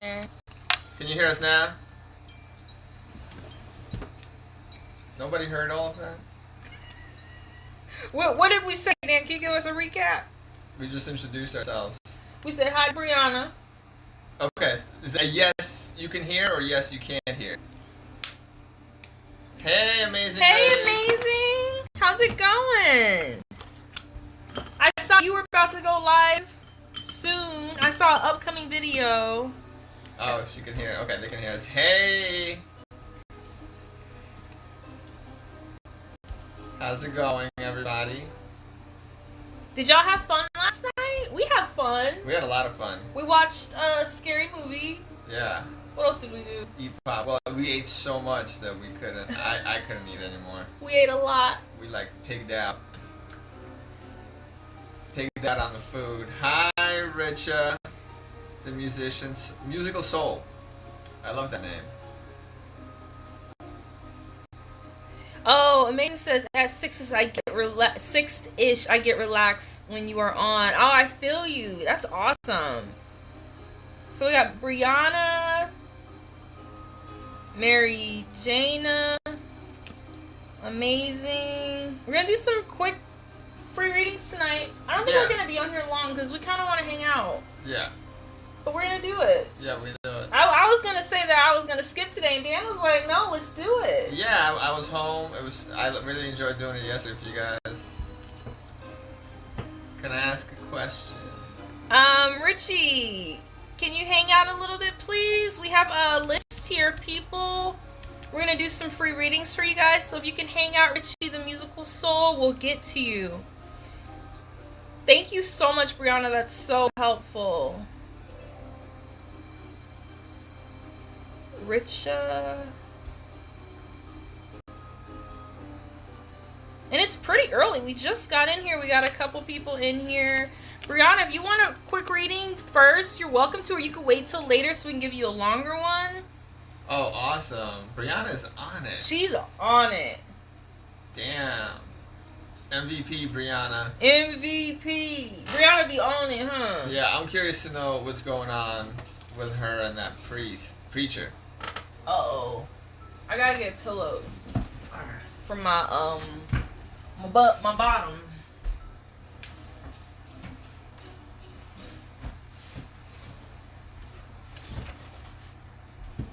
Can you hear us now? Nobody heard all of that? What did we say, Dan? Can you give us a recap? We just introduced ourselves. We said hi, Brianna. Okay, is that yes you can hear or yes you can't hear? Hey, amazing. Hey, Grace. amazing. How's it going? I saw you were about to go live soon. I saw an upcoming video. Oh, she can hear. Okay, they can hear us. Hey. How's it going, everybody? Did y'all have fun last night? We had fun. We had a lot of fun. We watched a scary movie. Yeah. What else did we do? Eat pop. Well, we ate so much that we couldn't. I couldn't eat anymore. We ate a lot. We like pigged out. Pigged out on the food. Hi, Richa, the musicians, musical soul. I love that name. Oh, Amazing says at 6-ish I get I get relaxed when you are on. Oh, I feel you. That's awesome. So we got Brianna, Mary Jana, amazing. We're gonna do some quick free readings tonight. I don't think we're gonna be on here long because we kind of want to hang out. Yeah. But we're gonna do it. Yeah, we do it. I was gonna say that I was gonna skip today, and Dan was like, "No, let's do it." Yeah, I was home. I really enjoyed doing it yesterday for you guys. Can I ask a question? Richie, can you hang out a little bit, please? We have a list here of people. We're gonna do some free readings for you guys, so if you can hang out, Richie, the musical soul, we'll get to you. Thank you so much, Brianna. That's so helpful. Richa. And it's pretty early. We just got in here. We got a couple people in here. Brianna, if you want a quick reading first, you're welcome to, or you could wait till later so we can give you a longer one. Oh, awesome. Brianna's on it. She's on it. Damn. MVP, Brianna. MVP. Brianna be on it, huh? Yeah, I'm curious to know what's going on with her and that preacher. Uh-oh. I gotta get pillows Alright. for my my bottom.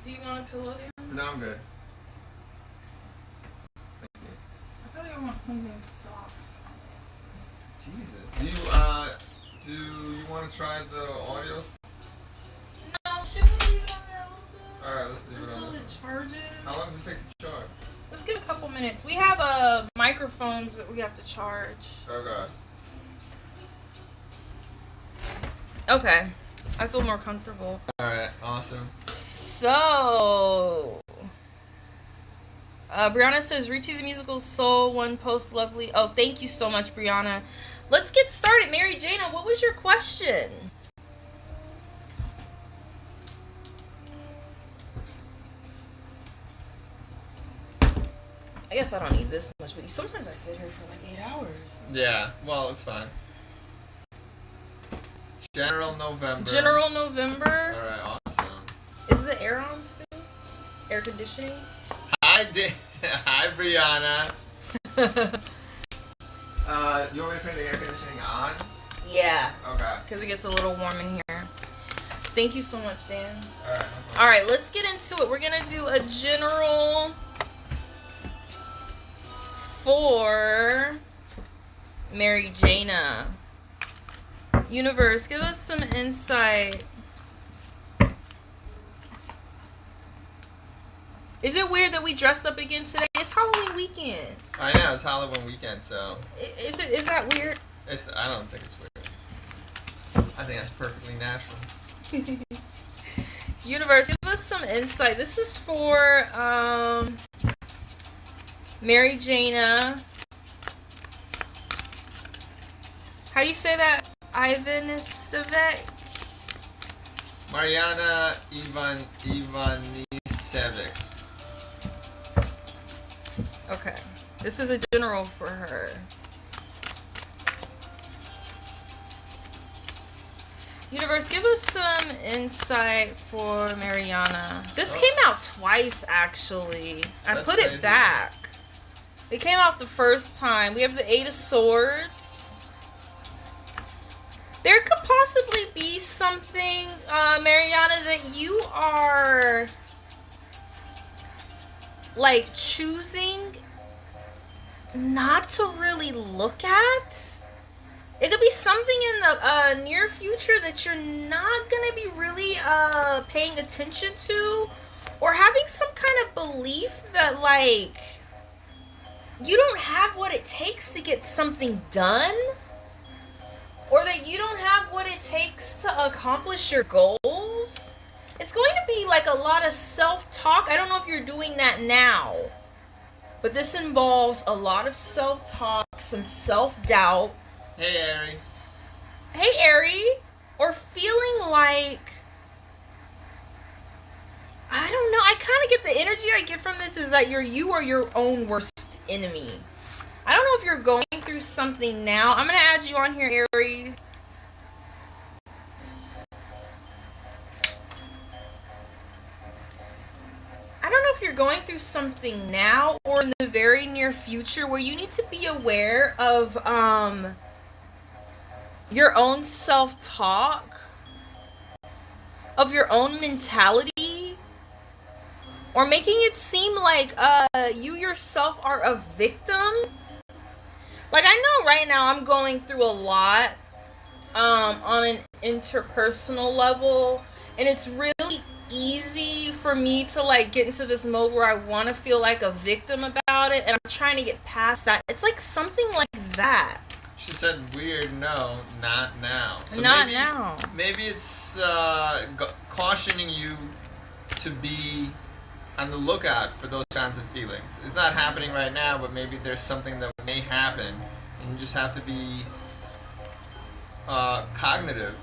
Do you want a pillow there? No, I'm good. Thank you. I feel like I want something soft. Jesus. Do you want to try the audio? No, should we leave it on there a little bit? Alright, let's leave it on Until there. it charges. How long does it take to charge? Let's give it a couple minutes. We have microphones that we have to charge. Okay. Okay. I feel more comfortable. Alright, awesome. So, Brianna says, Richie the musical soul, one post, lovely. Oh, thank you so much, Brianna. Let's get started. Mary Jana, what was your question? I guess I don't need this much, but sometimes I sit here for like 8 hours. Yeah, well, it's fine. General November. General November. Alright, awesome. Is the air on too? Air conditioning? Hi, Brianna. You want me to turn the air conditioning on? Yeah. Okay. Because it gets a little warm in here. Thank you so much, Dan. Alright. Alright, let's get into it. We're going to do a general for Mary Jana. Universe, give us some insight. Is it weird that we dressed up again today? It's Halloween weekend. I know, it's Halloween weekend, so... Is that weird? I don't think it's weird. I think that's perfectly natural. Universe, give us some insight. This is for Mary Jana. How do you say that? Ivanisevic? Mariana Ivanisevic. Okay. This is a general for her. Universe, give us some insight for Mariana. This Oh. came out twice, actually. I That's put crazy. it back. It came out the first time. We have the Eight of Swords. There could possibly be something, Mariana, that you are, like, choosing not to really look at. It could be something in the near future that you're not going to be really paying attention to, or having some kind of belief that, like, you don't have what it takes to get something done, or that you don't have what it takes to accomplish your goals. It's going to be like a lot of self-talk. I don't know if you're doing that now, but this involves a lot of self-talk, some self-doubt. Hey, Ari. Hey, Ari. Or feeling like, I don't know, I kind of get the energy I get from this is that you are your own worst enemy. I don't know if you're going through something now. I'm going to add you on here, Ari. I don't know if you're going through something now or in the very near future where you need to be aware of your own self-talk, of your own mentality, or making it seem like you yourself are a victim. Like, I know right now I'm going through a lot on an interpersonal level, and it's really easy for me to, like, get into this mode where I want to feel like a victim about it, and I'm trying to get past that. It's like something like that. She said weird, no, not now. So Not now. Maybe it's cautioning you to be on the lookout for those kinds of feelings. It's not happening right now, but maybe there's something that may happen, and you just have to be cognitive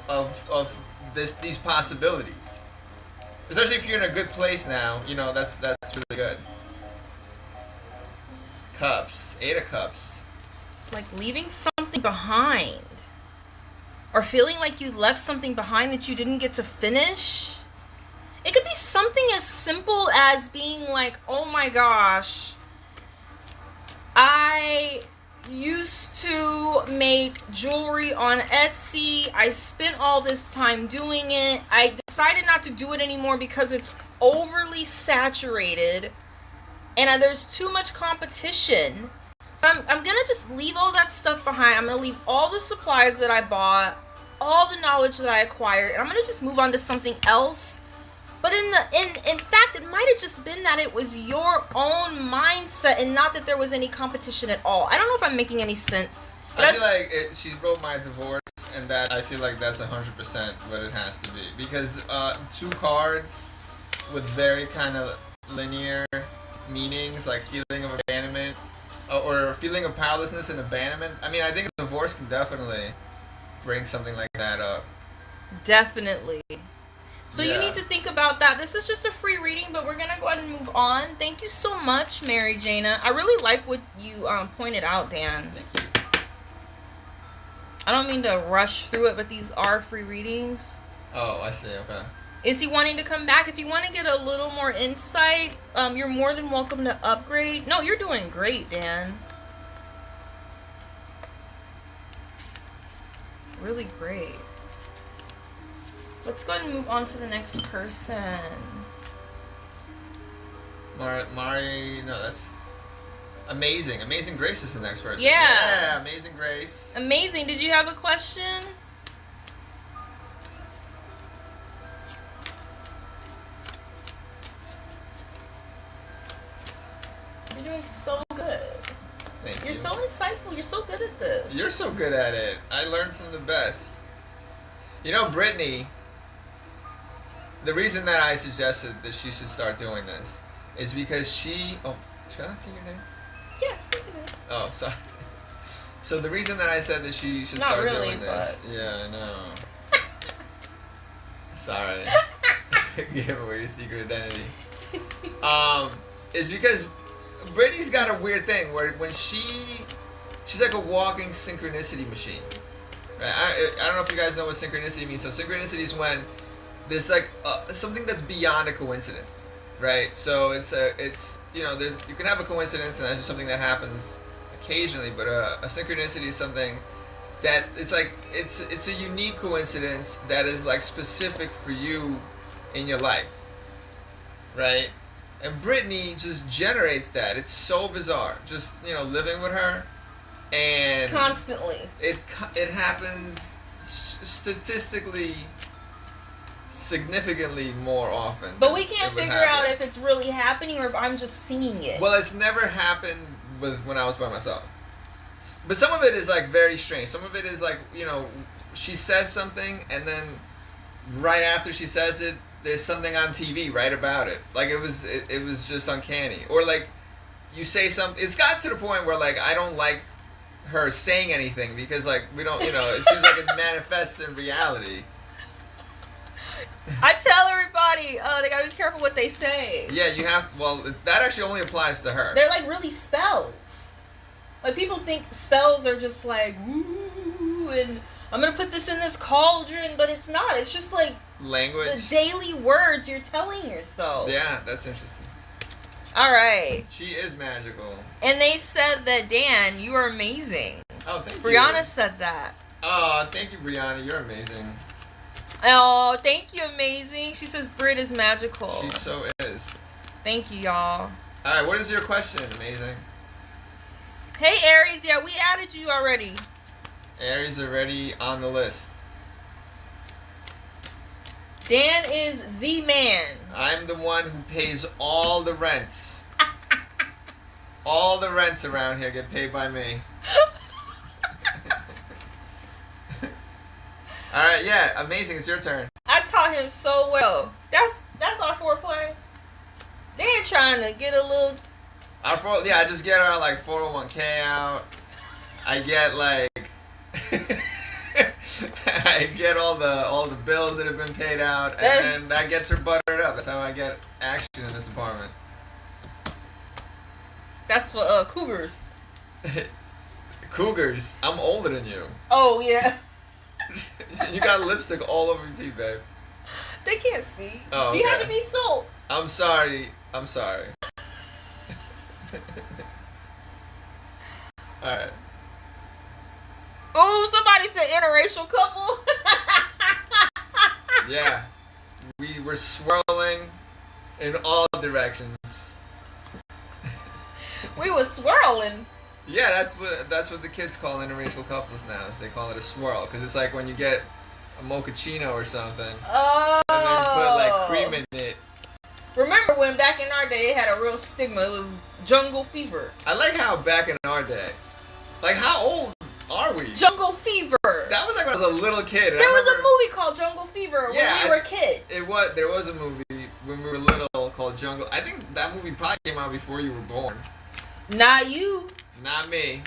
of these possibilities. Especially if you're in a good place now, you know, that's really good. Cups, Eight of Cups. Like leaving something behind, or feeling like you left something behind that you didn't get to finish. It could be something as simple as being like, oh my gosh, I used to make jewelry on Etsy. I spent all this time doing it. I decided not to do it anymore because it's overly saturated and there's too much competition. So I'm gonna just leave all that stuff behind. I'm gonna leave all the supplies that I bought, all the knowledge that I acquired, and I'm gonna just move on to something else. But in fact, it might have just been that it was your own mindset and not that there was any competition at all. I don't know if I'm making any sense. I feel like she wrote my divorce, and that I feel like that's 100% what it has to be. Because two cards with very kind of linear meanings, like feeling of abandonment or feeling of powerlessness and abandonment. I mean, I think divorce can definitely bring something like that up. Definitely. So Yeah. you need to think about that. This is just a free reading, but we're going to go ahead and move on. Thank you so much, Mary Jana. I really like what you pointed out, Dan. Thank you. I don't mean to rush through it, but these are free readings. Oh, I see. Okay. Is he wanting to come back? If you want to get a little more insight, you're more than welcome to upgrade. No, you're doing great, Dan. Really great. Let's go ahead and move on to the next person. Mari, no, that's amazing. Amazing Grace is the next person. Yeah. Yeah, Amazing Grace. Amazing. Did you have a question? You're doing so good. Thank you. You're so insightful. You're so good at this. You're so good at it. I learned from the best. You know, Brittany, the reason that I suggested that she should start doing this is because she... Oh, should I not say your name? Yeah, yes it is. Oh, sorry. So the reason that I said that she should Not start really, doing this... but- Yeah, I know. Sorry. Give away your secret identity. Is because Brittany's got a weird thing where when she's like a walking synchronicity machine. Right? I don't know if you guys know what synchronicity means. So synchronicity is when there's like something that's beyond a coincidence, right? So it's there's you can have a coincidence and that's just something that happens occasionally, but a synchronicity is something that it's like it's a unique coincidence that is like specific for you in your life, right? And Brittany just generates that. It's so bizarre. Just living with her, and constantly. It happens statistically, significantly more often. But we can't figure out if it's really happening or if I'm just seeing it. Well, it's never happened when I was by myself. But some of it is like very strange. Some of it is like she says something and then right after she says it, there's something on TV right about it. Like it was just uncanny. Or like you say something. It's got to the point where like I don't like her saying anything because like we don't. It seems like it manifests in reality. I tell everybody, they gotta be careful what they say. Yeah, you have. Well, that actually only applies to her. They're like really spells. Like people think spells are just like woo, and I'm gonna put this in this cauldron, but it's not. It's just like language. The daily words you're telling yourself. Yeah, that's interesting. All right. She is magical. And they said that, Dan, you are amazing. Oh, thank you. Brianna said that. Oh, thank you, Brianna. You're amazing. Oh, thank you, amazing. She says Brit is magical. She so is. Thank you, y'all. All right, what is your question, amazing? Hey, Aries. Yeah, we added you already. Aries already on the list. Dan is the man. I'm the one who pays all the rents. All the rents around here get paid by me. All right, yeah, amazing. It's your turn. I taught him so well. That's our foreplay. Dan trying to get a little. I just get our like 401k out. I get like. I get all the bills that have been paid out, and then that gets her buttered up. That's how I get action in this apartment. That's for cougars. Cougars? I'm older than you. Oh yeah. You got lipstick all over your teeth, babe. They can't see. Oh, okay. You have to be soap. I'm sorry. All right. Oh, somebody said interracial couple. Yeah, we were swirling in all directions. We were swirling. Yeah, that's what the kids call interracial couples now. Is they call it a swirl because it's like when you get a mochaccino or something. Oh. And then put like cream in it. Remember when back in our day it had a real stigma? It was jungle fever. I like how back in our day, like how old are we? Jungle fever. That was like when I was a little kid. There was a movie called Jungle Fever when we were kids. There was a movie when we were little called Jungle. I think that movie probably came out before you were born. Not you. Not me.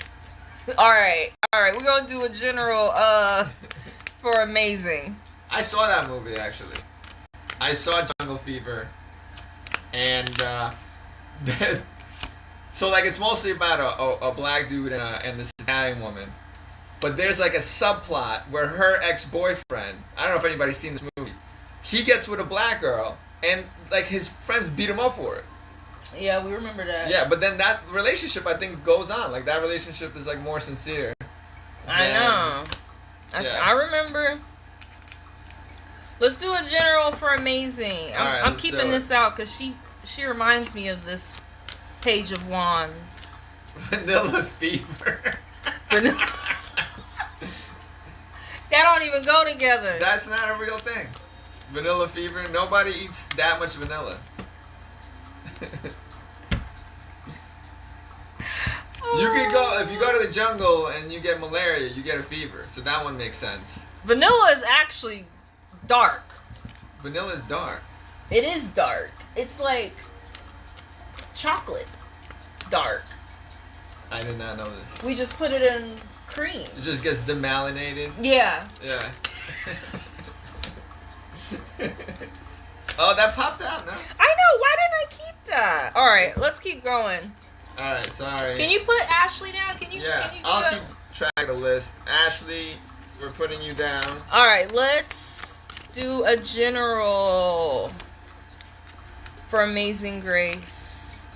All right. We're gonna do a general for amazing. I saw that movie actually. I saw Jungle Fever, and so like it's mostly about a black dude and this Italian woman, but there's like a subplot where her ex-boyfriend, I don't know if anybody's seen this movie, he gets with a black girl and like his friends beat him up for it. Yeah, we remember that. Yeah, but then that relationship I think goes on. Like that relationship is like more sincere. I know. I remember. Let's do a general for amazing. I'm keeping this out because she reminds me of this Page of Wands. Vanilla fever. That don't even go together. That's not a real thing. Vanilla fever. Nobody eats that much vanilla. You can go if you go to the jungle and you get malaria, you get a fever. So that one makes sense. Vanilla is actually dark. Vanilla is dark. It is dark. It's like chocolate dark. I did not know this. We just put it in cream. It just gets demyelinated. Yeah. Yeah. Oh, that popped out, no? I know. Why didn't I keep that? All right, let's keep going. All right, sorry. Can you put Ashley down? Can you? Yeah, Can you I'll keep track of the list. Ashley, We're putting you down. All right, let's do a general for Amazing Grace.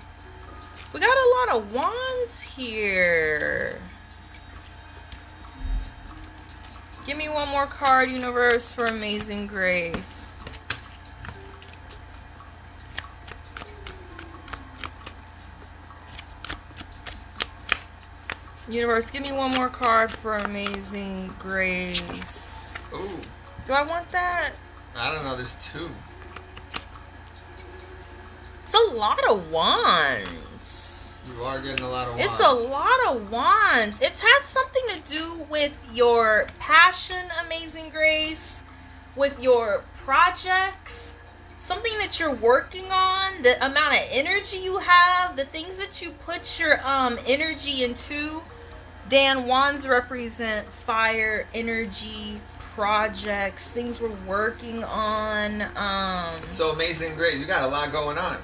We got a lot of wands here. Give me one more card, universe, for Amazing Grace. Universe, give me one more card for Amazing Grace. Ooh. Do I want that? I don't know, there's two. It's a lot of wands. You are getting a lot of wands. It's a lot of wands. It has something to do with your passion, Amazing Grace, with your projects, something that you're working on, the amount of energy you have, the things that you put your energy into. Dan, wands represent fire, energy, projects, things we're working on. So Amazing Grace, you got a lot going on.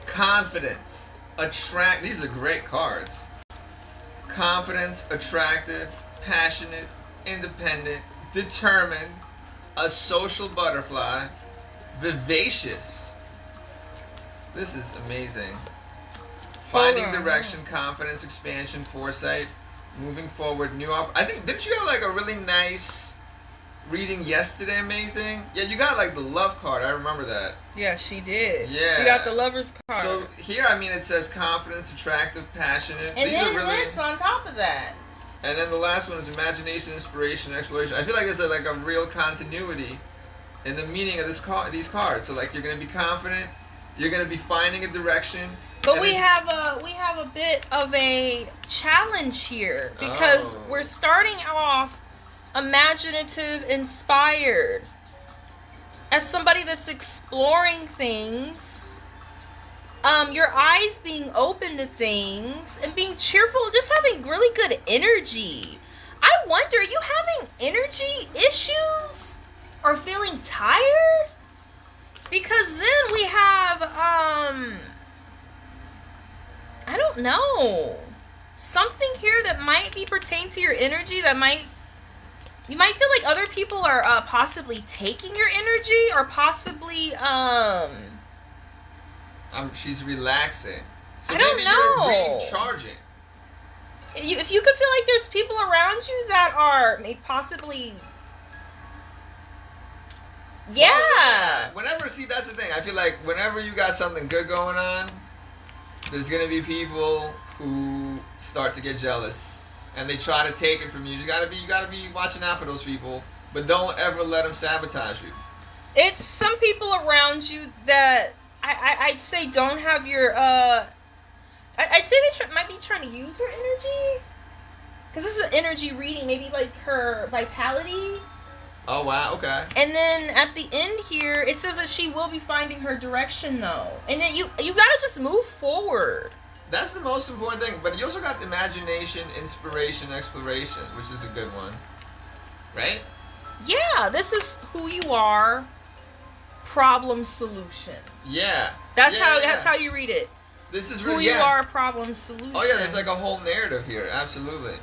Confidence, these are great cards. Confidence, attractive, passionate, independent, determined, a social butterfly, vivacious. This is amazing. Finding direction, confidence, expansion, foresight, moving forward, I think, didn't you have like a really nice reading yesterday, Amazing? Yeah, you got like the love card. I remember that. Yeah, she did. Yeah. She got the lover's card. So here, I mean, it says confidence, attractive, passionate. And These then are really... this on top of that. And then the last one is imagination, inspiration, exploration. I feel like there's like a real continuity in the meaning of these cards. So like you're gonna be confident, you're gonna be finding a direction. But we have a bit of a challenge here because we're starting off imaginative, inspired. As somebody that's exploring things, your eyes being open to things and being cheerful, just having really good energy. I wonder, are you having energy issues or feeling tired? Because then we have I don't know. Something here that might be pertain to your energy that you might feel like other people are possibly taking your energy or possibly she's relaxing. So I don't maybe know. You're recharging. If you could feel like there's people around you that are possibly yeah. Whenever, see, that's the thing. I feel like whenever you got something good going on, there's gonna be people who start to get jealous and they try to take it from you. You gotta be watching out for those people, but don't ever let them sabotage you. It's some people around you that I'd say don't have your I'd say they might be trying to use her energy, because this is an energy reading, maybe like her vitality. Oh wow, okay. And then at the end here, it says that she will be finding her direction though. And then you gotta just move forward. That's the most important thing. But you also got imagination, inspiration, exploration, which is a good one. Right? Yeah, this is who you are. Problem solution. Yeah. That's how you read it. This is really, who you are, problem solution. Oh yeah, there's like a whole narrative here. Absolutely.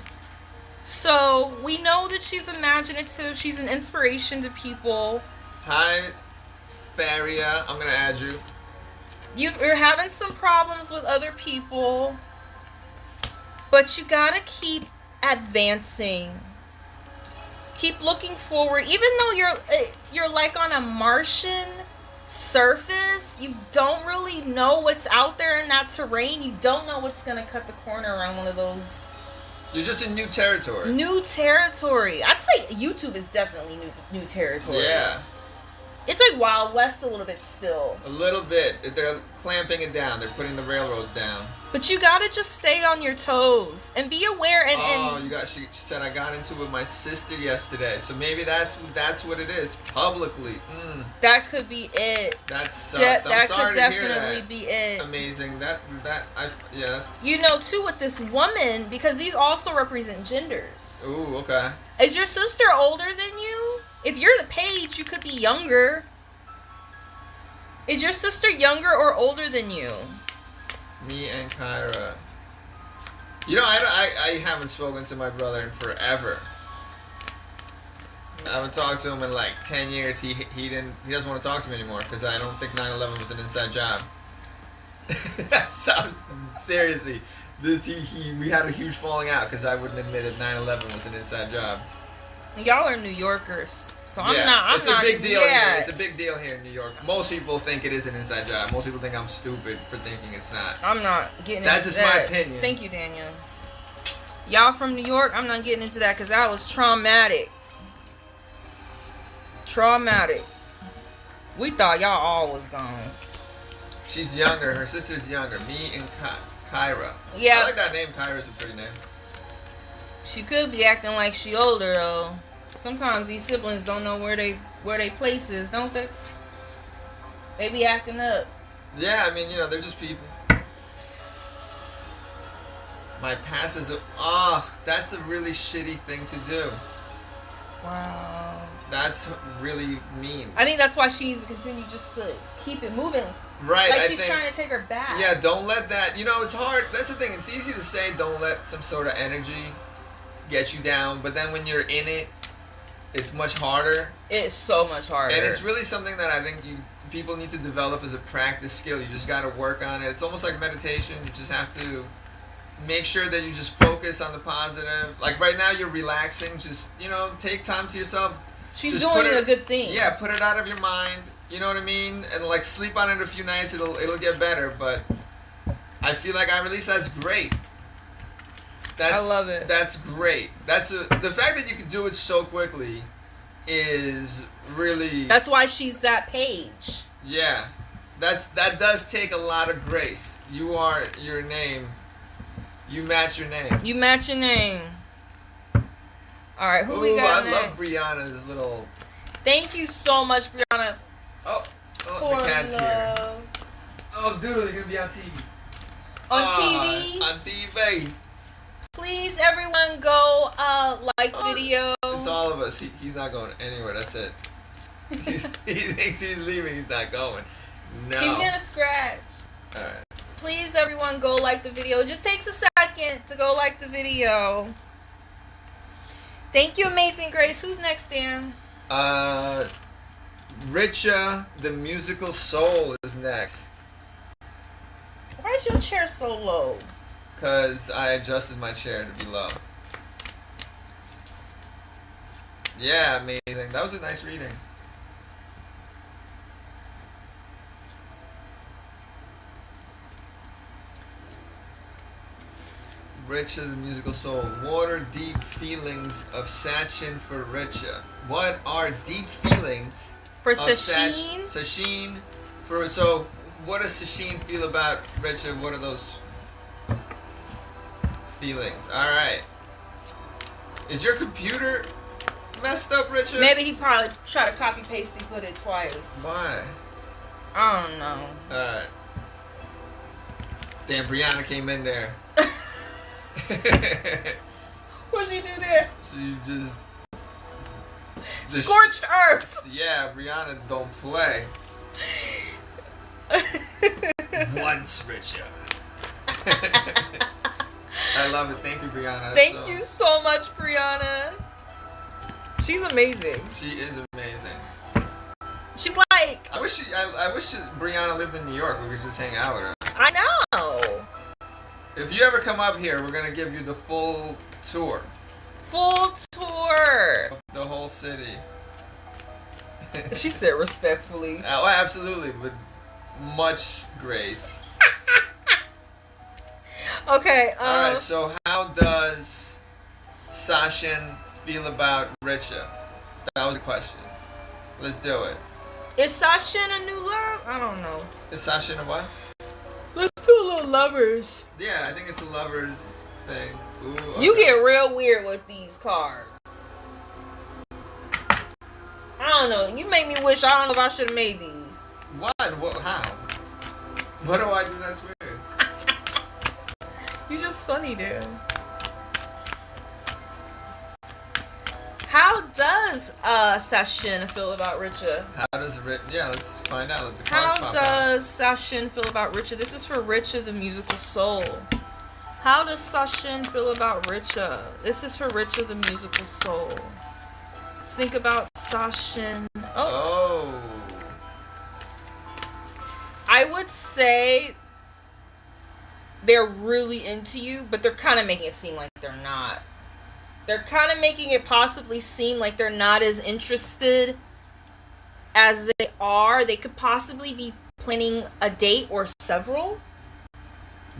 So, we know that she's imaginative. She's an inspiration to people. Hi, Faria. I'm going to add you. You're having some problems with other people. But you got to keep advancing. Keep looking forward. Even though you're like on a Martian surface, you don't really know what's out there in that terrain. You don't know what's going to cut the corner around one of those. You're just in new territory. New territory. I'd say YouTube is definitely new territory. Yeah. It's like Wild West a little bit still. A little bit. They're clamping it down. They're putting the railroads down. But you gotta just stay on your toes and be aware. She said I got into it with my sister yesterday. So maybe that's what it is. Publicly. That could be it. That sucks. I'm sorry to hear that. That could definitely be it. Amazing. That's. You know too with this woman, because these also represent genders. Ooh, okay. Is your sister older than you? If you're the page, you could be younger. Is your sister younger or older than you? Me and Kyra. You know, I haven't spoken to my brother in forever. I haven't talked to him in like 10 years. He doesn't want to talk to me anymore because I don't think 9/11 was an inside job. That sounds seriously. We had a huge falling out because I wouldn't admit that 9/11 was an inside job. Y'all are New Yorkers, so I'm Yeah, not. it's a big deal here. It's a big deal here in New York. Most people think it is an inside job. Most people think I'm stupid for thinking it's not. I'm not getting That's into just that. my opinion. Thank you, Daniel. Y'all from New York, I'm not getting into that because that was traumatic. Traumatic. We thought y'all all was gone. She's younger. Her sister's younger. Me and Kyra. Yeah. I like that name. Kyra's a pretty name. She could be acting like she older though. Sometimes these siblings don't know where they place is, don't they? They be acting up. Yeah, I mean, they're just people. My pass is that's a really shitty thing to do. Wow. That's really mean. I think that's why she needs to continue just to keep it moving. Right, like I she's think, trying to take her back. Yeah, don't let that. It's hard. That's the thing. It's easy to say don't let some sort of energy get you down, but then when you're in it, it's much harder. It's so much harder. And it's really something that I think people need to develop as a practice skill. You just got to work on it. It's almost like meditation. You just have to make sure that you just focus on the positive. Like right now, you're relaxing. Just take time to yourself. She's doing a good thing. Yeah, put it out of your mind. You know what I mean? And like sleep on it a few nights. It'll get better. But I feel like that's great. I love it. That's great. The fact that you can do it so quickly is really. That's why she's that page. Yeah, that does take a lot of grace. You are your name. You match your name. You match your name. All right, who we got next? I love Brianna's little. Thank you so much, Brianna. Oh, the cat's here. Oh, dude, you're gonna be on TV. On TV. On TV. Please, everyone, go like the video. It's all of us. He's not going anywhere. That's it. He thinks he's leaving. He's not going. No. He's gonna scratch. All right. Please, everyone, go like the video. It just takes a second to go like the video. Thank you, Amazing Grace. Who's next, Dan? Richa, the musical soul, is next. Why is your chair so low? Because I adjusted my chair to be low. Yeah, amazing. That was a nice reading. Richa, the musical soul. What are deep feelings of Sachin for Richa? What are deep feelings for of Sachin? Sachin what does Sachin feel about Richa? What are those feelings? Alright. Is your computer messed up, Richa? Maybe he probably tried to copy paste and put it twice. Why? I don't know. Alright. Damn, Brianna came in there. What'd she do there? She just... Scorched earth! Yeah, Brianna don't play. Once, Richa. I love it. Thank you, Brianna. Thank you so much, Brianna. She's amazing. She is amazing. She's like... I wish Brianna lived in New York. We could just hang out with her. I know. If you ever come up here, we're going to give you the full tour. Full tour. Of the whole city. She said respectfully. Oh, absolutely. With much grace. Okay. Alright, so how does Sachin feel about Richa? That was the question. Let's do it. Is Sachin a new love? I don't know. Is Sachin a what? Let's do a little lovers. Yeah, I think it's a lovers thing. Ooh, okay. You get real weird with these cards. I don't know. You make me wish. I don't know if I should have made these. What? How? What do I do that's weird? You're just funny, dude. How does Sachin feel about Richa? How does Yeah, let's find out. Let the How cards pop out. does Sachin feel about Richa? This is for Richa, the musical soul. How does Sachin feel about Richa? This is for Richa, the musical soul. Let's think about Sashin. Oh. I would say they're really into you, but they're kind of making it seem like they're not. They're kind of making it possibly seem like they're not as interested as they are. They could possibly be planning a date or several.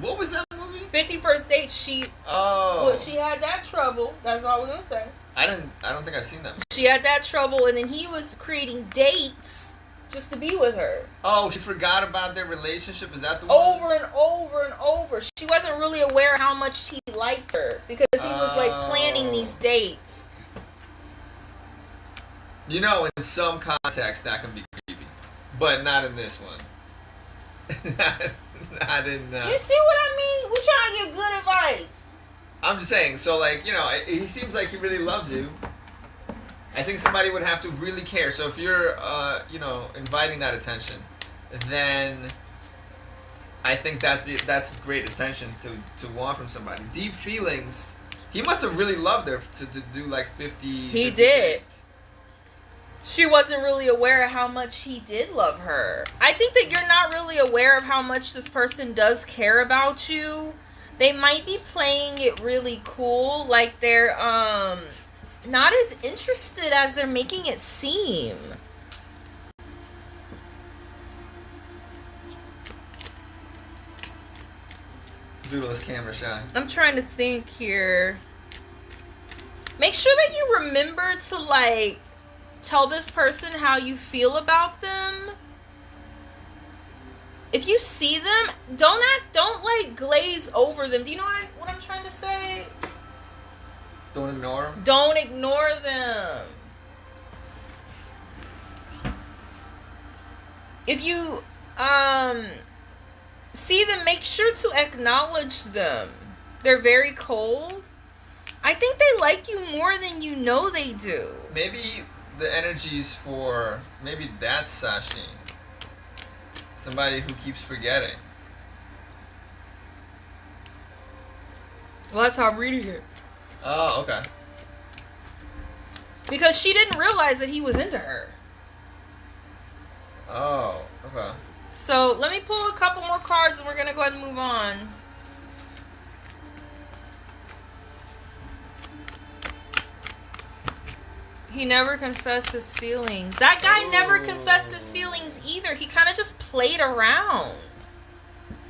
What was that movie? 51st Date. She had that trouble. That's all we're gonna say. I don't think I've seen that. She had that trouble, and then he was creating dates just to be with her. Oh, she forgot about their relationship? Is that the one? Over and over and over. She wasn't really aware of how much he liked her because he was like planning these dates. You know, in some context that can be creepy, but not in this one. Not in. You see what I mean? We're trying to give good advice. I'm just saying. So, like, you know, he seems like he really loves you. I think somebody would have to really care. So if you're, you know, inviting that attention, then I think that's great attention to want from somebody. Deep feelings. He must have really loved her to do like 50. He 50 did. dates. She wasn't really aware of how much he did love her. I think that you're not really aware of how much this person does care about you. They might be playing it really cool, like they're not as interested as they're making it seem. Doodle is camera shy. I'm trying to think here. Make sure that you remember to like tell this person how you feel about them. If you see them, don't like glaze over them. Do you know what I'm trying to say? Don't ignore him. Don't ignore them. If you see them, make sure to acknowledge them. They're very cold. I think they like you more than you know they do. Maybe the energies for maybe that's Sashin. Somebody who keeps forgetting. Well, that's how I'm reading it. Oh, okay. Because she didn't realize that he was into her. Oh, okay. So let me pull a couple more cards and we're going to go ahead and move on. He never confessed his feelings. That guy never confessed his feelings either. He kind of just played around.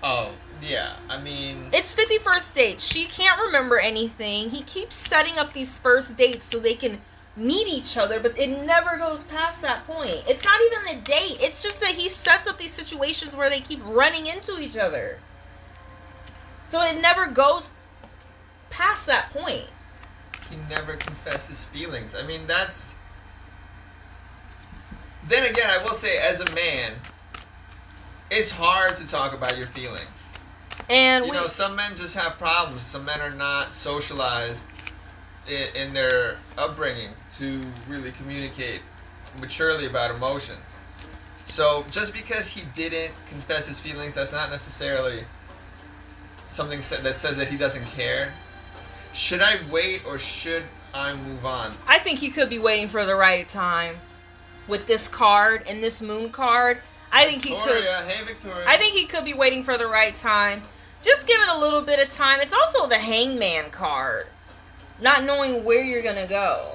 Oh, yeah. I mean... It's 51st dates. She can't remember anything. He keeps setting up these first dates so they can meet each other, but it never goes past that point. It's not even a date. It's just that he sets up these situations where they keep running into each other. So it never goes past that point. He never confessed his feelings. I mean, that's... Then again, I will say, as a man, it's hard to talk about your feelings. And you know, some men just have problems. Some men are not socialized in their upbringing to really communicate maturely about emotions. So just because he didn't confess his feelings, that's not necessarily something that says that he doesn't care. Should I wait or should I move on? I think he could be waiting for the right time. With this card and this moon card, I think Victoria, hey Victoria. I think he could be waiting for the right time. Just give it a little bit of time. It's also the Hangman card. Not knowing where you're gonna go.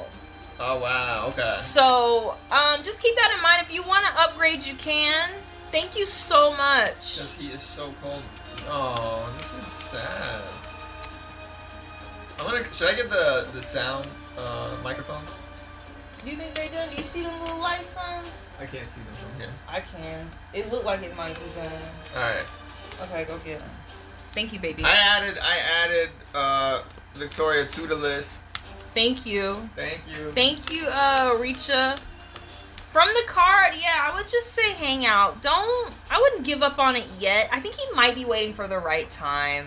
Oh wow, okay. So, just keep that in mind. If you want to upgrade, you can. Thank you so much. Because he is so cold. Oh, this is sad. Should I get the sound microphones? Do you think they do? Do you see them little lights on? I can't see them from here. I can. It looked like it might be done. Alright. Okay, go get them. Thank you, baby. I added Victoria to the list. Thank you. Thank you. Thank you, Richa. From the card, yeah, I would just say hang out. I wouldn't give up on it yet. I think he might be waiting for the right time.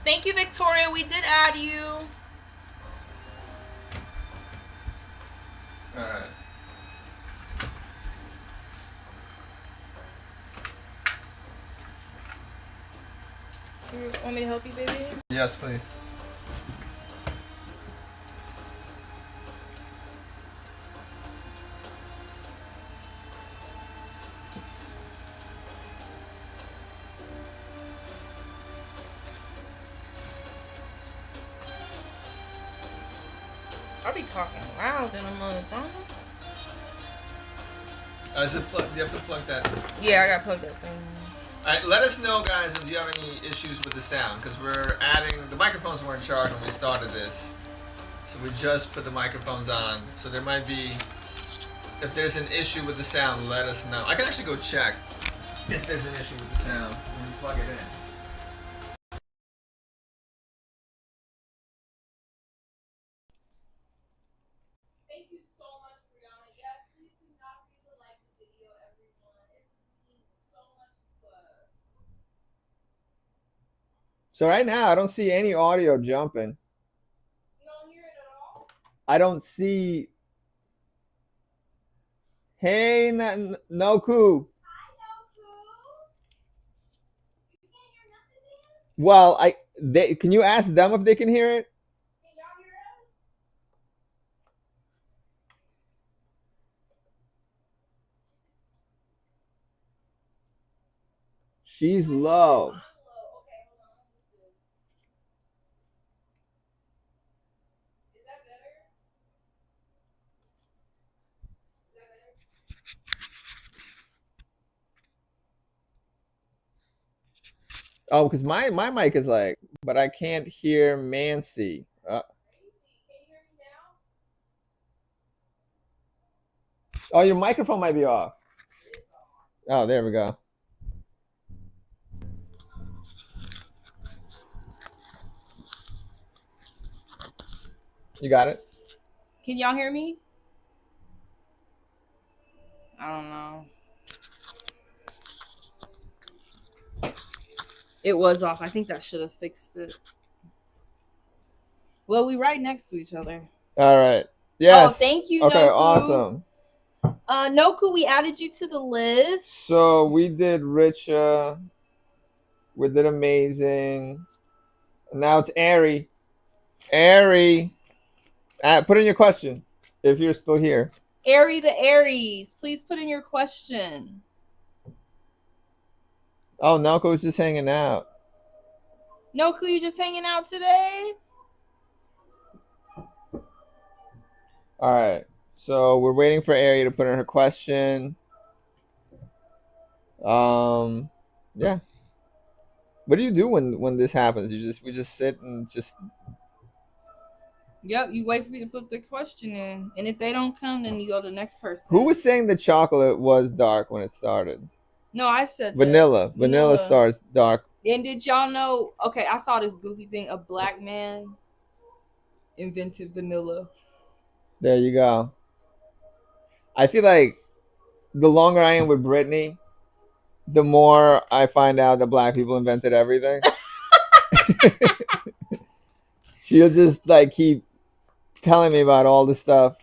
Thank you, Victoria. We did add you. Alright. You want me to help you, baby? Yes, please. talking loud than a motherfucker. Is it plug? You have to plug that. Yeah, I gotta plug that thing. All right, let us know, guys, if you have any issues with the sound, because we're adding the microphones weren't charged when we started this, so we just put the microphones on. So there might be, if there's an issue with the sound, let us know. I can actually go check if there's an issue with the sound when we plug it in. Thank you so much, Brianna. Yes, please do not forget to like the video, everyone. It means so much to us. So right now, I don't see any audio jumping. You don't hear it at all? I don't see. Hey, Noku. Hi, Noku. You can't hear nothing, man? Well, can you ask them if they can hear it? Can y'all hear us? She's low. I'm low. Okay, hold on. Is that better? Is that better? Oh, because my mic is like, but I can't hear Mancy. Crazy. Can you hear me now? Oh, your microphone might be off. Oh, there we go. You got it? Can y'all hear me? I don't know. It was off. I think that should have fixed it. Well, we right next to each other. All right. Yes. Oh, thank you, Okay, Noku. awesome. Noku, we added you to the list. So we did Richa. We did Amazing. Now it's Ari. Ari. Put in your question if you're still here. Ari the Aries, please put in your question. Oh, Nelko's just hanging out. Noku, you just hanging out today? All right. So we're waiting for Ari to put in her question. Yeah. What do you do when this happens? We just sit and just. Yep, you wait for me to put the question in, and if they don't come, then you go to the next person. Who was saying the chocolate was dark when it started? No, I said vanilla. Vanilla starts dark. And did y'all know? Okay, I saw this goofy thing. A black man invented vanilla. There you go. I feel like the longer I am with Brittany, the more I find out that black people invented everything. She'll just like keep telling me about all the stuff.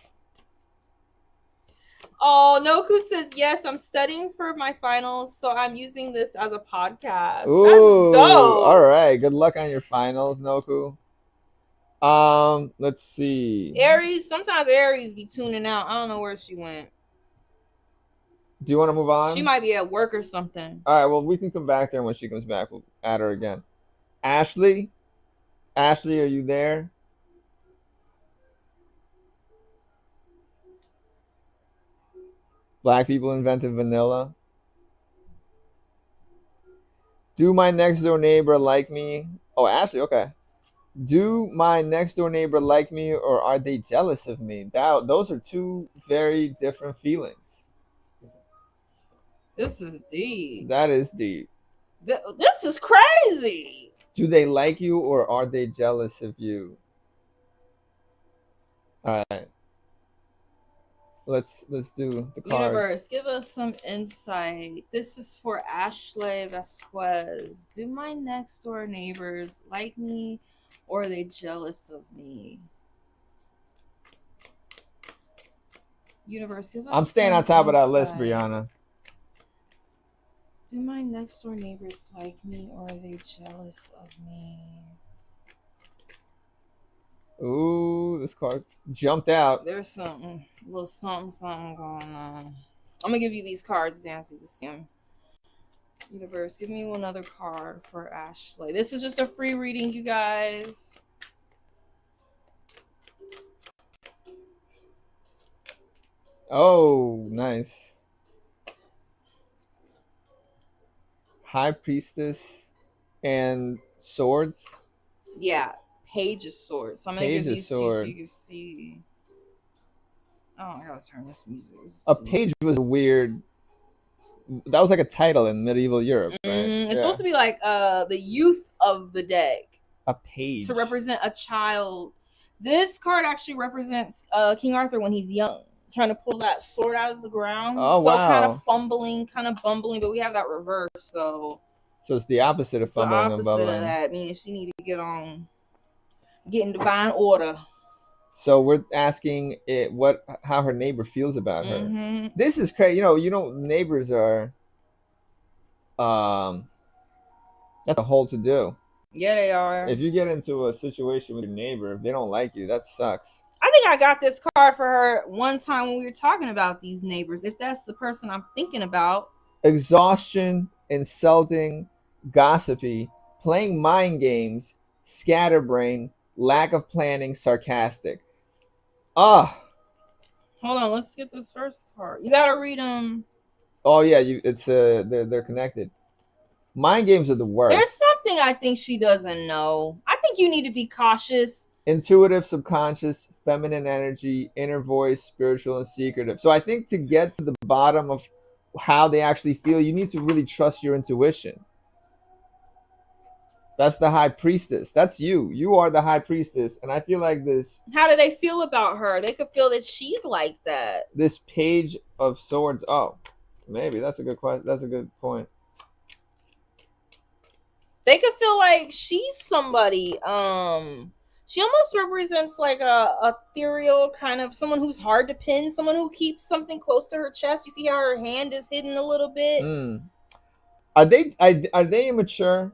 Oh, Noku says, yes, I'm studying for my finals, so I'm using this as a podcast. Ooh, that's dope. All right. Good luck on your finals, Noku. Let's see. Aries, sometimes Aries be tuning out. I don't know where she went. Do you want to move on? She might be at work or something. All right, well, we can come back there when she comes back. We'll add her again. Ashley? Ashley, are you there? Black people invented vanilla. Do my next door neighbor like me? Oh, Ashley, okay. Do my next door neighbor like me, or are they jealous of me? Those are two very different feelings. This is deep. That is deep. This is crazy. Do they like you, or are they jealous of you? All right. Let's do the cards. Universe, give us some insight. This is for Ashley Vasquez. Do my next door neighbors like me, or are they jealous of me? Universe, give us. I'm staying on top of that list, Brianna. Do my next door neighbors like me, or are they jealous of me? Ooh, this card jumped out. There's something, a little something going on. I'm gonna give you these cards, Dan, so you can see them. Universe, give me one other card for Ashley. This is just a free reading, you guys. Oh, nice. High Priestess and Swords. Yeah, Page of Swords. So I'm gonna Page give of these to you so Sword. you can see. Oh, I gotta turn this music. A page was weird. That was like a title in medieval Europe, right? It's supposed to be like the youth of the deck. A page. To represent a child. This card actually represents King Arthur when he's young, trying to pull that sword out of the ground. Oh, so wow. kind of fumbling, kind of bumbling, but we have that reverse. So it's the opposite of it's the fumbling and opposite bumbling. of that. Meaning she need to get in divine order. So we're asking how her neighbor feels about her. This is crazy. You know, neighbors are that's a whole to do. Yeah, they are. If you get into a situation with your neighbor, if they don't like you, that sucks. I think I got this card for her one time when we were talking about these neighbors. If that's the person I'm thinking about. Exhaustion, insulting, gossipy, playing mind games, scatterbrain, lack of planning, sarcastic. Hold on, let's get this first card. You gotta read them. Oh yeah, they're connected. Mind games are the worst. There's something I think she doesn't know. I think you need to be cautious. Intuitive, subconscious, feminine energy, inner voice, spiritual, and secretive. So I think to get to the bottom of how they actually feel, you need to really trust your intuition. That's the High Priestess. That's you. You are the High Priestess. And I feel like this... How do they feel about her? They could feel that she's like that. This Page of Swords. Oh, maybe. That's a good question. That's a good point. They could feel like she's somebody. She almost represents like a ethereal kind of someone who's hard to pin, someone who keeps something close to her chest. You see how her hand is hidden a little bit? Are they immature?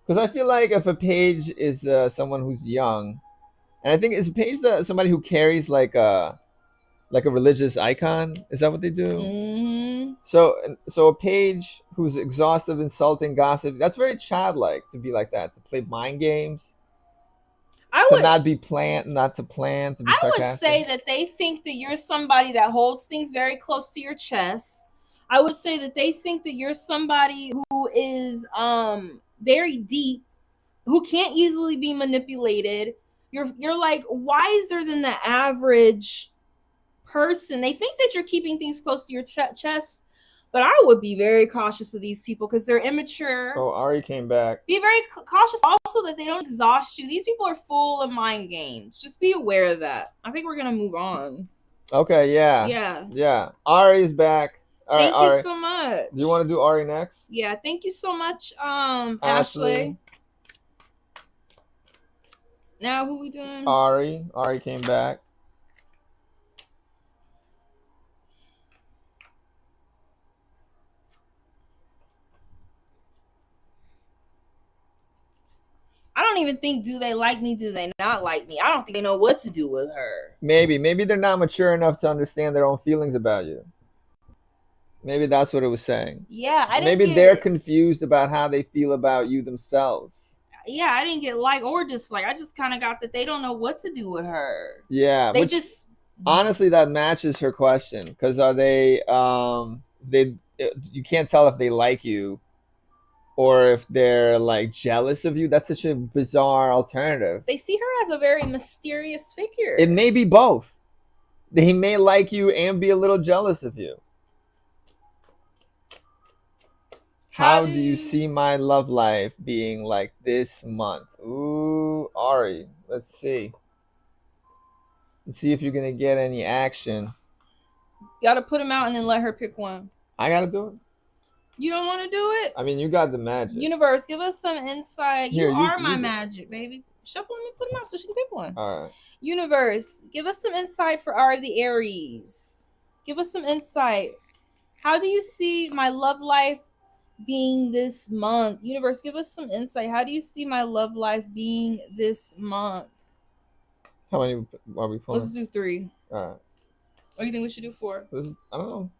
Because I feel like if a page is someone who's young, and I think is a page somebody who carries like a religious icon. Is that what they do? So a page who's exhaustive, insulting, gossip. That's very childlike to be like that. To play mind games. Not to plan, to be sarcastic. I would say that they think that you're somebody that holds things very close to your chest. I would say that they think that you're somebody who is very deep, who can't easily be manipulated. You're like wiser than the average person. They think that you're keeping things close to your chest, but I would be very cautious of these people because they're immature. Oh, Ari came back. Be very cautious also that they don't exhaust you. These people are full of mind games. Just be aware of that. I think we're gonna move on. Okay, yeah. Ari is back. All right, thank you so much. Do you want to do Ari next? Yeah, thank you so much, Ashley. Now who we doing? Ari came back. I don't even think, do they like me? Do they not like me? I don't think they know what to do with her. Maybe they're not mature enough to understand their own feelings about you. Maybe that's what it was saying. Yeah, I didn't. Maybe they're confused about how they feel about you themselves. Yeah, I didn't get like or dislike. I just kind of got that they don't know what to do with her. Yeah, they just honestly that matches her question because are they you can't tell if they like you or if they're like jealous of you. That's such a bizarre alternative. They see her as a very mysterious figure. It may be both. They may like you and be a little jealous of you. How do you see my love life being like this month? Ooh, Ari, let's see. Let's see if you're going to get any action. You got to put them out and then let her pick one. I got to do it. You don't want to do it? I mean, you got the magic. Universe, give us some insight. Here, you are my magic, baby. Shuffle and put them out so she can pick one. All right. Universe, give us some insight for Ari the Aries. Give us some insight. How do you see my love life being this month? Universe, give us some insight. How do you see my love life being this month? How many are we pulling? Let's do 3. All right. Or you think we should do 4? I don't know.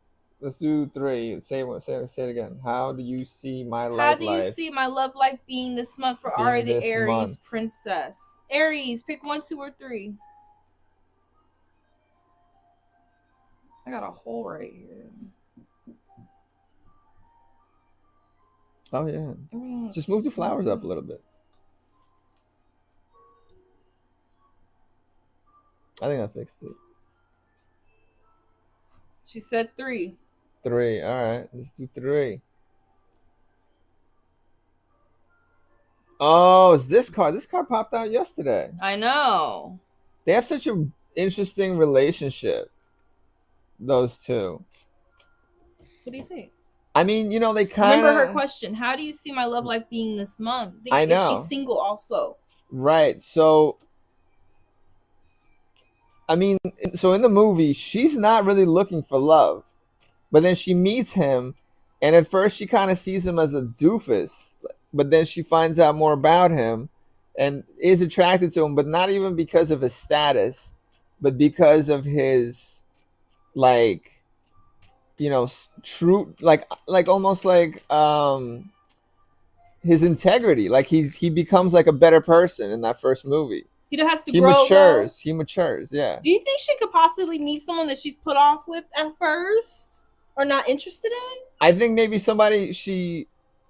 Let's do 3. Say it again. How do you see my love life? How do you see my love life being this month for Ari the Aries princess? Aries, pick 1, 2, or 3. I got a hole right here. Oh yeah. Just move the flowers up a little bit. I think I fixed it. She said 3. 3. All right, let's do 3. Oh, it's this card. This card popped out yesterday. I know. They have such an interesting relationship, those two. What do you think? I mean, you know, they kind of... Remember her question. How do you see my love life being this month? I know. She's single also. Right. So, I mean, so in the movie, she's not really looking for love. But then she meets him, and at first she kind of sees him as a doofus. But then she finds out more about him and is attracted to him, but not even because of his status, but because of his, like, you know, true, like almost like his integrity. Like he becomes like a better person in that first movie. He has to grow. Matures. He matures. Yeah. Do you think she could possibly meet someone that she's put off with at first or not interested in? I think maybe somebody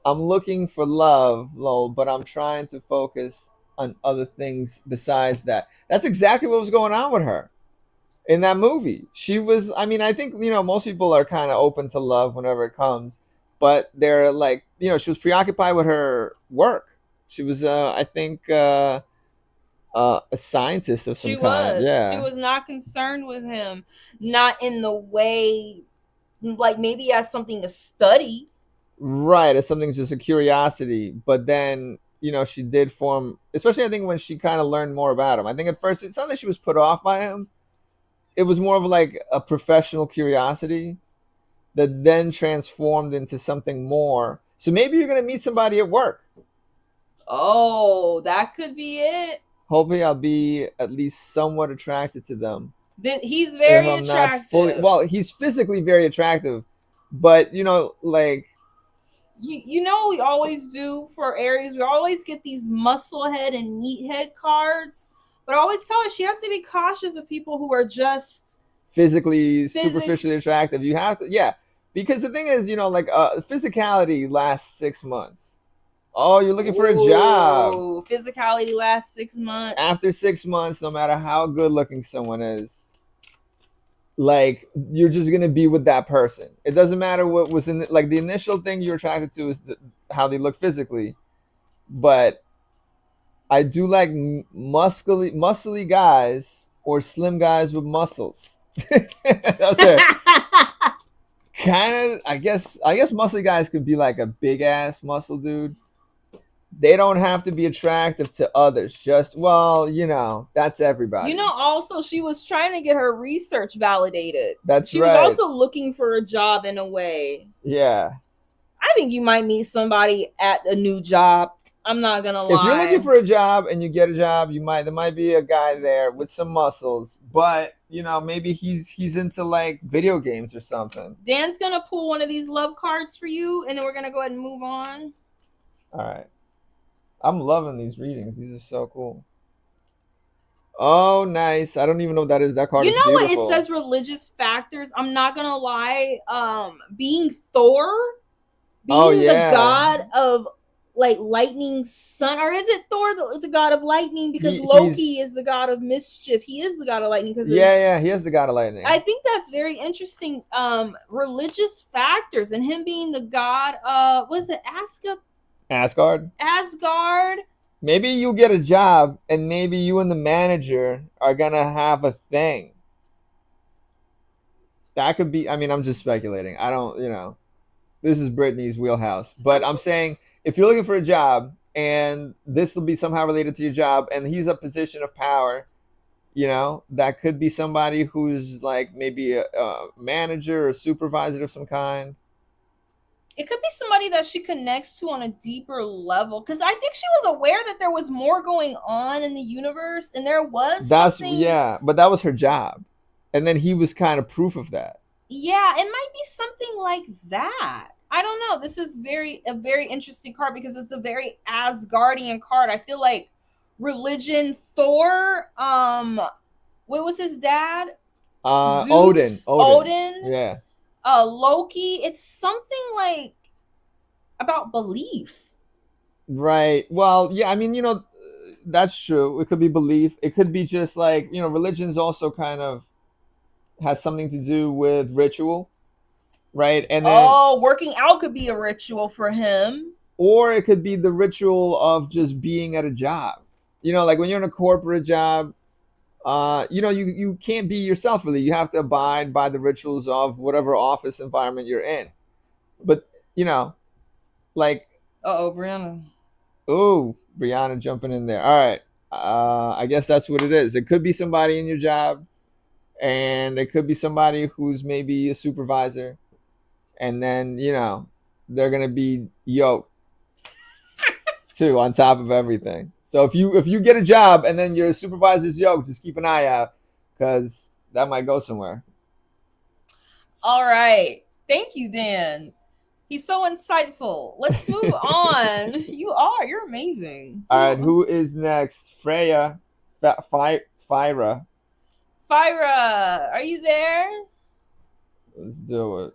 I'm looking for love, lol, but I'm trying to focus on other things besides that. That's exactly what was going on with her in that movie. She was, I mean, I think, you know, most people are kind of open to love whenever it comes, but they're like, you know, she was preoccupied with her work. She was, I think, a scientist of some kind. Yeah. She was not concerned with him, not in the way, like maybe as something to study. Right, as something just a curiosity. But then, you know, she did form, especially I think when she kind of learned more about him. I think at first it's not that she was put off by him. It was more of like a professional curiosity that then transformed into something more. So maybe you're going to meet somebody at work. Oh, that could be it. Hopefully I'll be at least somewhat attracted to them. He's very attractive. Well, he's physically very attractive. But, you know, like... You know we always do for Aries, we always get these muscle head and meathead cards, but I always tell her she has to be cautious of people who are just superficially attractive. You have to, yeah, because the thing is, you know, like physicality lasts 6 months. Oh, you're looking for a job. Physicality lasts 6 months. After 6 months, no matter how good looking someone is, like, you're just gonna be with that person. It doesn't matter what was in like the initial thing you're attracted to is how they look physically, but I do like muscly guys or slim guys with muscles. Kind of, I guess muscly guys could be like a big ass muscle dude. They don't have to be attractive to others. Just, well, you know, that's everybody. You know, also, she was trying to get her research validated. She was also looking for a job in a way. Yeah. I think you might meet somebody at a new job. I'm not going to lie. If you're looking for a job and you get a job, there might be a guy there with some muscles. But, you know, maybe he's into, like, video games or something. Dan's going to pull one of these love cards for you, and then we're going to go ahead and move on. All right. I'm loving these readings. These are so cool. Oh, nice. I don't even know what that is. That card is beautiful. You know what? It says religious factors. I'm not going to lie. Being Thor, being the god of, like, lightning sun. Or is it Thor, the god of lightning? Because Loki is the god of mischief. He is the god of lightning. Yeah, he is the god of lightning. I think that's very interesting. Religious factors. And him being the god of, was it Asgard? Maybe you'll get a job and maybe you and the manager are gonna have a thing. That could be, I mean, I'm just speculating. I don't, you know, this is Brittany's wheelhouse. But I'm saying if you're looking for a job and this will be somehow related to your job and he's a position of power, you know, that could be somebody who's like maybe a manager or a supervisor of some kind. It could be somebody that she connects to on a deeper level. Because I think she was aware that there was more going on in the universe. And there was something. Yeah, but that was her job. And then he was kind of proof of that. Yeah, it might be something like that. I don't know. This is a very interesting card because it's a very Asgardian card. I feel like religion, Thor, what was his dad? Zeus, Odin. Odin, Yeah. Loki. It's something like about belief. Right. Well, yeah, I mean, that's true. It could be belief. It could be just like, religion's also kind of has something to do with ritual, right? And then, Oh, working out could be a ritual for him. or it could be the ritual of just being at a job. Like when you're in a corporate job, you can't be yourself really. You have to abide by the rituals of whatever office environment you're in. But, like, Uh-oh, Brianna. oh, Brianna jumping in there. All right. I guess that's what it is. It could be somebody in your job, and it could be somebody who's maybe a supervisor, and then they're gonna be yoked too on top of everything. So if you get a job and then your supervisor's yoked, just keep an eye out because that might go somewhere. All right. Thank you, Dan. He's so insightful. Let's move on. You're amazing. All right, who is next? Freya, Fyra. Fyra, are you there? Let's do it.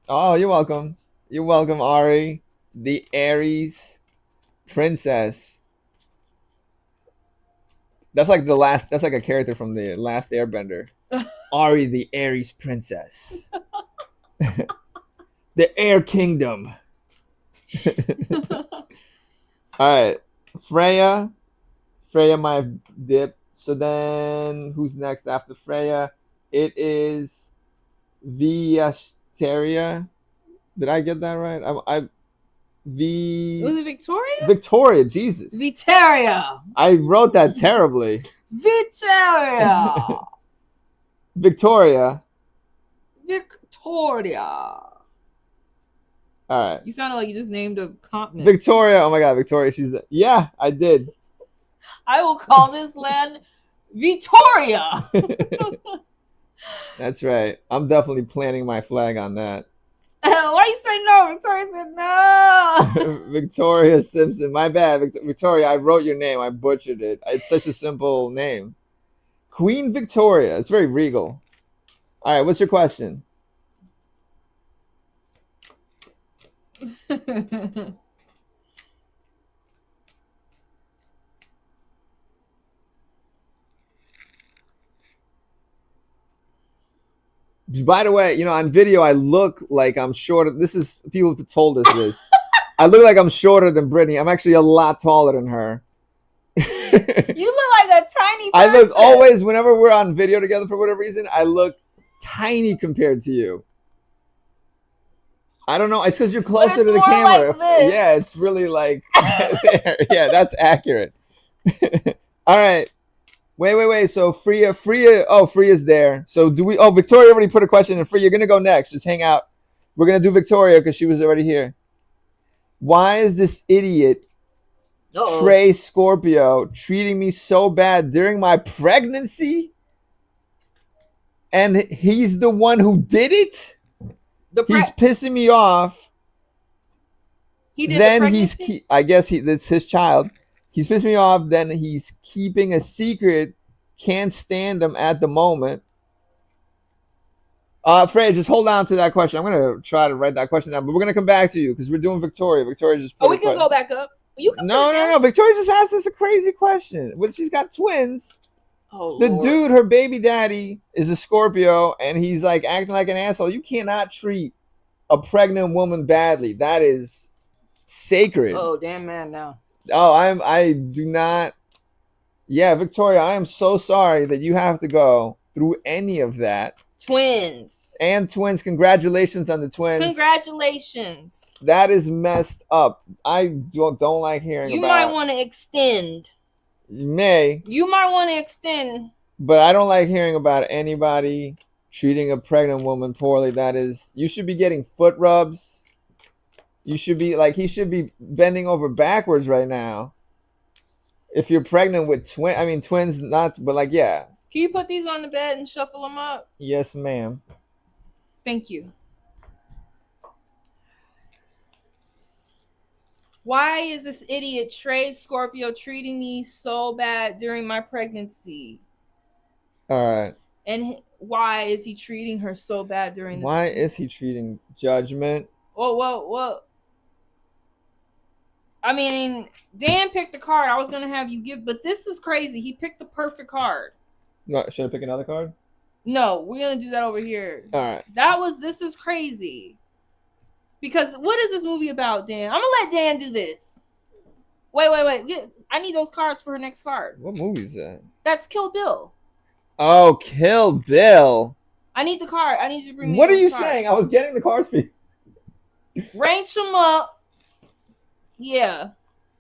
Oh, you're welcome. You're welcome, Ari, the Aries princess. That's like that's like a character from the Last Airbender. Ari, the Aries princess. The Air Kingdom. All right. Freya, my dip. So then who's next after Freya? It is Viasteria. Did I get that right? Was it Victoria? Victoria, Jesus. Victoria. I wrote that terribly. Victoria. Victoria. All right. You sounded like you just named a continent. Victoria. Oh my God, Victoria. Yeah, I did. I will call this land Victoria. That's right. I'm definitely planting my flag on that. Why you say no? Victoria said no. Victoria Simpson. My bad. Victoria, I wrote your name. I butchered it. It's such a simple name. Queen Victoria. It's very regal. All right, what's your question? By the way, on video I look like I'm shorter. This is people have told us this. I look like I'm shorter than Brittany. I'm actually a lot taller than her. You look like a tiny person. I look always, whenever we're on video together for whatever reason, I look tiny compared to you. I don't know. It's because you're closer to the camera. Like this. Yeah, it's really like there. Yeah, that's accurate. All right. Wait. So Freya. Oh, Freya's there. So do we? Oh, Victoria already put a question in. Freya, you're gonna go next. Just hang out. We're gonna do Victoria because she was already here. Why is this idiot Trey Scorpio treating me so bad during my pregnancy? And he's the one who did it. He's pissing me off. He did then the pregnancy? I guess that's his child. He's pissing me off. Then he's keeping a secret. Can't stand him at the moment. Freya, just hold on to that question. I'm gonna try to write that question down, but we're gonna come back to you because we're doing Victoria. Victoria just. We can go back up. You can. No. Victoria just asked us a crazy question. Well, she's got twins. Oh, the Lord. Dude, her baby daddy, is a Scorpio, and he's like acting like an asshole. You cannot treat a pregnant woman badly. That is sacred. Oh, damn man, now. Oh, I do not. Yeah, Victoria, I am so sorry that you have to go through any of that. Twins. Congratulations on the twins. Congratulations. That is messed up. I don't like hearing you about. You might want to extend. You may. You might want to extend. But I don't like hearing about anybody treating a pregnant woman poorly. You should be getting foot rubs. You should be he should be bending over backwards right now. If you're pregnant with twins, not, but yeah. Can you put these on the bed and shuffle them up? Yes, ma'am. Thank you. Why is this idiot Trey Scorpio treating me so bad during my pregnancy? All right. And why is he treating her so bad during this? Why is he treating Judgment? Whoa. I mean, Dan picked the card I was gonna have you give, but this is crazy. He picked the perfect card. No, should I pick another card? No, we're gonna do that over here. All right. This is crazy. Because what is this movie about, Dan? I'm gonna let Dan do this. Wait. I need those cards for her next card. What movie is that? That's Kill Bill. Oh, Kill Bill. I need the card. I need you to bring me. What are you cards. saying? I was getting the cards for you. Range them up. Yeah.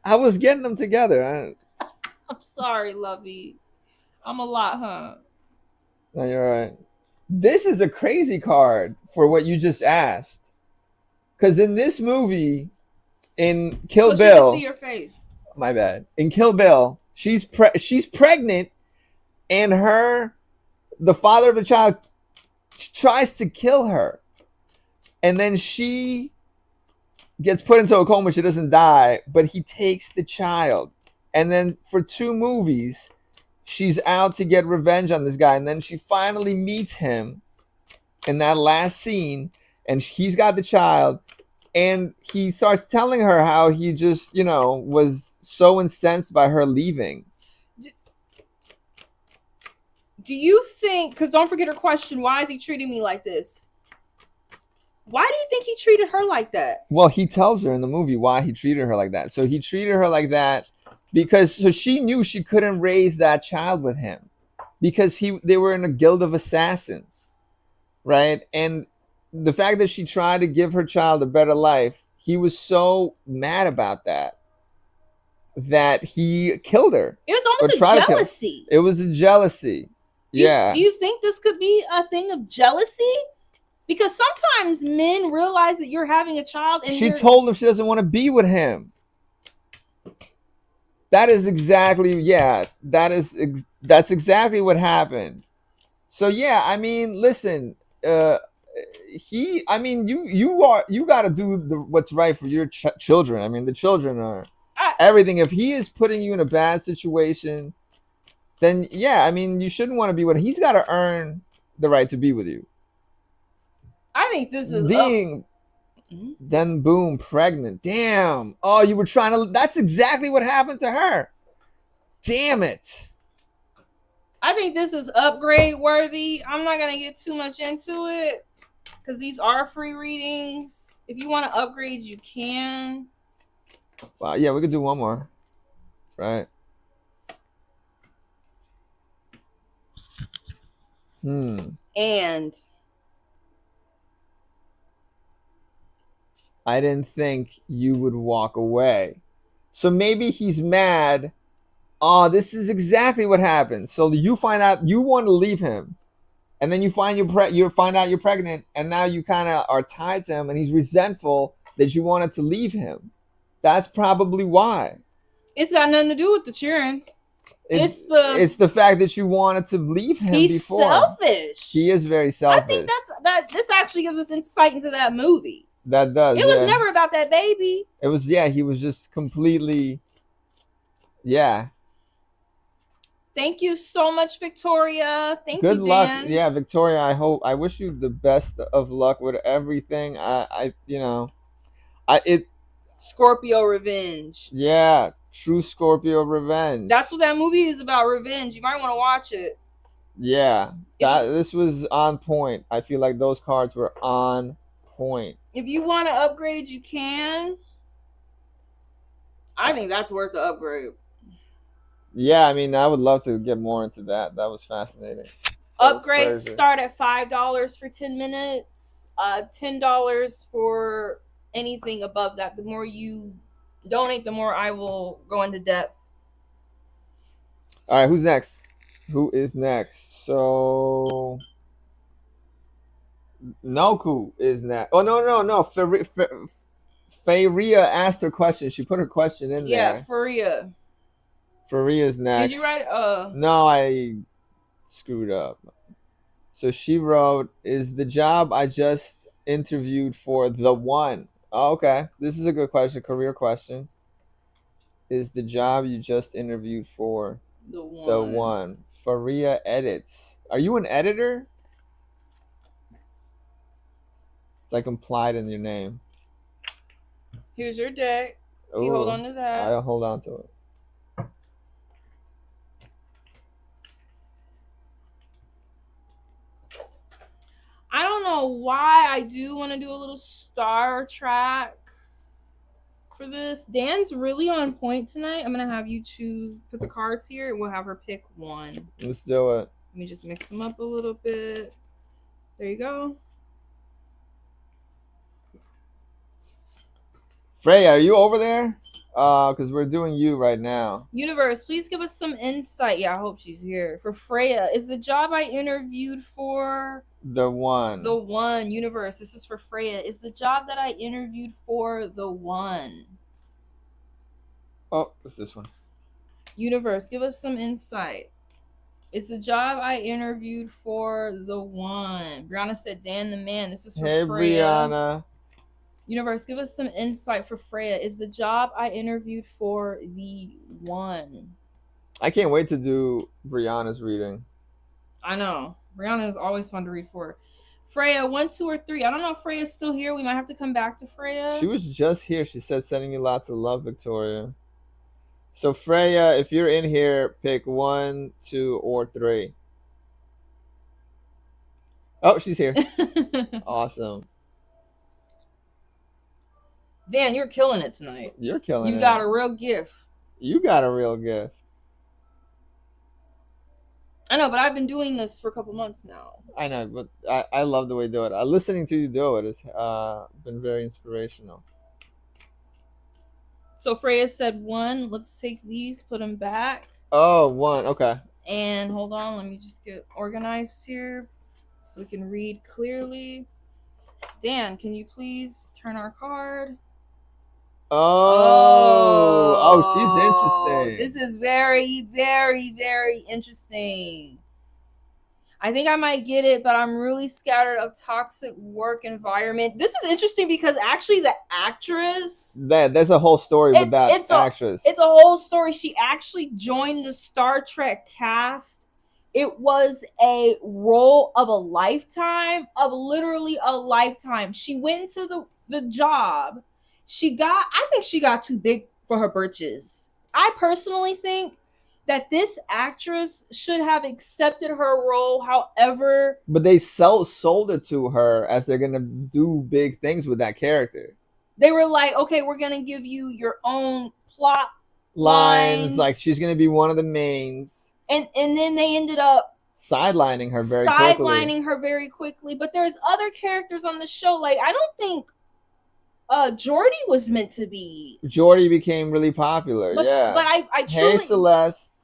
I was getting them together. I'm sorry, lovey. I'm a lot, huh? No, you're right. This is a crazy card for what you just asked. Because in this movie, in Kill so Bill, she can see your face. My bad. In Kill Bill, she's pregnant, and the father of the child tries to kill her, and then she gets put into a coma. She doesn't die, but he takes the child, and then for 2 movies, she's out to get revenge on this guy, and then she finally meets him in that last scene, and he's got the child. And he starts telling her how he just, was so incensed by her leaving. Do you think, because don't forget her question, why is he treating me like this? Why do you think he treated her like that? Well, he tells her in the movie why he treated her like that. So he treated her like that because she knew she couldn't raise that child with him. Because they were in a guild of assassins. Right? And the fact that she tried to give her child a better life, he was so mad about that he killed her. It was almost a jealousy. It was a jealousy. Do you think this could be a thing of jealousy? Because sometimes men realize that you're having a child and she told him she doesn't want to be with him. That's exactly what happened. So yeah, I mean, listen, you got to do what's right for your children. I mean, the children are everything. If he is putting you in a bad situation, then yeah, I mean, you shouldn't want to be with him. He's got to earn the right to be with you. I think this is then boom, pregnant. Damn. Oh, you were trying to. That's exactly what happened to her. Damn it. I think this is upgrade worthy. I'm not going to get too much into it because these are free readings. If you want to upgrade, you can. Wow, yeah, we could do one more. Right. And I didn't think you would walk away. So maybe he's mad. Oh, this is exactly what happened. So you find out you want to leave him, and then you find you find out you're pregnant, and now you kind of are tied to him, and he's resentful that you wanted to leave him. That's probably why. It's got nothing to do with the cheering. It's the fact that you wanted to leave him. He's before. Selfish. He is very selfish. I think this actually gives us insight into that movie. That does. It was never about that baby. It was, he was just completely, Thank you so much, Victoria. Good luck. Dan. Yeah, Victoria, I wish you the best of luck with everything. Scorpio revenge. Yeah, true Scorpio revenge. That's what that movie is about, revenge. You might want to watch it. Yeah, this was on point. I feel like those cards were on point. If you want to upgrade, you can. I think that's worth the upgrade. Yeah, I mean, I would love to get more into that. That was fascinating. Upgrades start at $5 for 10 minutes. $10 for anything above that. The more you donate, the more I will go into depth. All right, who's next? Who is next? So Noku is next. Oh no. Faria asked her question. She put her question in there. Yeah, Faria. Faria's next. Did you write? No, I screwed up. So she wrote, "Is the job I just interviewed for the one?" Oh, okay, this is a good question. Career question. Is the job you just interviewed for The one. the one? Faria edits. Are you an editor? It's like implied in your name. Here's your deck. If you hold on to that. I'll hold on to it. I don't know why I do want to do a little star track for this. Dan's really on point tonight. I'm going to have you put the cards here, and we'll have her pick one. Let's do it. Let me just mix them up a little bit. There you go. Freya, are you over there? Because we're doing you right now. Universe, please give us some insight. Yeah, I hope she's here. For Freya, is the job I interviewed for the one? The one. Universe, this is for Freya. Is the job that I interviewed for the one? Oh, it's this one. Universe, give us some insight. Is the job I interviewed for the one? Brianna said, Dan the man. This is for Freya. Hey, Brianna. Universe, give us some insight for Freya. Is the job I interviewed for the one? I can't wait to do Brianna's reading. I know. Brianna is always fun to read for. Freya, 1, 2, or 3. I don't know if Freya's still here. We might have to come back to Freya. She was just here. She said, sending you lots of love, Victoria. So, Freya, if you're in here, pick 1, 2, or 3. Oh, she's here. Awesome. Dan, you're killing it tonight. You're killing it. You got a real gift. You got a real gift. I know, but I've been doing this for a couple months now. I know, but I love the way you do it. Listening to you do it has been very inspirational. So Freya said 1. Let's take these, put them back. Oh, 1. Okay. And hold on, let me just get organized here so we can read clearly. Dan, can you please turn our card? Oh, she's interesting. This is very, very, very interesting. I think I might get it, but I'm really scared of toxic work environment. This is interesting because actually the actress... There's a whole story with that actress. It's a whole story. She actually joined the Star Trek cast. It was a role of a lifetime, of literally a lifetime. She went to the job. I think she got too big for her britches. I personally think that this actress should have accepted her role, however. But they sold it to her as they're going to do big things with that character. They were like, okay, we're going to give you your own plot lines. Like she's going to be one of the mains. And then they ended up sidelining her very quickly. But there's other characters on the show. Like, I don't think Jordy was meant to be. Jordy became really popular. But I truly...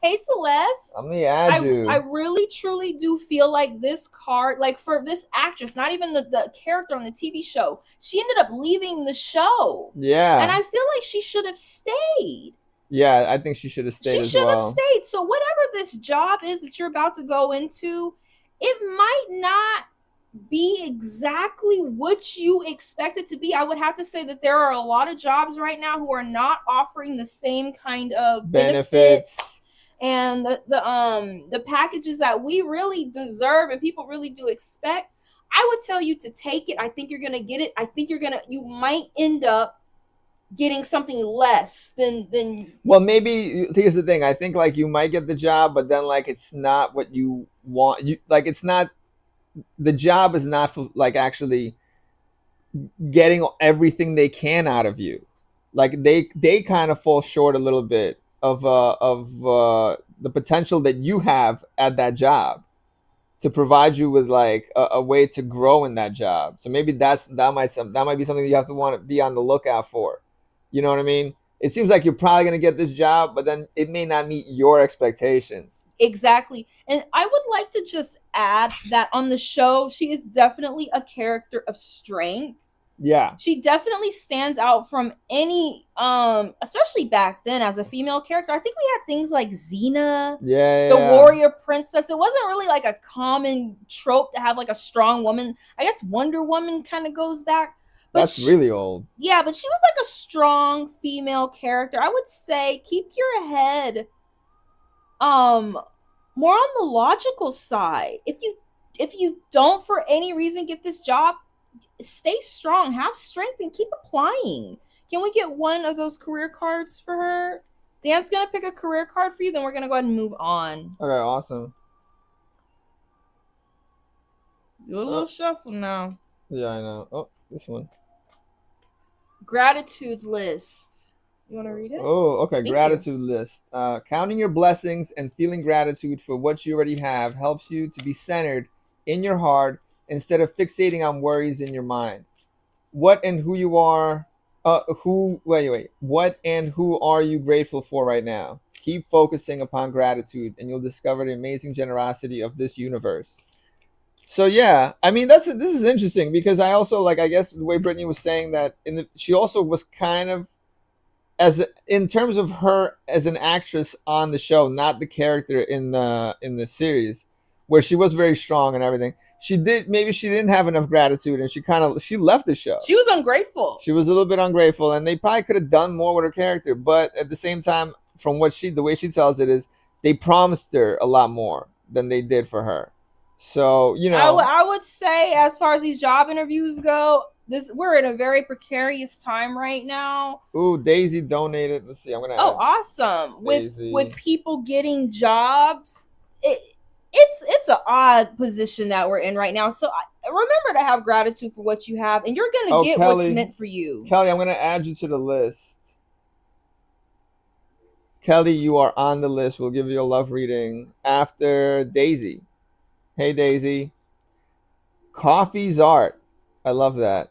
Hey, Celeste. Let me add you. I really, truly do feel like this card, like for this actress, not even the character on the TV show, she ended up leaving the show. Yeah. And I feel like she should have stayed. Yeah, I think she should have stayed. She should have stayed. So whatever this job is that you're about to go into, it might not be exactly what you expect it to be. I would have to say that there are a lot of jobs right now who are not offering the same kind of benefits and the packages that we really deserve and people really do expect. I would tell you to take it. I think you're gonna get it. I think you might end up getting something less than well, maybe here's the thing. I think like you might get the job, but then like it's not what you want. It's not, the job is not for like actually getting everything they can out of you. Like they kind of fall short a little bit of the potential that you have at that job to provide you with like a way to grow in that job. So maybe that might be something you have to want to be on the lookout for. You know what I mean? It seems like you're probably going to get this job, but then it may not meet your expectations. Exactly. And I would like to just add that on the show, she is definitely a character of strength. Yeah. She definitely stands out from any, especially back then as a female character. I think we had things like Xena, the warrior princess. It wasn't really like a common trope to have like a strong woman. I guess Wonder Woman kind of goes back. That's really old. Yeah, but she was like a strong female character. I would say keep your head more on the logical side. If you don't for any reason get this job, stay strong, have strength, and keep applying. Can we get one of those career cards for her? Dan's gonna pick a career card for you, then we're gonna go ahead and move on. Okay, awesome. Do a little shuffle now. Yeah, I know. Oh, this one. Gratitude list. You want to read it? Oh, okay. Thank Gratitude list. Counting your blessings and feeling gratitude for what you already have helps you to be centered in your heart instead of fixating on worries in your mind. What and who you are. Wait. What and who are you grateful for right now? Keep focusing upon gratitude, and you'll discover the amazing generosity of this universe. So yeah, I mean this is interesting because I also like I guess the way Brittany was saying that she also was kind of in terms of her as an actress on the show, not the character in the series, where she was very strong and everything. She didn't have enough gratitude, and she left the show. She was ungrateful. She was a little bit ungrateful, and they probably could have done more with her character. But at the same time, from the way she tells it is, they promised her a lot more than they did for her. So I would say, as far as these job interviews go, we're in a very precarious time right now. Ooh, Daisy donated. Let's see. I'm gonna. Oh, awesome! With people getting jobs, it's an odd position that we're in right now. So remember to have gratitude for what you have, and you're gonna get Kelly, what's meant for you. Kelly, I'm gonna add you to the list. Kelly, you are on the list. We'll give you a love reading after Daisy. Hey, Daisy. Coffee's art. I love that.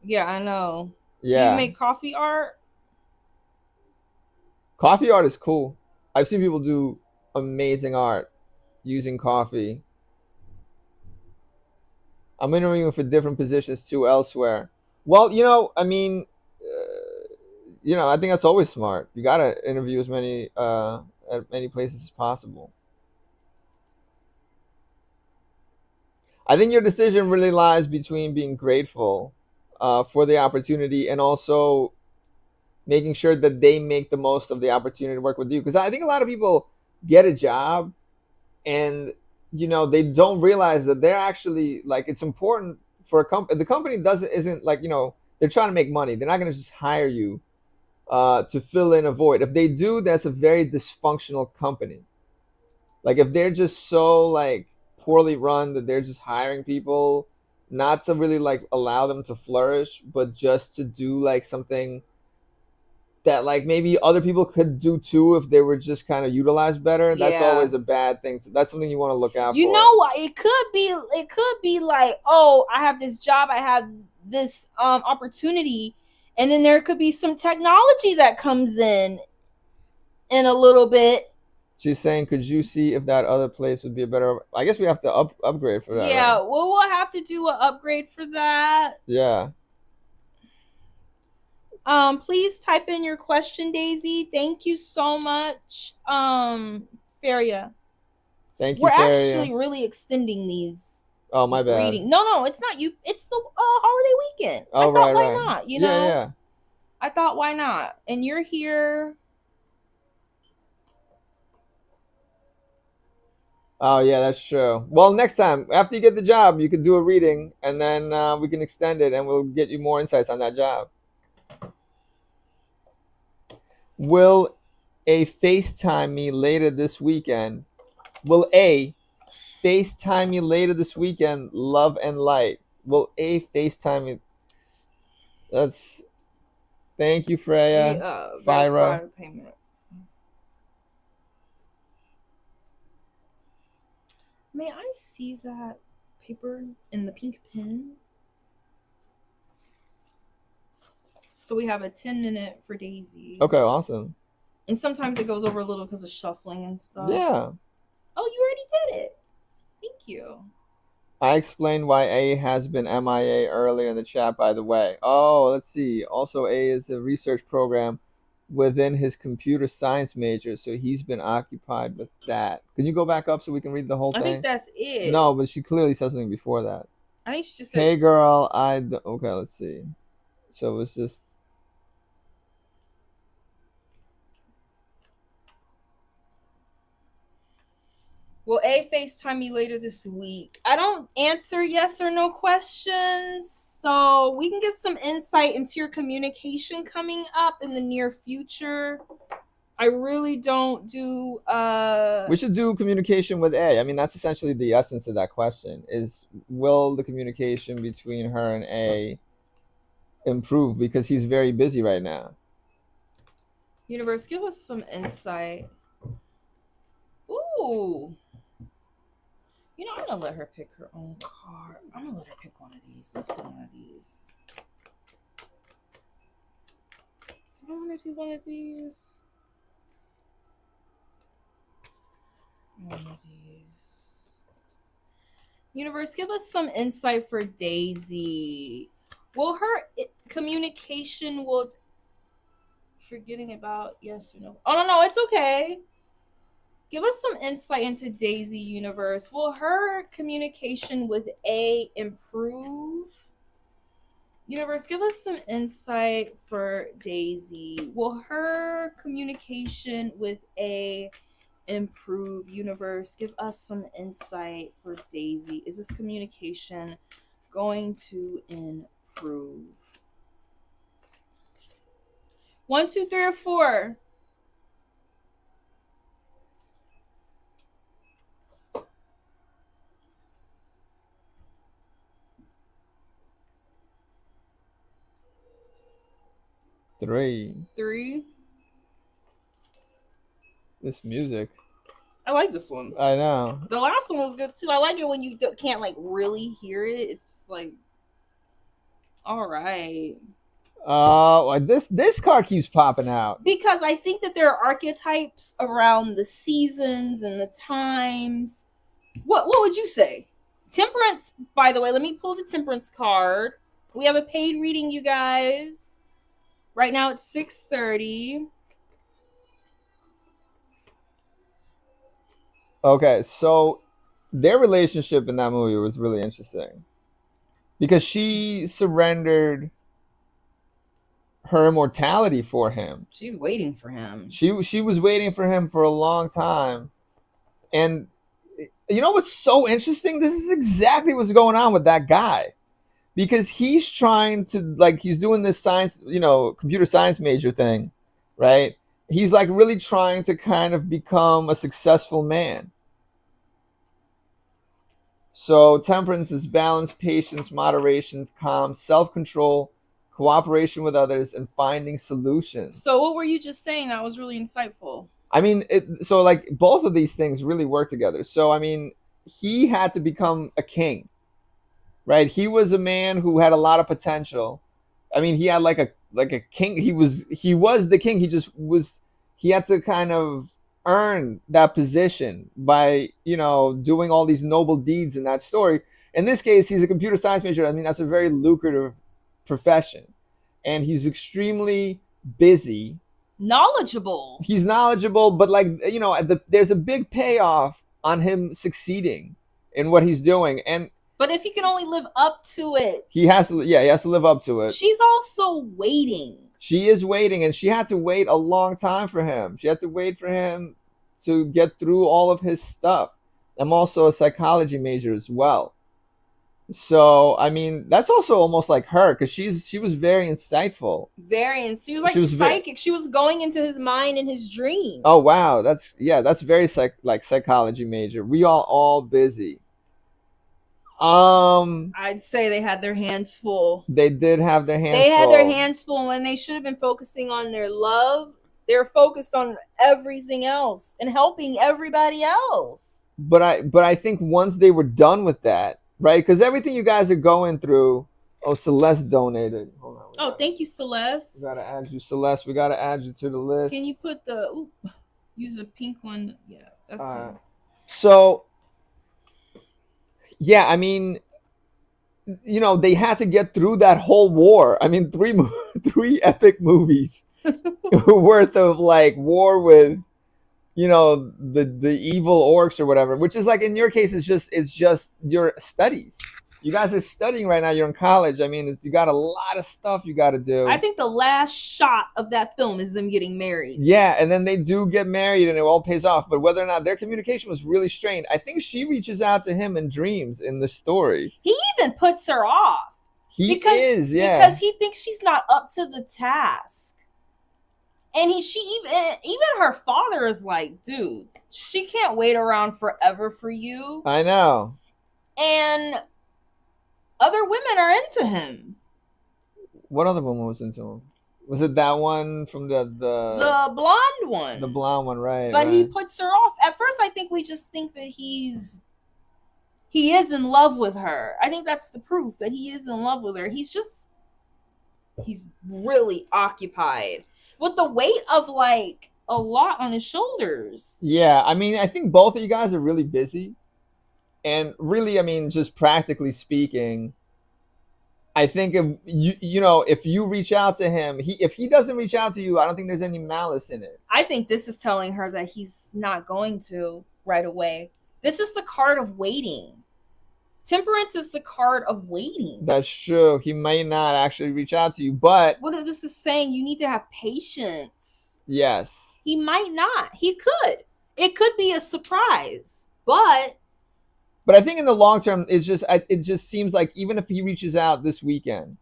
Yeah, I know. Yeah. Do you make coffee art? Coffee art is cool. I've seen people do amazing art using coffee. I'm interviewing for different positions too elsewhere. Well, I mean, I think that's always smart. You gotta interview as many at many places as possible. I think your decision really lies between being grateful for the opportunity and also making sure that they make the most of the opportunity to work with you. Because I think a lot of people get a job and, they don't realize that they're actually like, it's important for a company. The company isn't like, they're trying to make money. They're not going to just hire you to fill in a void. If they do, that's a very dysfunctional company. Like if they're just so like poorly run that they're just hiring people not to really like allow them to flourish, but just to do like something that like maybe other people could do too if they were just kind of utilized better. Yeah. That's always a bad thing. That's something you want to look out for. You know what? It could be like, oh, I have this job, I have this opportunity, and then there could be some technology that comes in a little bit. She's saying, could you see if that other place would be a better... I guess we have to upgrade for that. Yeah, right? well, we'll have to do an upgrade for that. Yeah. Please type in your question, Daisy. Thank you so much. Faria. Thank you, We're Faria. actually really extending these. Oh, my bad. No, it's not you. It's the holiday weekend. Oh, I thought, right. why not? Yeah. I thought, why not? And you're here. Oh, yeah, that's true. Well, next time, after you get the job, you can do a reading, and then we can extend it, and we'll get you more insights on that job. Will A FaceTime me later this weekend? Will A FaceTime me later this weekend, love and light? Will A FaceTime me? That's... Thank you, Freya. Fyra. Payment. May I see that paper in the pink pen? So we have a 10-minute for Daisy. Okay, awesome. And sometimes it goes over a little because of shuffling and stuff. Yeah. Oh, you already did it. Thank you. I explained why A has been MIA earlier in the chat, by the way. Oh, let's see. Also, A is a research program within his computer science major, so he's been occupied with that. Can you go back up so we can read the whole thing? I think that's it. No, but she clearly said something before that. I think she just said. Hey girl, okay, let's see. So it's just. Will A FaceTime me later this week? I don't answer yes or no questions, so we can get some insight into your communication coming up in the near future. I really don't do We should do communication with A. I mean, that's essentially the essence of that question is, will the communication between her and A improve, because he's very busy right now. Universe, give us some insight. Ooh. You know, I'm gonna let her pick her own card. I'm gonna let her pick one of these. Let's do one of these. Do I want to do one of these? One of these. Universe, give us some insight for Daisy. Will her communication will forgetting about yes or no? Oh no, it's okay. Give us some insight into Daisy, Universe. Will her communication with A improve? Universe, give us some insight for Daisy. Will her communication with A improve? Universe, give us some insight for Daisy. Is this communication going to improve? 1, 2, 3, or 4? Three. This music. I like this one. I know. The last one was good too. I like it when you can't like really hear it. It's just like, all right. This card keeps popping out because I think that there are archetypes around the seasons and the times. What would you say? Temperance, by the way, let me pull the Temperance card. We have a paid reading, you guys. Right now it's 6:30. Okay, so their relationship in that movie was really interesting because she surrendered her immortality for him. She's waiting for him. She was waiting for him for a long time. And you know what's so interesting? This is exactly what's going on with that guy. Because he's trying to, like, he's doing this science, computer science major thing, right? He's like really trying to kind of become a successful man. So temperance is balance, patience, moderation, calm, self-control, cooperation with others, and finding solutions. So what were you just saying? That was really insightful. I mean, so like both of these things really work together. So, I mean, he had to become a king. Right, he was a man who had a lot of potential. I mean, he had like a king. He was the king. He had to kind of earn that position by doing all these noble deeds in that story. In this case, he's a computer science major. I mean, that's a very lucrative profession, and he's extremely busy, knowledgeable. He's knowledgeable, but there's a big payoff on him succeeding in what he's doing, and. But if he can only live up to it. He has to live up to it. She's also waiting. She is waiting, and she had to wait a long time for him. She had to wait for him to get through all of his stuff. I'm also a psychology major as well. So, I mean, that's also almost like her, because she was very insightful. She was like psychic. She was going into his mind and his dreams. Oh, wow. That's very psychology major. We are all busy. I'd say they had their hands full. They did have their hands full. They had their hands full when they should have been focusing on their love. They're focused on everything else and helping everybody else. But I think once they were done with that, right? Because everything you guys are going through. Oh, Celeste donated. Hold on. Thank you, Celeste. We gotta add you, Celeste. We gotta add you to the list. Can you put use the pink one? Yeah, that's So. Yeah, I mean, they had to get through that whole war. I mean, three epic movies worth of like war with, the evil orcs or whatever. Which is like in your case, it's just your studies. You guys are studying right now. You're in college. I mean, you got a lot of stuff you got to do. I think the last shot of that film is them getting married. Yeah, and then they do get married and it all pays off. But whether or not their communication was really strained, I think she reaches out to him in dreams in the story. He even puts her off. Because he thinks she's not up to the task. And even her father is like, dude, she can't wait around forever for you. I know. And other women are into him. What other woman was into him? Was it that one from the blonde one? The blonde one, right? But right. He puts her off. At first, I think we just think that he is in love with her. I think that's the proof that he is in love with her. He's really occupied with the weight of like a lot on his shoulders. Yeah, I mean, I think both of you guys are really busy. And really, I mean, just practically speaking, I think if if you reach out to him, if he doesn't reach out to you, I don't think there's any malice in it. I think this is telling her that he's not going to right away. This is the card of waiting. Temperance is the card of waiting. That's true. He might not actually reach out to you, but what this is saying, you need to have patience. Yes. He might not. He could. It could be a surprise, but I think in the long term, it just seems like even if he reaches out this weekend,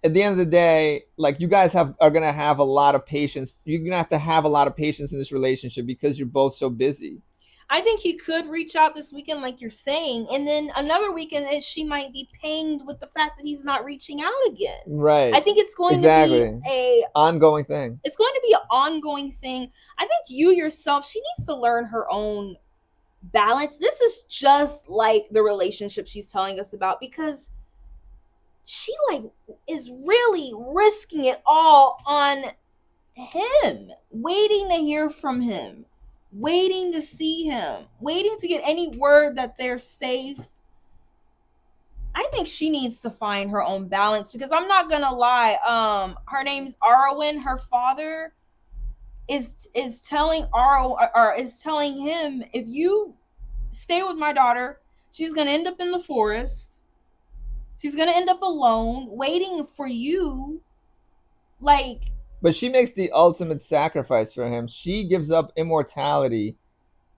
at the end of the day, like you guys are gonna have a lot of patience. You're gonna have to have a lot of patience in this relationship because you're both so busy. I think he could reach out this weekend, like you're saying, and then another weekend she might be panged with the fact that he's not reaching out again. Right. I think it's going to be a ongoing thing. It's going to be an ongoing thing. I think you yourself, she needs to learn her own balance. This is just like the relationship she's telling us about, because she like is really risking it all on him, waiting to hear from him, waiting to see him, waiting to get any word that they're safe. I think she needs to find her own balance, because I'm not gonna lie, her name's Arwen. Her father is telling him, if you stay with my daughter, she's gonna end up in the forest. She's gonna end up alone, waiting for you. Like, but she makes the ultimate sacrifice for him. She gives up immortality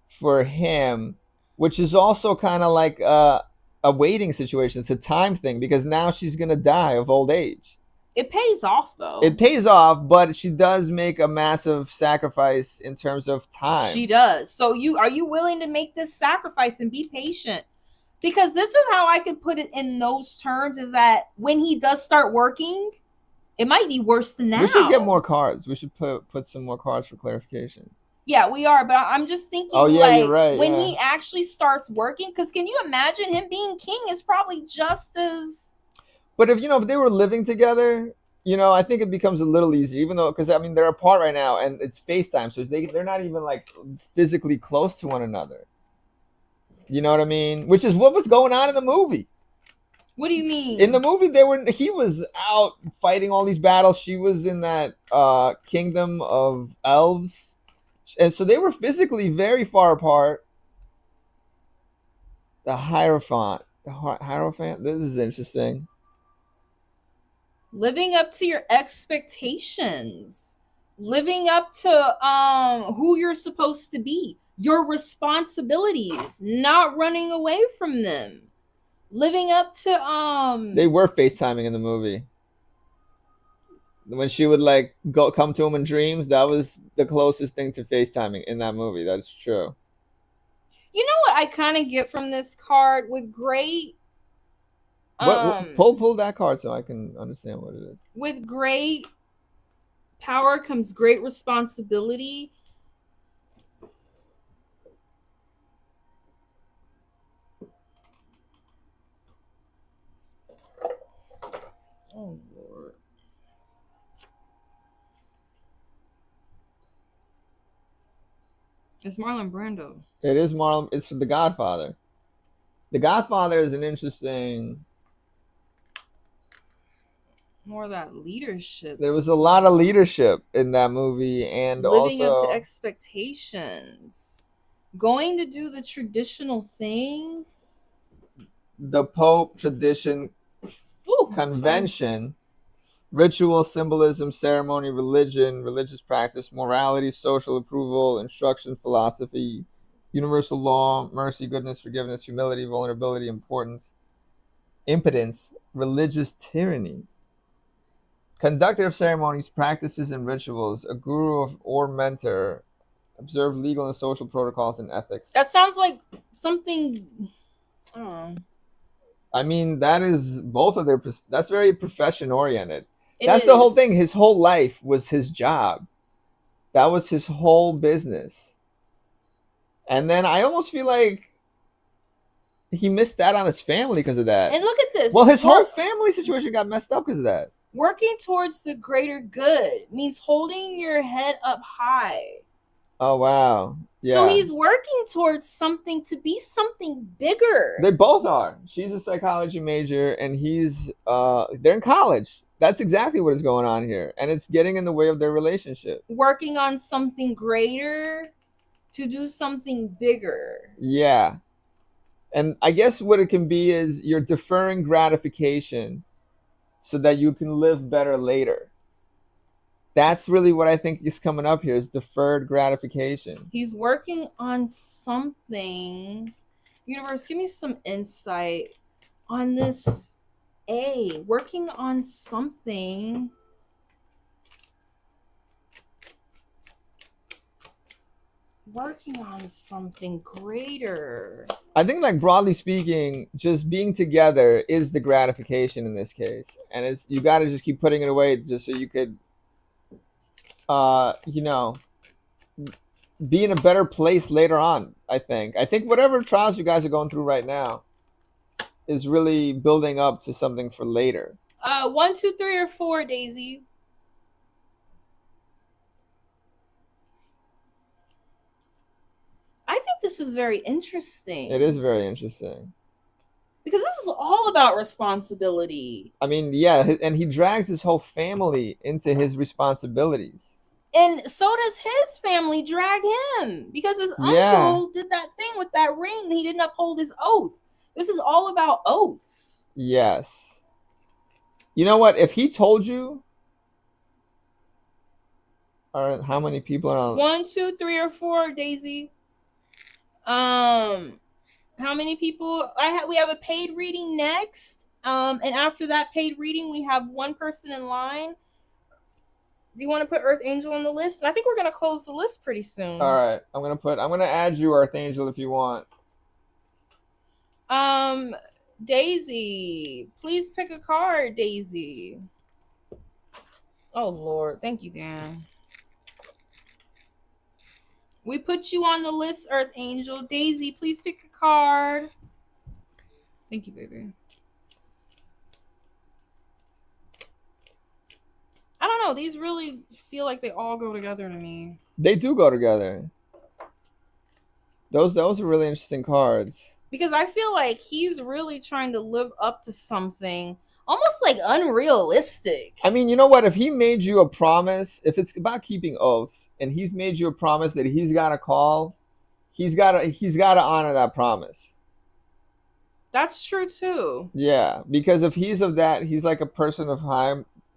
for him, which is also kind of like a waiting situation. It's a time thing, because now she's going to die of old age. It pays off, though. It pays off, but she does make a massive sacrifice in terms of time. She does. So are you willing to make this sacrifice and be patient? Because this is how I could put it in those terms, is that when he does start working, it might be worse than now. We should get more cards. We should put some more cards for clarification. Yeah, we are. But I'm just thinking, you're right. When he actually starts working, because can you imagine him being king is probably just as... But if they were living together, I think it becomes a little easier, even though, because I mean, they're apart right now and it's FaceTime. So they're not even like physically close to one another. You know what I mean? Which is what was going on in the movie. What do you mean? In the movie, he was out fighting all these battles. She was in that kingdom of elves. And so they were physically very far apart. The Hierophant. This is interesting. Living up to your expectations. Living up to who you're supposed to be. Your responsibilities. Not running away from them. Living up to They were FaceTiming in the movie. When she would like come to him in dreams, that was the closest thing to FaceTiming in that movie. That's true. You know what I kind of get from this card with great pull that card so I can understand what it is. With great power comes great responsibility. Oh, Lord. It's Marlon Brando. It is Marlon. It's for The Godfather. The Godfather is an interesting... More of that leadership. There was a lot of leadership in that movie, and living also... up to expectations. Going to do the traditional thing. the Pope, tradition, Ooh, convention, ritual, symbolism, ceremony, religion, religious practice, morality, social approval, instruction, philosophy, universal law, mercy, goodness, forgiveness, humility, vulnerability, importance, impotence, religious tyranny. Conductor of ceremonies, practices, and rituals, a guru or mentor, observe legal and social protocols and ethics. That sounds like something. I don't know. I mean, that is both of their. That's very profession oriented. It That's the whole is. thing. His whole life was his job. That was his whole business. And then I almost feel like he missed out on his family because of that. And look at this. Well, his whole family situation got messed up because of that. Working towards the greater good means holding your head up high. Oh, wow. Yeah. So he's working towards something to be something bigger. They both are. She's a psychology major and he's they're in college. That's exactly what is going on here. And it's getting in the way of their relationship. Working on something greater to do something bigger. Yeah. And I guess what it can be is you're deferring gratification so that you can live better later. That's really what I think is coming up here is deferred gratification. He's working on something. Universe, give me some insight on this A. Working on something. Working on something greater. I think, like, broadly speaking, just being together is the gratification in this case. And it's you got to just keep putting it away just so you could be in a better place later on. I think whatever trials you guys are going through right now is really building up to something for later. 1, 2, 3, or 4, Daisy. I think this is very interesting. It is very interesting because this is all about responsibility. I mean, yeah, and he drags his whole family into his responsibilities. And so does his family drag him because his uncle did that thing with that ring. He didn't uphold his oath. This is all about oaths. Yes. You know what? If he told you, all right, how many people are on? 1, 2, 3, or 4, Daisy. How many people? We have a paid reading next. And after that paid reading, we have one person in line. Do you want to put Earth Angel on the list? And I think we're gonna close the list pretty soon. All right, I'm gonna add you, Earth Angel, if you want. Daisy, please pick a card, Daisy. Oh Lord, thank you, Dan. We put you on the list, Earth Angel. Daisy, please pick a card. Thank you, baby. I don't know. These really feel like they all go together to me. They do go together. Those are really interesting cards. Because I feel like he's really trying to live up to something almost like unrealistic. I mean, you know what? If he made you a promise, if it's about keeping oaths, and he's made you a promise that he's got to call, he's got to honor that promise. That's true too. Yeah, because if he's of that, he's like a person of high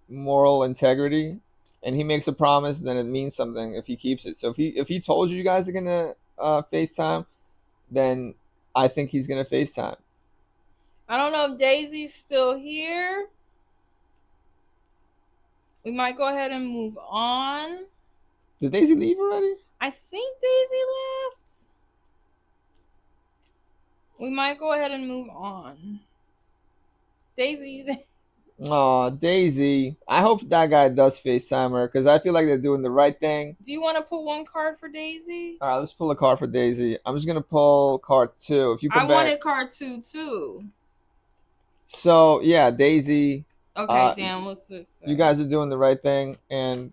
moral integrity, and he makes a promise, then it means something if he keeps it. So if he told you guys are gonna FaceTime, then I think he's gonna FaceTime. I don't know if Daisy's still here. We might go ahead and move on. Did Daisy leave already? I think Daisy left. We might go ahead and move on. Daisy, you there? Aw, Daisy. I hope that guy does FaceTime her, because I feel like they're doing the right thing. Do you want to pull one card for Daisy? All right, let's pull a card for Daisy. I'm just going to pull card 2. If you come back. wanted card 2 too. So, yeah, Daisy. Okay, damn, what's this? You guys are doing the right thing. And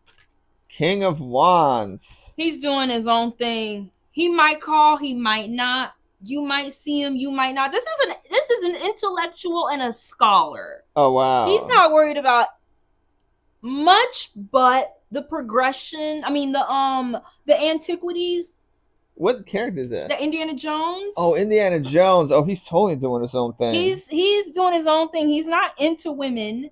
King of Wands. He's doing his own thing. He might call, he might not. You might see him, you might not. This is an intellectual and a scholar. Oh, wow. He's not worried about much but the progression. I mean, the antiquities. What character is that? The Indiana Jones. Oh, Indiana Jones. Oh, he's totally doing his own thing. He's doing his own thing. He's not into women.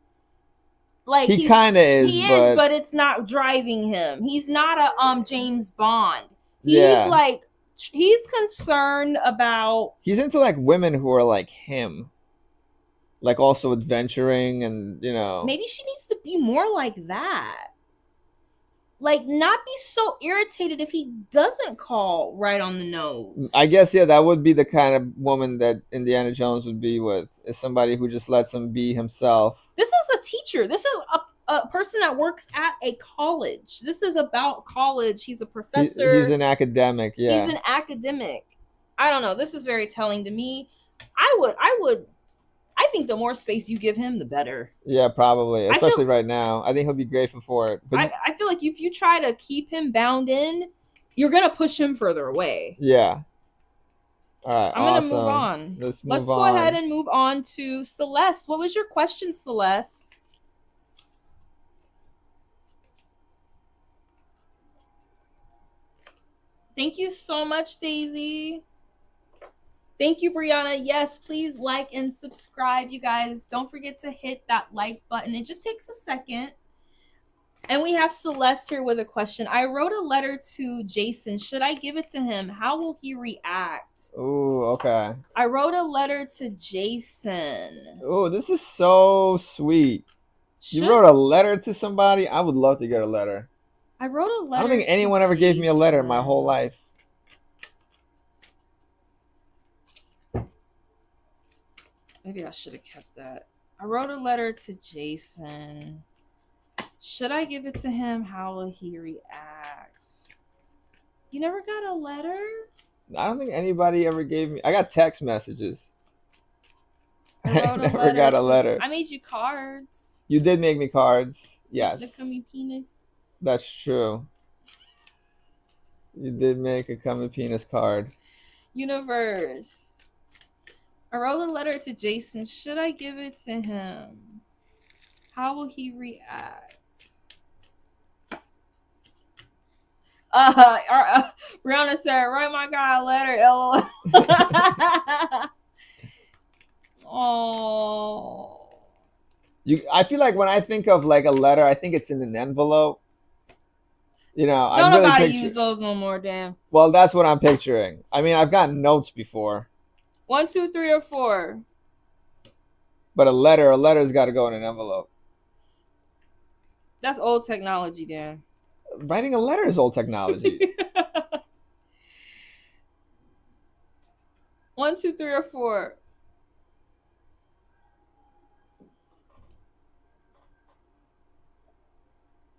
Like he kind of is. He but... is, but it's not driving him. He's not a James Bond. He's like he's concerned about. He's into like women who are like him. Like also adventuring and Maybe she needs to be more like that. Like not be so irritated if he doesn't call right on the nose. I guess that would be the kind of woman that Indiana Jones would be with. Is somebody who just lets him be himself. This is a teacher. This is a person that works at a college. This is about college. He's a professor. He's an academic. Yeah. He's an academic. I don't know. This is very telling to me. I think the more space you give him, the better. Yeah, probably. Especially right now. I think he'll be grateful for it. But I feel like if you try to keep him bound in, you're going to push him further away. Yeah. All right. I'm going to move on. Let's go ahead and move on to Celeste. What was your question, Celeste? Thank you so much, Daisy. Thank you, Brianna. Yes, please like and subscribe, you guys. Don't forget to hit that like button. It just takes a second. And we have Celeste here with a question. I wrote a letter to Jason. Should I give it to him? How will he react? Ooh, okay. I wrote a letter to Jason. Ooh, this is so sweet. You wrote a letter to somebody? I would love to get a letter. I wrote a letter. I don't think anyone ever gave me a letter in my whole life. Maybe I should have kept that. I wrote a letter to Jason. Should I give it to him? How will he react? You never got a letter? I don't think anybody ever gave me. I got text messages. I never got a letter. I made you cards. You did make me cards. Yes. The cummy penis. That's true. You did make a cummy penis card. Universe. I wrote a letter to Jason. Should I give it to him? How will he react? Brianna said, write my guy a letter, LOL. Oh. I feel like when I think of like a letter, I think it's in an envelope. Don't nobody use those no more, damn. Well, that's what I'm picturing. I mean, I've gotten notes before. 1, 2, 3, or 4. But a letter's got to go in an envelope. That's old technology, Dan. Writing a letter is old technology. 1, 2, 3, or 4.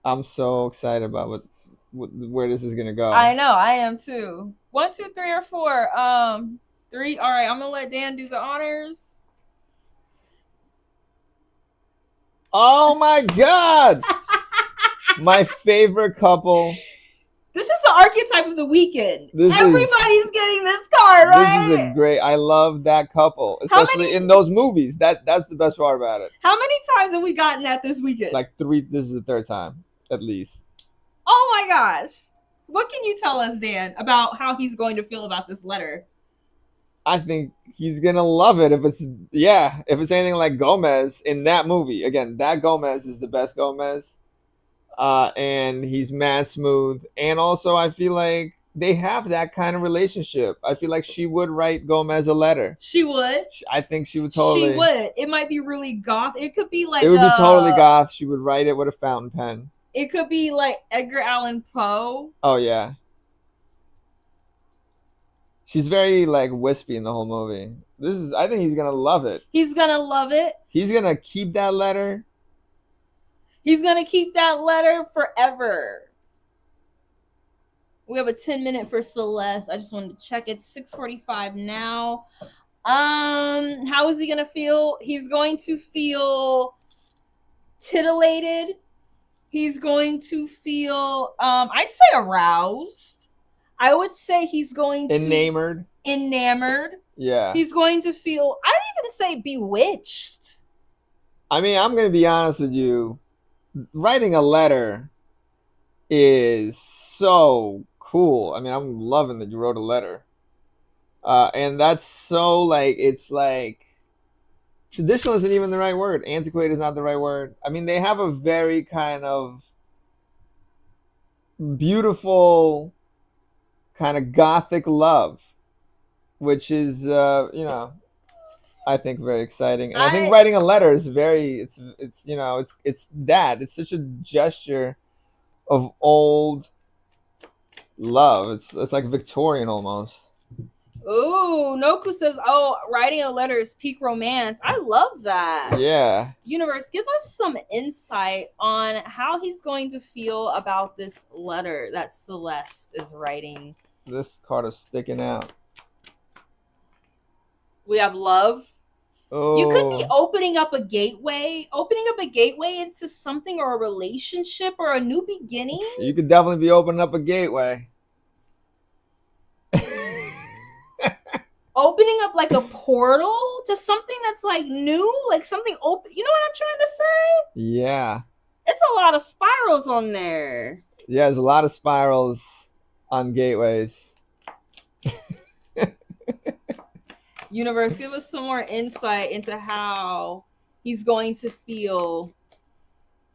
I'm so excited about where this is gonna go. I know, I am too. 1, 2, 3, or 4. 3. All right, I'm gonna let Dan do the honors. Oh my God! My favorite couple. This is the archetype of the weekend. Everybody's getting this card, right? This is a great. I love that couple, especially in those movies. That's the best part about it. How many times have we gotten that this weekend? Like 3. This is the 3rd time, at least. Oh my gosh! What can you tell us, Dan, about how he's going to feel about this letter? I think he's gonna love it if it's anything like Gomez in that movie. Again, that Gomez is the best Gomez. And he's mad smooth. And also I feel like they have that kind of relationship. I feel like she would write Gomez a letter. She would? I think she would totally. She would. It might be really goth. It could be like. It would be totally goth. She would write it with a fountain pen. It could be like Edgar Allan Poe. Oh, yeah. She's very like wispy in the whole movie. I think he's gonna love it. He's gonna love it. He's gonna keep that letter. He's gonna keep that letter forever. We have a 10-minute for Celeste. I just wanted to check. It's 6:45 now. How is he gonna feel? He's going to feel titillated. He's going to feel I'd say aroused. I would say he's going to enamored. Yeah. He's going to feel, I'd even say bewitched. I mean, I'm going to be honest with you. Writing a letter is so cool. I mean, I'm loving that you wrote a letter. And that's so like, it's like, traditional isn't even the right word. Antiquated is not the right word. I mean, they have a very kind of beautiful, kind of gothic love, which is, I think very exciting. And I think writing a letter is it's that. It's such a gesture of old love. It's like Victorian almost. Ooh, Noku says, "Oh, writing a letter is peak romance." I love that. Yeah. Universe, give us some insight on how he's going to feel about this letter that Celeste is writing. This card is sticking out. We have love. Oh. You could be opening up a gateway into something or a relationship or a new beginning. You could definitely be opening up a gateway. Opening up like a portal to something that's like new, like something open. You know what I'm trying to say? Yeah. It's a lot of spirals on there. Yeah, there's a lot of spirals on gateways. Universe, give us some more insight into how he's going to feel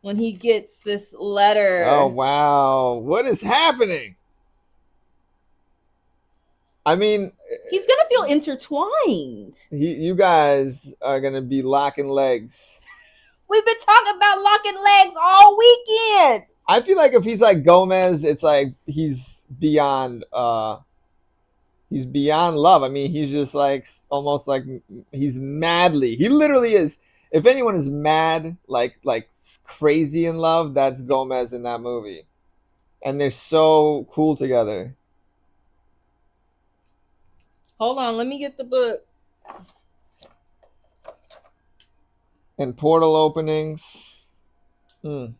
when he gets this letter. Oh, wow. What is happening? I mean, he's gonna feel intertwined. You guys are gonna be locking legs. We've been talking about locking legs all weekend. I feel like if he's like Gomez, it's like he's beyond love. I mean, he's just like almost like he's madly. He literally is. If anyone is mad, like crazy in love, that's Gomez in that movie, and they're so cool together. Hold on, let me get the book. And portal openings. Well,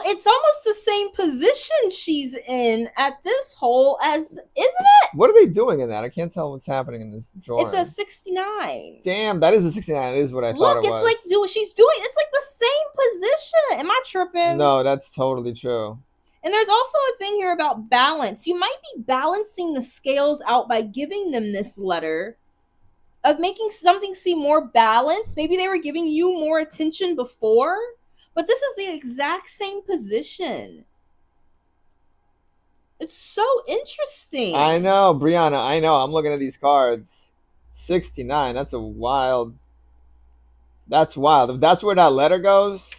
it's almost the same position she's in at this hole as, isn't it? What are they doing in that? I can't tell what's happening in this drawing. It's a 69. Damn, that is a 69. It is what I thought it was. Look, it's like she's doing. It's like the same position. Am I tripping? No, that's totally true. And there's also a thing here about balance. You might be balancing the scales out by giving them this letter of making something seem more balanced. Maybe they were giving you more attention before, but this is the exact same position. It's so interesting. I know, Brianna. I know. I'm looking at these cards. 69. That's wild. That's wild. If that's where that letter goes.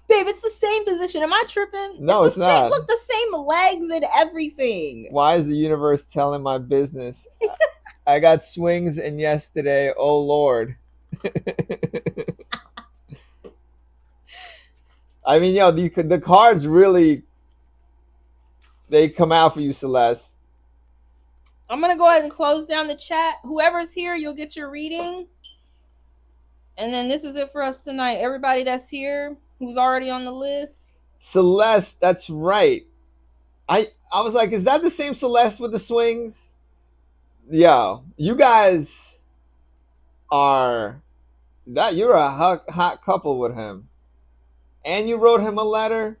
Babe, it's the same position. Am I tripping? No, it's not. Look, the same legs and everything. Why is the universe telling my business? I got swings and yesterday. Oh, Lord. I mean, the cards really, they come out for you, Celeste. I'm going to go ahead and close down the chat. Whoever's here, you'll get your reading. And then this is it for us tonight. Everybody that's here, who's already on the list. Celeste, that's right. I was like, is that the same Celeste with the swings? Yo, you guys are that you're a hot couple with him. And you wrote him a letter.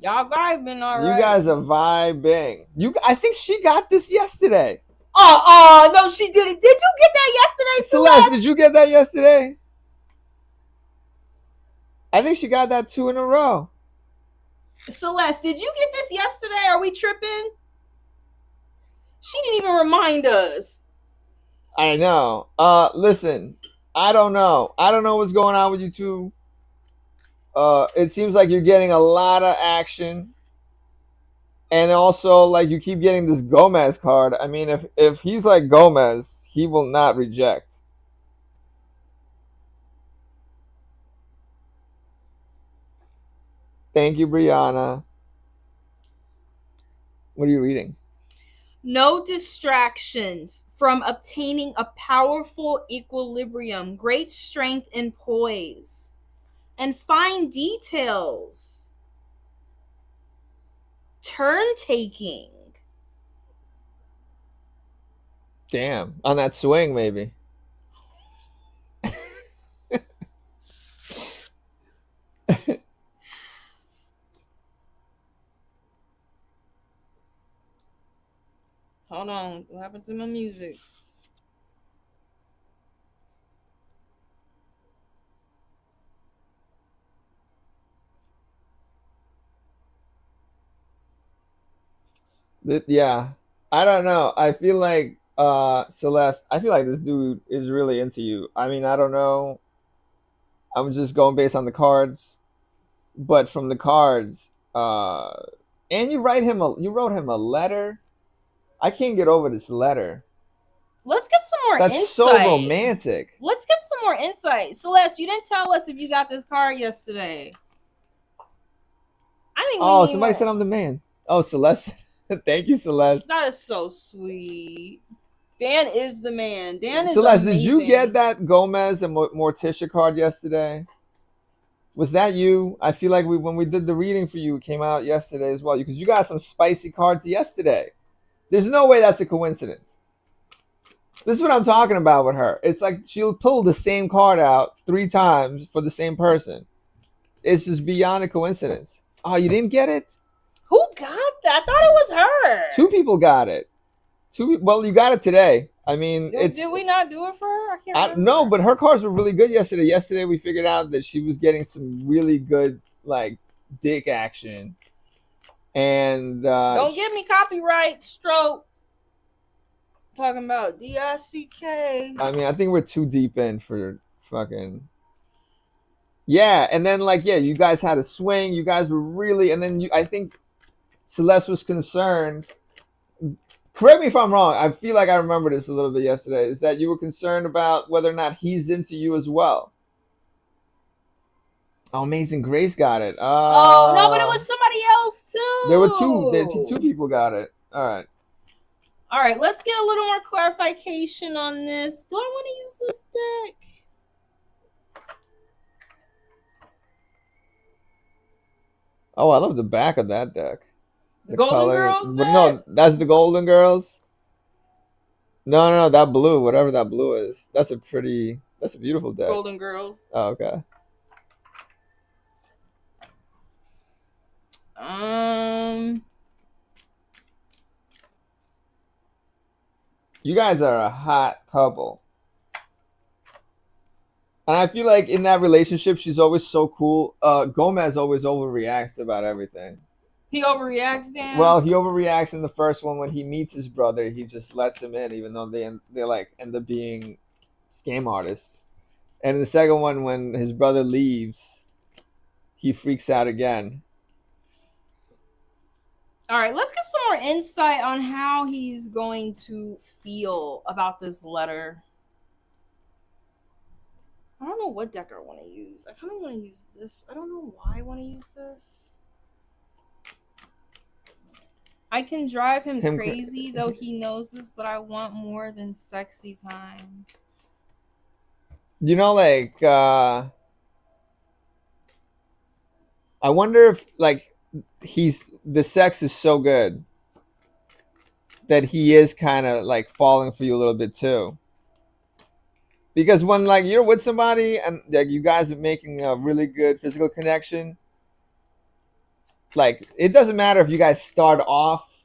Y'all vibing, all right. You guys are vibing. I think she got this yesterday. Oh, no, she didn't. Did you get that yesterday, Celeste? Did you get that yesterday? I think she got that 2 in a row. Celeste, did you get this yesterday? Are we tripping? She didn't even remind us. I know. Listen, I don't know. I don't know what's going on with you two. It seems like you're getting a lot of action. And also, like, you keep getting this Gomez card. I mean, if he's like Gomez, he will not reject. Thank you, Brianna. What are you reading? No distractions from obtaining a powerful equilibrium, great strength and poise, and fine details. Turn taking. Damn, on that swing, maybe. Hold on. What happened to my musics? Yeah. I don't know. I feel like Celeste, I feel like this dude is really into you. I mean, I don't know. I'm just going based on the cards, but from the cards, and you wrote him a letter. I can't get over this letter. Let's get some more That's insight. so romantic. Let's get some more insight. Celeste, you didn't tell us if you got this card yesterday. I think Oh, somebody said I'm the man. Oh, Celeste. Thank you, Celeste. That is so sweet. Dan is the man. Dan is Celeste, amazing. did you get that Gomez and Morticia card yesterday? Was that you? I feel like when we did the reading for you, it came out yesterday as well. Because you got some spicy cards yesterday. There's no way that's a coincidence. This is what I'm talking about with her. It's like she'll pull the same card out 3 times for the same person. It's just beyond a coincidence. Oh, you didn't get it? Who got that? I thought it was her. 2 people got it. Well, you got it today. I mean, did we not do it for her? I can't remember. No, but her cards were really good yesterday. Yesterday, we figured out that she was getting some really good, like, dick action. And don't give me copyright stroke. Talking about D-I-C-K. I mean, I think we're too deep in for fucking. Yeah, and then you guys had a swing. You guys were really, and then I think Celeste was concerned. Correct me if I'm wrong. I feel like I remember this a little bit yesterday. Is that you were concerned about whether or not he's into you as well? Oh, Amazing Grace got it. Oh no, but it was somebody else too. There were 2. 2 people got it. All right. All right. Let's get a little more clarification on this. Do I want to use this deck? Oh, I love the back of that deck. The Golden color. Girls But deck? no, that's the Golden Girls. No, that blue, whatever that blue is. That's a beautiful deck. Golden Girls. Oh, okay. You guys are a hot couple. And I feel like in that relationship, she's always so cool. Gomez always overreacts about everything. He overreacts, Dan? Well, he overreacts in the first one when he meets his brother. He just lets him in, even though they end up being scam artists. And in the second one, when his brother leaves, he freaks out again. All right, let's get some more insight on how he's going to feel about this letter. I don't know what deck I want to use. I kind of want to use this. I don't know why I want to use this. I can drive him crazy, though he knows this, but I want more than sexy time. You know, I wonder if, the sex is so good that he is kind of, falling for you a little bit, too. Because when, you're with somebody and, you guys are making a really good physical connection, it doesn't matter if you guys start off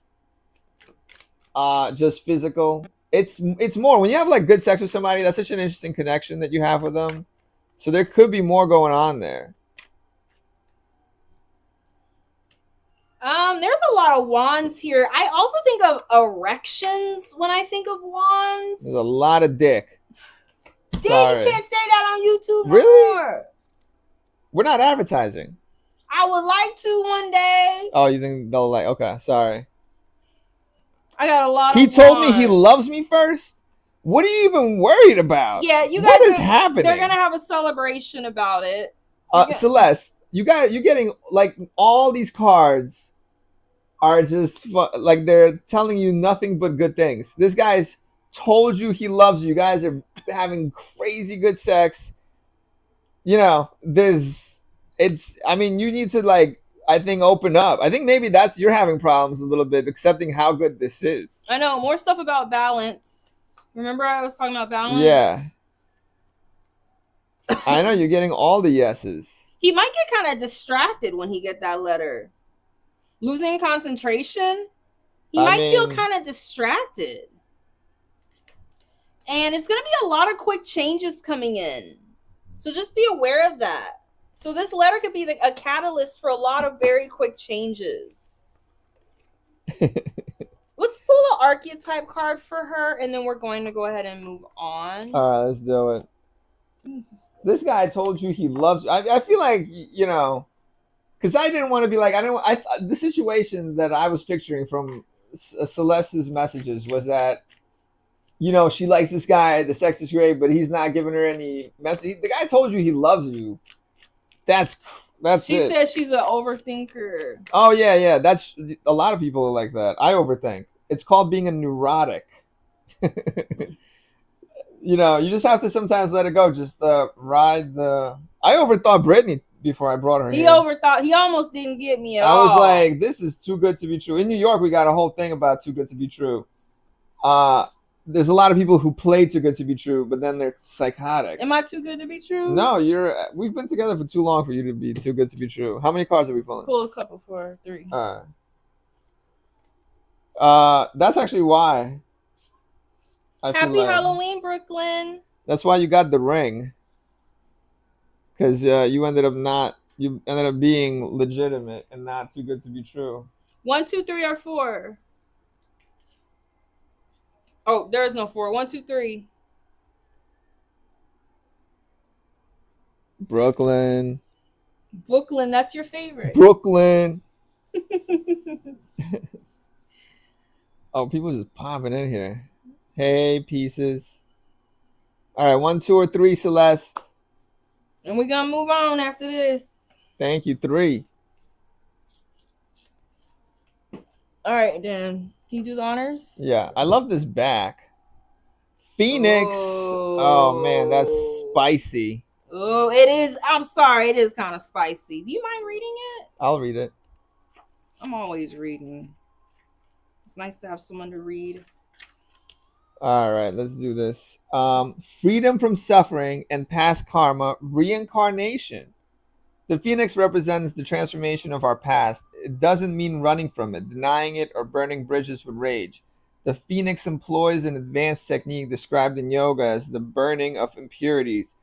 just physical. It's more when you have good sex with somebody. That's such an interesting connection that you have with them. So there could be more going on there. There's a lot of wands here. I also think of erections when I think of wands. There's a lot of dick. Dan, you can't say that on YouTube really? More. We're not advertising. I would like to one day. Oh, you think they'll okay, sorry. I got a lot He of told wands. me he loves me first? What are you even worried about? Yeah, you guys. What is happening? They're gonna have a celebration about it. Celeste, you're getting all these cards are just they're telling you nothing but good things. This guy's told you he loves you. You guys are having crazy good sex. You know, I mean, you need to I think open up. I think maybe you're having problems a little bit accepting how good this is. I know more stuff about balance. Remember I was talking about balance? Yeah. I know you're getting all the yeses. He might get kind of distracted when he get that letter. Losing concentration. He might feel kind of distracted. And it's going to be a lot of quick changes coming in. So just be aware of that. So this letter could be a catalyst for a lot of very quick changes. Let's pull an archetype card for her, and then we're going to go ahead and move on. All right, let's do it. This guy told you he loves you. I feel like, you know, because I didn't want to be like, the situation that I was picturing from Celeste's messages was that, you know, she likes this guy, the sex is great, but he's not giving her any message. The guy told you he loves you. That's she it. She says she's an overthinker. Oh, yeah. That's a lot of people are like that. I overthink. It's called being a neurotic. You know, you just have to sometimes let it go. Just ride the... I overthought Brittany before I brought her here. He almost didn't get me at all. I was like, this is too good to be true. In New York, we got a whole thing about too good to be true. There's a lot of people who play too good to be true, but then they're psychotic. Am I too good to be true? No, we've been together for too long for you to be too good to be true. How many cards are we pulling? Pull a couple for 3. That's actually why. Happy Halloween, Brooklyn. That's why you got the ring. Because you ended up being legitimate and not too good to be true. 1, 2, 3, or 4. Oh, there is no 4. 1, 2, 3. Brooklyn, that's your favorite. Brooklyn. Oh, people just popping in here. Hey, pieces. All right, 1, 2, or 3, Celeste. And we're going to move on after this. Thank you, 3. All right, then. Can you do the honors? Yeah, I love this back. Phoenix. Oh man, that's spicy. Oh, it is. I'm sorry. It is kind of spicy. Do you mind reading it? I'll read it. I'm always reading. It's nice to have someone to read. All right, let's do this. Freedom from suffering and past karma, reincarnation. The phoenix represents the transformation of our past. It doesn't mean running from it, denying it, or burning bridges with rage. The phoenix employs an advanced technique described in yoga as the burning of impurities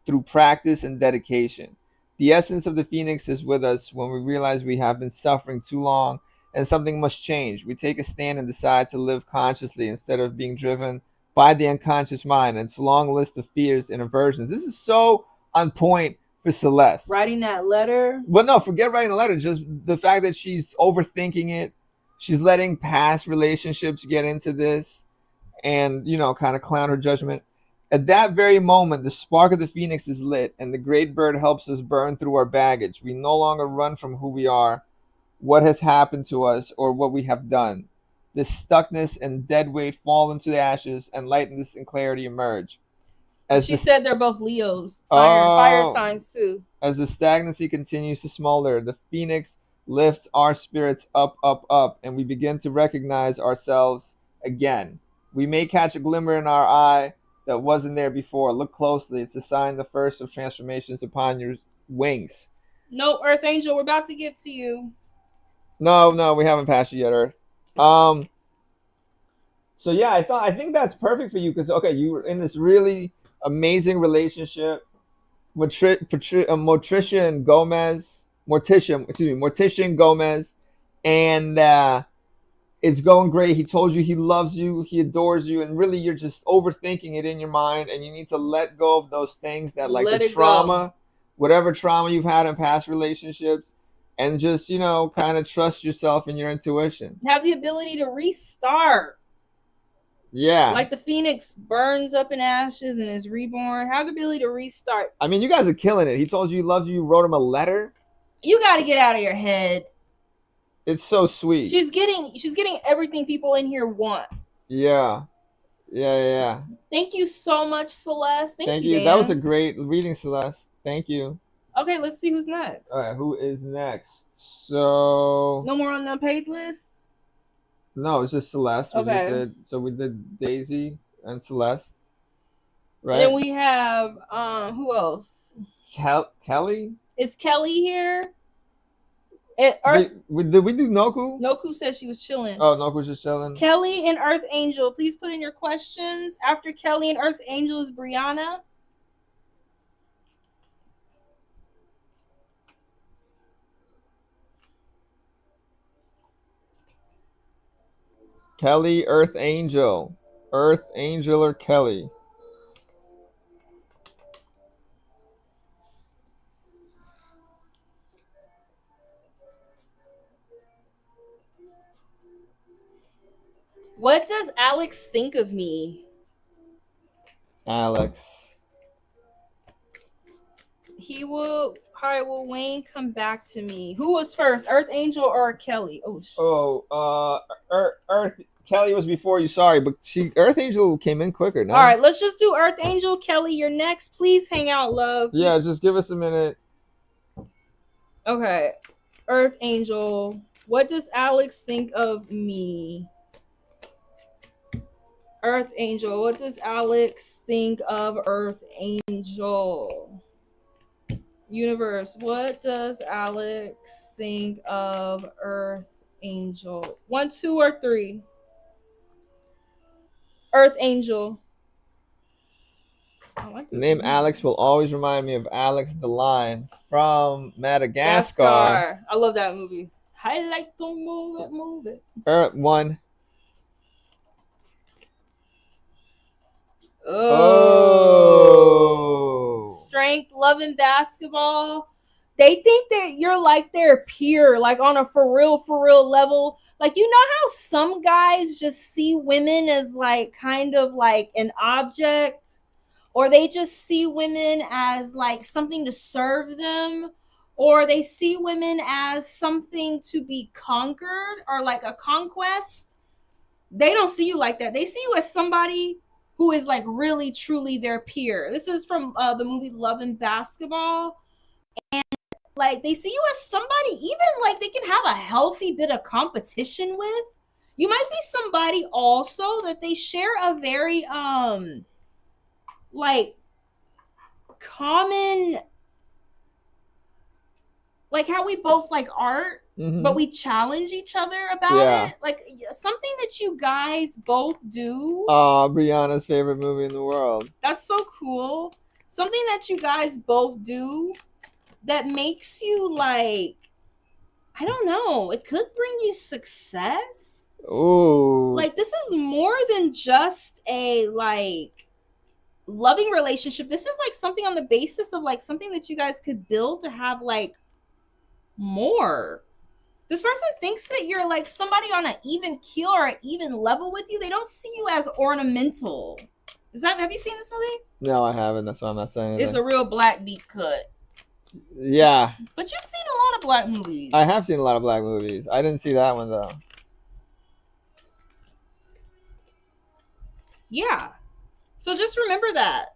through practice and dedication. The essence of the phoenix is with us when we realize we have been suffering too long and something must change. We take a stand and decide to live consciously instead of being driven by the unconscious mind and its long list of fears and aversions. This is so on point for Celeste. Writing that letter? Well, no, forget writing the letter. Just the fact that she's overthinking it. She's letting past relationships get into this and, you know, kind of cloud her judgment. At that very moment, the spark of the phoenix is lit and the great bird helps us burn through our baggage. We no longer run from who we are, what has happened to us, or what we have done. This stuckness and dead weight fall into the ashes and lightness and clarity emerge. She said they're both Leos. Fire signs too. As the stagnancy continues to smolder, the phoenix lifts our spirits up, up, up, and we begin to recognize ourselves again. We may catch a glimmer in our eye that wasn't there before. Look closely. It's a sign the first of transformations upon your wings. No, Earth Angel, we're about to get to you. No, we haven't passed you yet, Earth. So yeah, I think that's perfect for you because you were in this really amazing relationship with Mortician Gomez, and it's going great. He told you he loves you, he adores you, and really you're just overthinking it in your mind, and you need to let go of those things that like the trauma, whatever trauma you've had in past relationships, and just, you know, kind of trust yourself and your intuition. Have the ability to restart. Yeah. Like the phoenix burns up in ashes and is reborn. Have the ability to restart. I mean, you guys are killing it. He told you he loves you. You wrote him a letter. You got to get out of your head. It's so sweet. She's getting everything people in here want. Yeah. Thank you so much, Celeste. Thank you. Dan. That was a great reading, Celeste. Thank you. Okay, let's see who's next. All right, who is next? So no more on the paid list? No, it's just Celeste. Okay. We did Daisy and Celeste. Right. And then we have who else? Kelly? Is Kelly here? Did we do Noku? Noku said she was chilling. Oh, Noku's just chilling. Kelly and Earth Angel, please put in your questions. After Kelly and Earth Angel is Brianna. Kelly, Earth Angel. Earth Angel or Kelly? What does Alex think of me? Alex. How will Wayne come back to me? Who was first, Earth Angel or Kelly? Earth Kelly was before you. Sorry, but Earth Angel came in quicker. No. All right, let's just do Earth Angel. Kelly, you're next. Please hang out, love. Yeah, just give us a minute. Okay, Earth Angel. What does Alex think of me? Earth Angel. What does Alex think of Earth Angel? Universe. What does Alex think of Earth Angel? 1, 2, or 3? Earth Angel. The name Alex will always remind me of Alex the Lion from Madagascar. I love that movie. I like to move it. Earth 1. Oh. Strength, love, and basketball. They think that you're like their peer, like on a for real level. Like, you know how some guys just see women as like kind of like an object, or they just see women as like something to serve them, or they see women as something to be conquered or like a conquest. They don't see you like that. They see you as somebody who is like really truly their peer. This is from the movie Love and Basketball. And like they see you as somebody, even like they can have a healthy bit of competition with. You might be somebody also that they share a very like common, like how we both like art, but we challenge each other about it. Like something that you guys both do. Brianna's favorite movie in the world. That's so cool. Something that you guys both do that makes you like, I don't know, it could bring you success. Ooh. Like this is more than just a like loving relationship. This is like something on the basis of like something that you guys could build to have like more. This person thinks that you're like somebody on an even keel or an even level with you. They don't see you as ornamental. Have you seen this movie? No, I haven't. That's why I'm not saying anything. It's a real black deep cut. Yeah. But you've seen a lot of black movies. I have seen a lot of black movies. I didn't see that one though. Yeah. So just remember that.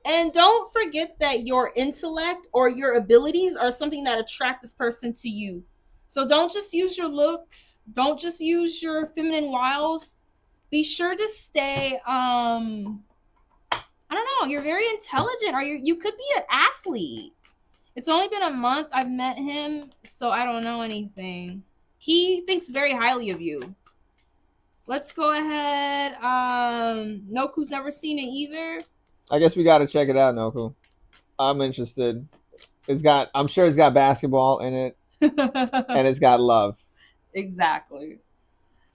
And don't forget that your intellect or your abilities are something that attract this person to you. So don't just use your looks. Don't just use your feminine wiles. Be sure to stay, I don't know, you're very intelligent, or you could be an athlete. It's only been a month I've met him, so I don't know anything. He thinks very highly of you. Let's go ahead. Noku's never seen it either. I guess we got to check it out, Noku. I'm interested. I'm sure it's got basketball in it, and it's got love. Exactly.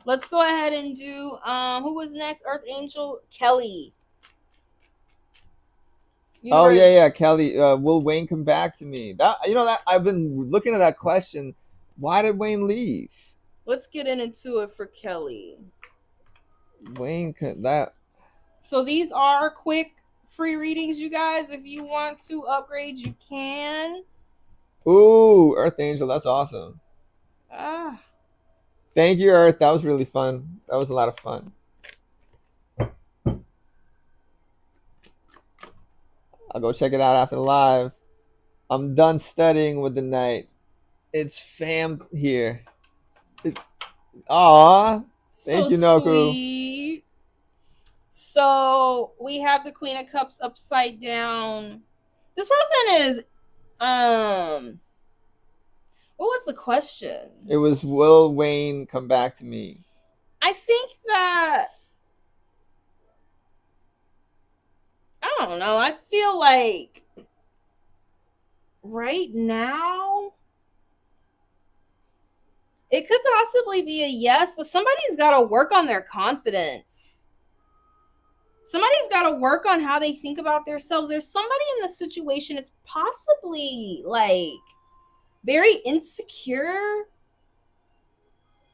Let's go ahead and do, who was next? Earth Angel, Kelly. Universe. Oh, yeah, Kelly. Will Wayne come back to me? That I've been looking at that question. Why did Wayne leave? Let's get into it for Kelly. Wayne So these are quick free readings, you guys. If you want to upgrade, you can. Ooh, Earth Angel, that's awesome. Thank you, Earth. That was really fun. That was a lot of fun. I'll go check it out after the live. I'm done studying with the night. It's fam here. Aw. Thank you, Noku. Sweet. So we have the Queen of Cups upside down. This person is What was the question? It was, will Wayne come back to me? I think that I don't know. I feel like right now it could possibly be a yes, but somebody's got to work on their confidence. Somebody's got to work on how they think about themselves. There's somebody in the situation, it's possibly like very insecure,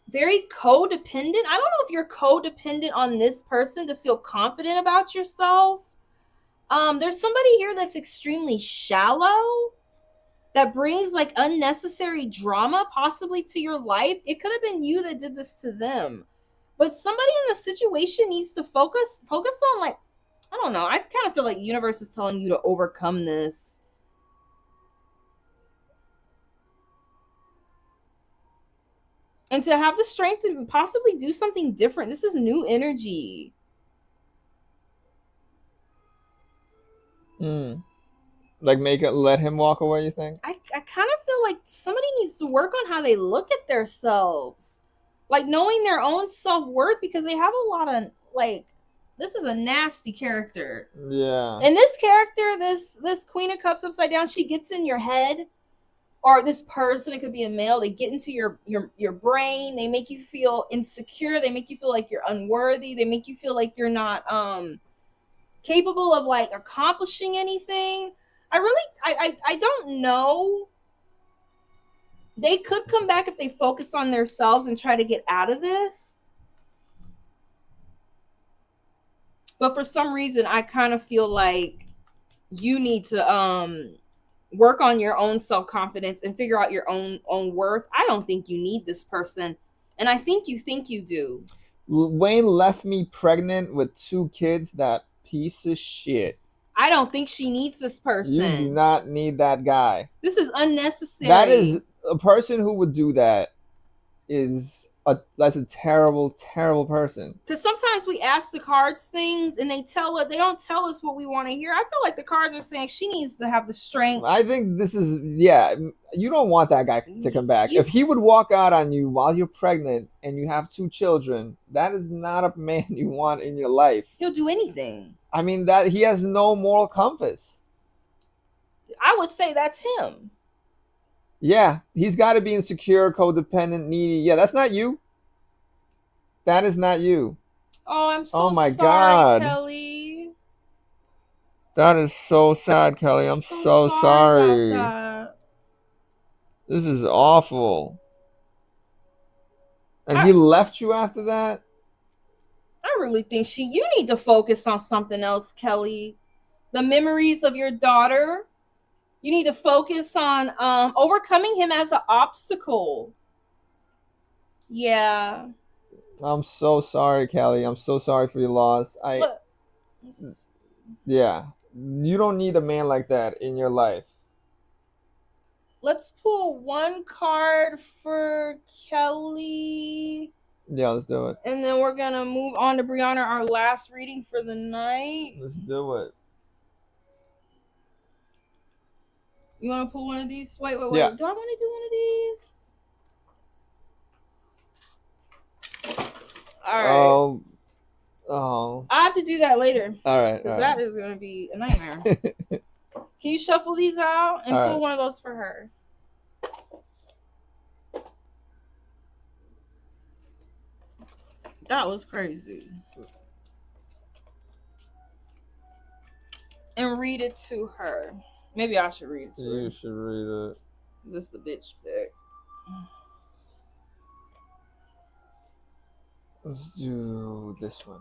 very codependent. I don't know if you're codependent on this person to feel confident about yourself. There's somebody here that's extremely shallow, that brings like unnecessary drama possibly to your life. It could have been you that did this to them. But somebody in the situation needs to focus on, like, I don't know. I kind of feel like the universe is telling you to overcome this. And to have the strength to possibly do something different. This is new energy. Like let him walk away, you think? I kind of feel like somebody needs to work on how they look at themselves. Like knowing their own self-worth, because they have a lot of, like, this is a nasty character. Yeah. And this character, this Queen of Cups upside down, she gets in your head. Or this person, it could be a male, they get into your brain, they make you feel insecure, they make you feel like you're unworthy, they make you feel like you're not capable of like accomplishing anything. I don't know. They could come back if they focus on themselves and try to get out of this. But for some reason, I kind of feel like you need to work on your own self-confidence and figure out your own worth. I don't think you need this person, and I think you do. Wayne left me pregnant with 2 kids. That piece of shit. I don't think she needs this person. You do not need that guy. This is unnecessary. That is a person who would do that. That's a terrible, terrible person. Because sometimes we ask the cards things and they don't tell us what we want to hear. I feel like the cards are saying she needs to have the strength. I think this is, yeah, you don't want that guy to come back. If he would walk out on you while you're pregnant and you have 2 children, that is not a man you want in your life. He'll do anything. I mean, that he has no moral compass. I would say that's him. Yeah, he's got to be insecure, codependent, needy. Yeah, that's not you. That is not you. Oh, I'm so my sorry, God. Kelly. That is so sad, Kelly. I'm so sorry. About that. This is awful. And he left you after that? I really think you need to focus on something else, Kelly. The memories of your daughter. You need to focus on overcoming him as an obstacle. Yeah. I'm so sorry, Kelly. I'm so sorry for your loss. Yeah. You don't need a man like that in your life. Let's pull one card for Kelly. Yeah, let's do it. And then we're going to move on to Brianna, our last reading for the night. Let's do it. You want to pull one of these? Wait. Yeah. Do I want to do one of these? All right. Oh. I have to do that later. All right. Because that is going to be a nightmare. Can you shuffle these out and pull one of those for her? That was crazy. And read it to her. Maybe I should read it to her. You should read it. Is this the bitch deck? Let's do this one.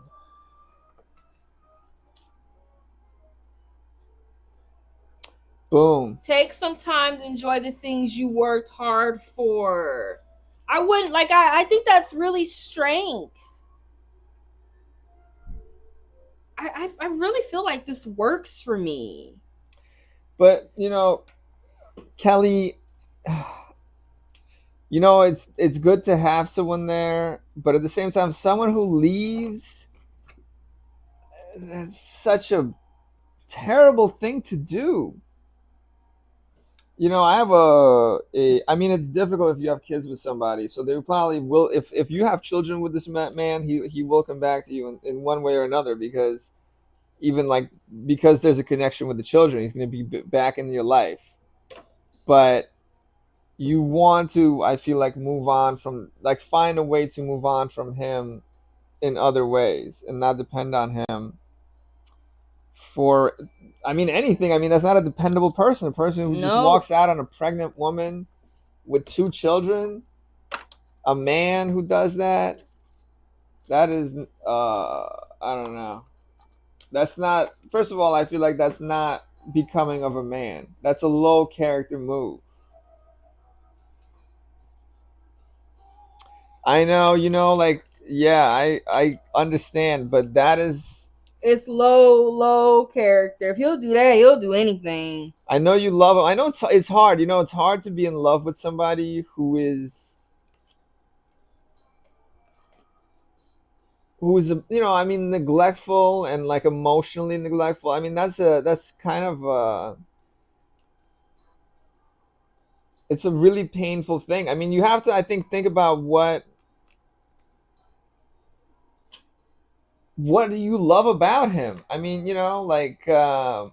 Boom. Take some time to enjoy the things you worked hard for. I wouldn't, like, I think that's really strength. I really feel like this works for me. But, Kelly, it's good to have someone there, but at the same time, someone who leaves, that's such a terrible thing to do. I have I mean, it's difficult if you have kids with somebody. So they probably will, if you have children with this man, he will come back to you in one way or another, because even like, because there's a connection with the children, he's going to be back in your life. But you want to, I feel like, move on from, like, find a way to move on from him in other ways and not depend on him for, I mean, anything. I mean, that's not a dependable person. A person who just No. walks out on a pregnant woman with 2 children, a man who does that, that is, I don't know. That's not, first of all, I feel like that's not becoming of a man. That's a low character move. I know, like, yeah, I understand, but that is, It's low character. If he'll do that, he'll do anything. I know you love him. I know it's hard. It's hard to be in love with somebody who is I mean, neglectful and like emotionally neglectful. I mean, that's kind of it's a really painful thing. I mean, you have to, I think about what do you love about him? I mean, like, there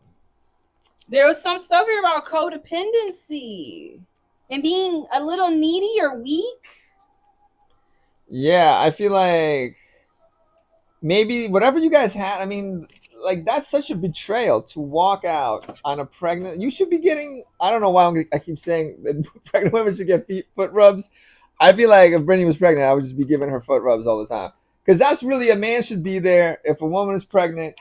was some stuff here about codependency and being a little needy or weak. yeah, I feel like maybe whatever you guys had, I mean, like, that's such a betrayal to walk out on a pregnant. You should be getting. I don't know why I keep saying that pregnant women should get foot rubs. I feel like if Brittany was pregnant, I would just be giving her foot rubs all the time, because that's really, a man should be there. If a woman is pregnant,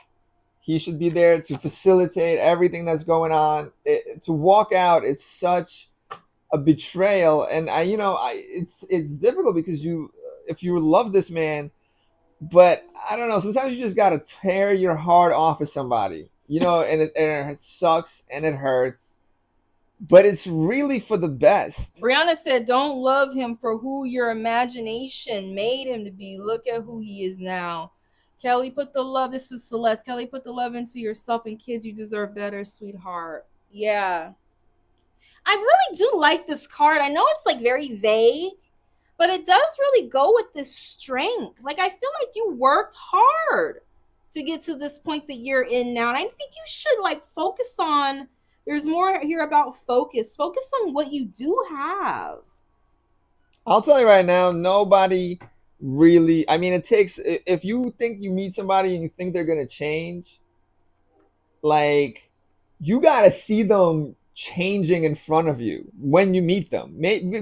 he should be there to facilitate everything that's going on. To walk out, it's such a betrayal, and it's difficult because if you love this man. But I don't know. Sometimes you just gotta tear your heart off of somebody, and it sucks and it hurts, but it's really for the best. Brianna said, "Don't love him for who your imagination made him to be. Look at who he is now." Kelly, put the love. This is Celeste. Kelly, put the love into yourself and kids. You deserve better, sweetheart. Yeah, I really do like this card. I know it's like very vague, but it does really go with this strength. Like, I feel like you worked hard to get to this point that you're in now. And I think you should like focus on, there's more here about focus. Focus on what you do have. I'll tell you right now, nobody really. I mean, it takes, if you think you meet somebody and you think they're gonna change, like, you gotta see them changing in front of you when you meet them.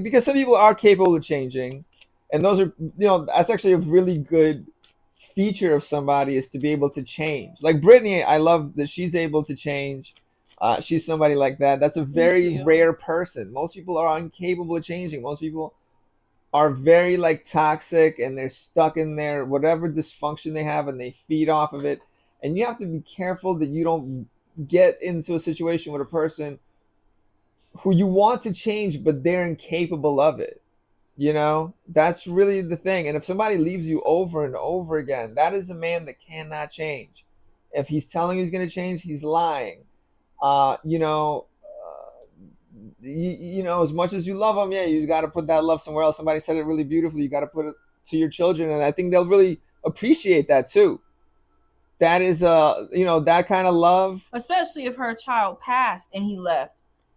Because some people are capable of changing, and those are, that's actually a really good feature of somebody, is to be able to change. Like Brittany, I love that she's able to change. She's somebody like that. That's a very rare person. Most people are incapable of changing. Most people are very, like, toxic, and they're stuck in their whatever dysfunction they have, and they feed off of it. And you have to be careful that you don't get into a situation with a person who you want to change, but they're incapable of it. That's really the thing. And if somebody leaves you over and over again, that is a man that cannot change. If he's telling you he's going to change, he's lying. As much as you love him, yeah, you got to put that love somewhere else. Somebody said it really beautifully. You got to put it to your children, and I think they'll really appreciate that too. That is, that kind of love. Especially if her child passed and he left.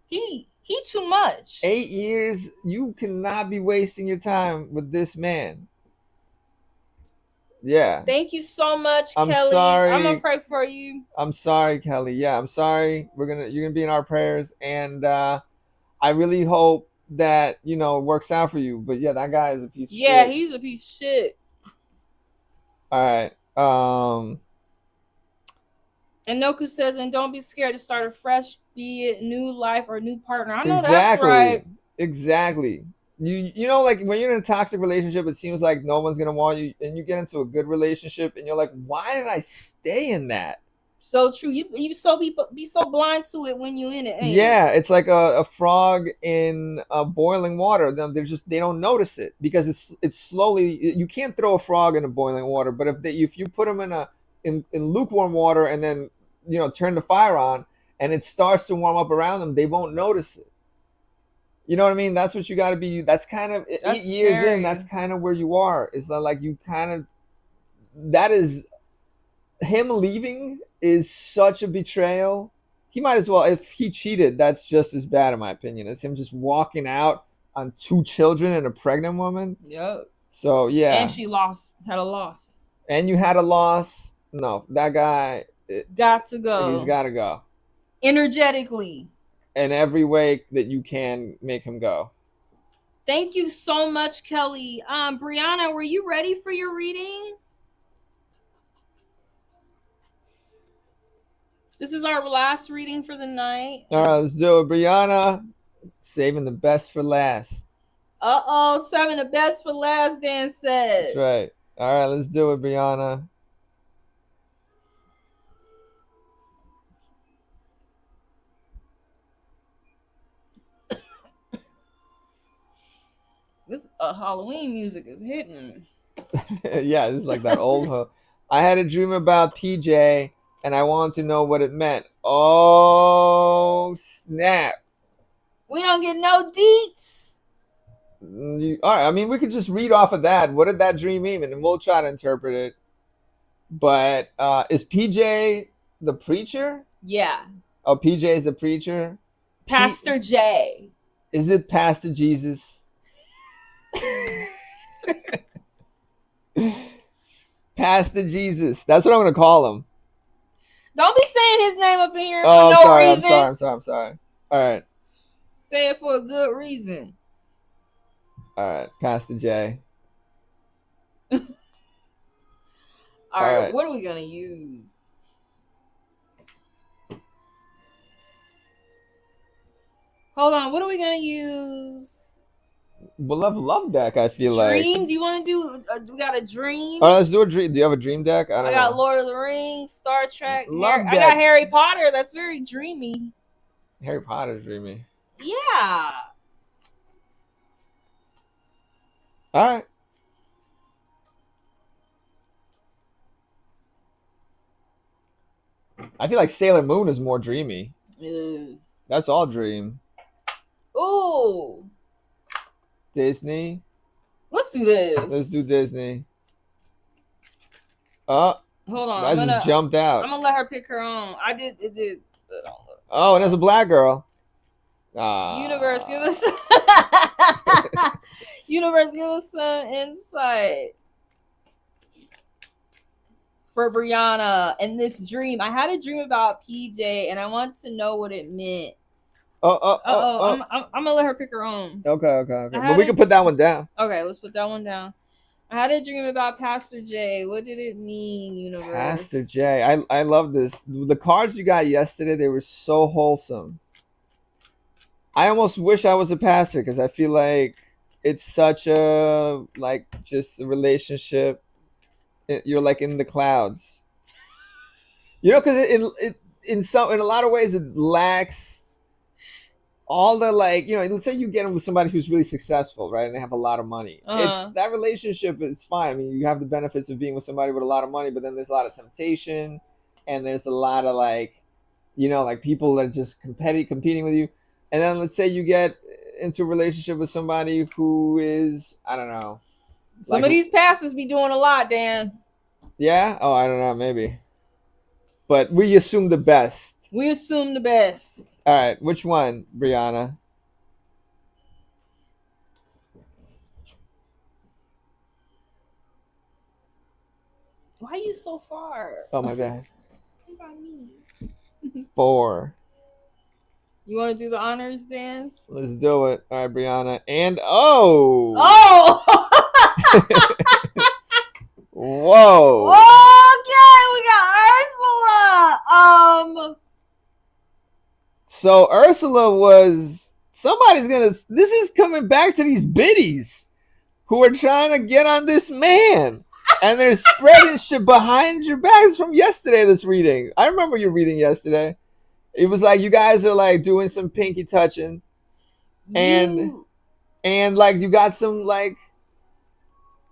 He too much. 8 years, you cannot be wasting your time with this man. Yeah. Thank you so much, I'm Kelly. sorry. I'm gonna pray for you. I'm sorry, Kelly. Yeah, I'm sorry. You're gonna be in our prayers, and I really hope that it works out for you. But yeah, that guy is a piece of shit. Yeah, he's a piece of shit. All right. And Noku says, and don't be scared to start afresh, be it new life or new partner. I know exactly. That's right. Exactly. Like, when you're in a toxic relationship, it seems like no one's gonna want you, and you get into a good relationship, and you're like, why did I stay in that? So true. You be so blind to it when you in it. Yeah, it's like a frog in boiling water. They don't notice it because it's slowly. You can't throw a frog in a boiling water, but if you put them in lukewarm water, and then turn the fire on, and it starts to warm up around them, they won't notice it. You know what I mean? That's what you got to be. That's kind of That's 8 years scary. in. That's kind of where you are. It's not like you kind of. That is him leaving is such a betrayal. He might as well, if he cheated, that's just as bad in my opinion. It's him just walking out on 2 children and a pregnant woman. Yep. So yeah. And she had a loss. And you had a loss. No, that guy got to go. He's got to go. Energetically. In every way that you can make him go. Thank you so much, Kelly. Brianna, were you ready for your reading? This is our last reading for the night. All right, let's do it. Brianna, saving the best for last. Uh-oh, saving the best for last, Dan said. That's right. All right, let's do it, Brianna. This Halloween music is hitting. Yeah, this is like that old. I had a dream about PJ, and I wanted to know what it meant. Oh, snap. We don't get no deets. All right, I mean, we could just read off of that. What did that dream mean? And we'll try to interpret it. But is PJ the preacher? Yeah. Oh, PJ is the preacher? Pastor J. Is it Pastor Jesus? Pastor Jesus. That's what I'm going to call him. Don't be saying his name up in here Oh, for no reason. I'm sorry. All right. Say it for a good reason. All right, Pastor J. All right, what are we going to use? Hold on, what are we going to use? We'll have love deck, I feel Dream? Do you want to do, we got a dream? Oh, let's do a dream. Do you have a dream deck? I got Lord of the Rings, Star Trek. Love I got Harry Potter. That's very dreamy. Harry Potter's dreamy. Yeah. All right. I feel like Sailor Moon is more dreamy. It is. That's all dream. Ooh. Disney. Let's do this. Let's do Disney. Oh. Hold on. I just jumped out. I'm going to let her pick her own. It did. Oh, and there's a black girl. Universe, give us Universe, give us some insight for Brianna and this dream. I had a dream about PJ, and I want to know what it meant. I'm gonna let her pick her own. Okay. But we can put that one down. Okay, let's put that one down. I had a dream about Pastor J. What did it mean, Universe? Pastor J. I love this. The cards you got yesterday, they were so wholesome. I almost wish I was a pastor because I feel like it's such a, like, just a relationship. You're like in the clouds. You know, because in a lot of ways it lacks all the, like, you know, let's say you get in with somebody who's really successful, right? And they have a lot of money. It's that relationship is fine. I mean, you have the benefits of being with somebody with a lot of money, but then there's a lot of temptation and there's a lot of, like, you know, like people that are just competing with you. And then let's say you get into a relationship with somebody who is, I don't know. Some of these pastors be doing a lot, Dan. Yeah? Oh, I don't know, maybe. But we assume the best. We assume the best. All right, which one, Brianna? Why are you so far? Oh, my bad. What about me? 4. You want to do the honors, Dan? Let's do it. All right, Brianna. And oh! Whoa! Okay, we got Ursula. So Ursula was this is coming back to these biddies who are trying to get on this man. And they're spreading shit behind your back. It's from yesterday, this reading. I remember your reading yesterday. It was like you guys are like doing some pinky touching. And like you got some like,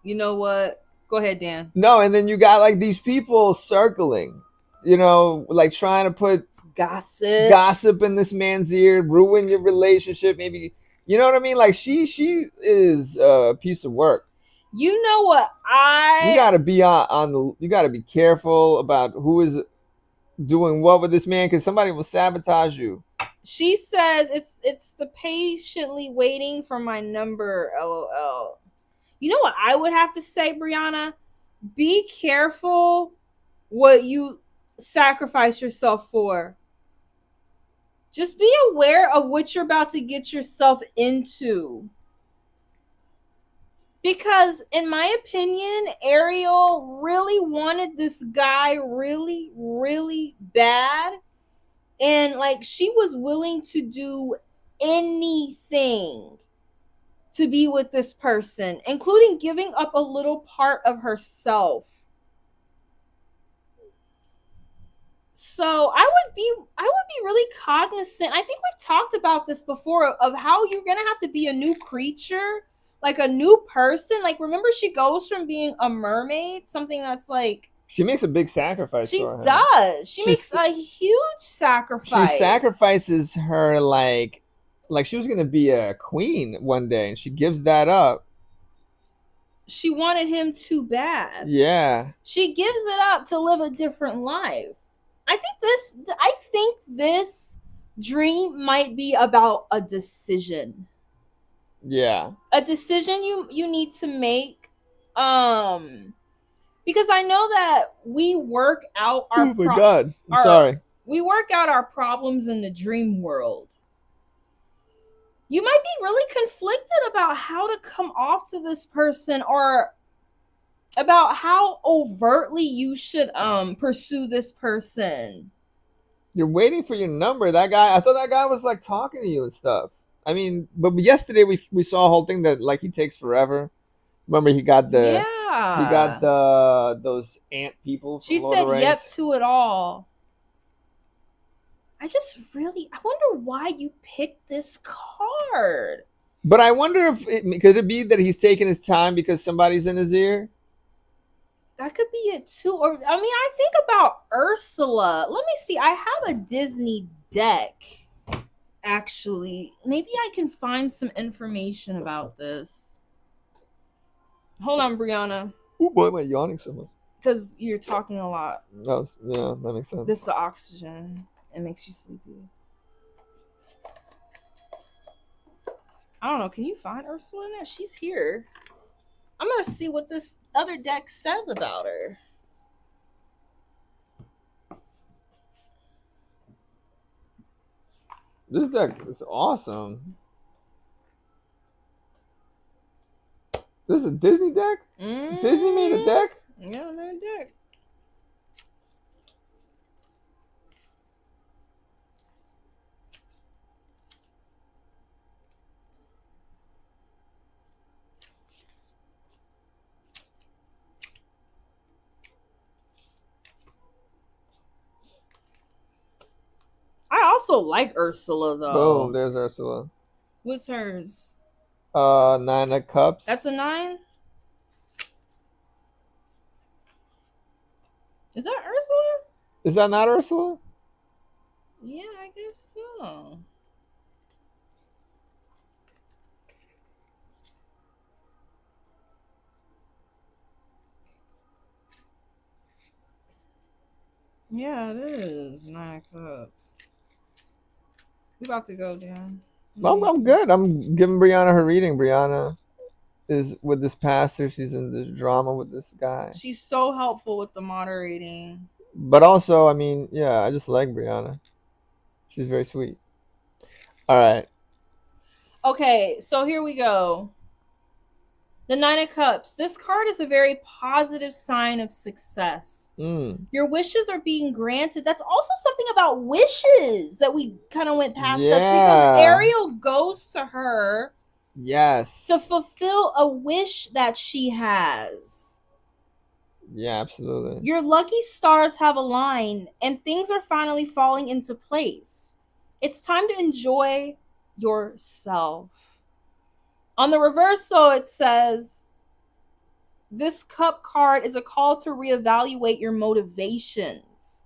you know what? Go ahead, Dan. No, and then you got like these people circling, you know, like trying to put gossip in this man's ear, ruin your relationship, maybe You know what I mean? Like she is a piece of work. You know what You gotta be on the. You gotta be careful about who is doing what with this man, because somebody will sabotage you. She says it's the patiently waiting for my number, LOL. You know what I would have to say, Brianna? Be careful what you sacrifice yourself for. Just be aware of what you're about to get yourself into. Because, in my opinion, Ariel really wanted this guy really, really bad. And, like, she was willing to do anything to be with this person, including giving up a little part of herself. So I would be really cognizant. I think we've talked about this before of how you're gonna have to be a new creature, like a new person. Like, remember, she goes from being a mermaid, something that's like She makes a big sacrifice. she for him. does. She makes a huge sacrifice. She sacrifices her like she was gonna be a queen one day, and she gives that up. She wanted him too bad. Yeah. She gives it up to live a different life. I think this dream might be about a decision. Yeah. A decision you need to make. Because I know that we work out our Oh my God. I'm sorry. We work out our problems in the dream world. You might be really conflicted about how to come off to this person, or about how overtly you should pursue this person. You're waiting for your number. That guy, I thought that guy was like talking to you and stuff. I mean, but yesterday we saw a whole thing that like he takes forever. Remember, he got the those ant people. She said yep to it all. I wonder why you picked this card. But I wonder if could it be that he's taking his time because somebody's in his ear? That could be it too. Or, I mean, I think about Ursula. Let me see. I have a Disney deck, actually. Maybe I can find some information about this. Hold on, Brianna. Oh boy, am I yawning so much? Because you're talking a lot. Yeah, that makes sense. This is the oxygen. It makes you sleepy. I don't know. Can you find Ursula in there? She's here. I'm going to see what this other deck says about her. This deck is awesome. This is a Disney deck? Mm-hmm. Disney made a deck? Yeah, made a deck. I also like Ursula, though. Oh, there's Ursula. What's hers? 9 of Cups. That's a 9? Is that Ursula? Is that not Ursula? Yeah, I guess so. Yeah, it is 9 of Cups. We about to go, Dan. I'm good. I'm giving Brianna her reading. Brianna is with this pastor. She's in this drama with this guy. She's so helpful with the moderating. But also, I mean, yeah, I just like Brianna. She's very sweet. All right. Okay, so here we go. The 9 of Cups. This card is a very positive sign of success. Your wishes are being granted. That's also something about wishes that we kind of went past us, because Ariel goes to her to fulfill a wish that she has. Yeah, absolutely. Your lucky stars have aligned and things are finally falling into place. It's time to enjoy yourself. On the reversal, it says, this cup card is a call to reevaluate your motivations.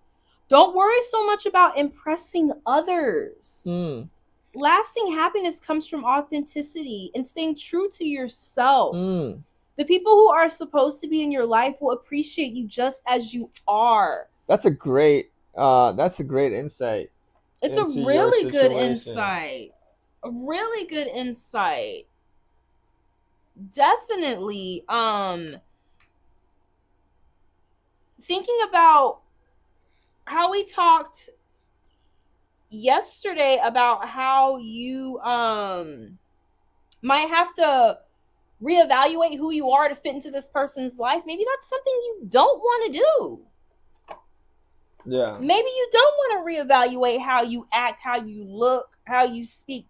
Don't worry so much about impressing others. lasting happiness comes from authenticity and staying true to yourself. Mm. The people who are supposed to be in your life will appreciate you just as you are. That's a great insight. It's a into your really good situation. insight. A really good insight. Definitely. Thinking about how we talked yesterday about how you might have to reevaluate who you are to fit into this person's life. Maybe that's something you don't want to do. Yeah. Maybe you don't want to reevaluate how you act, how you look, how you speak.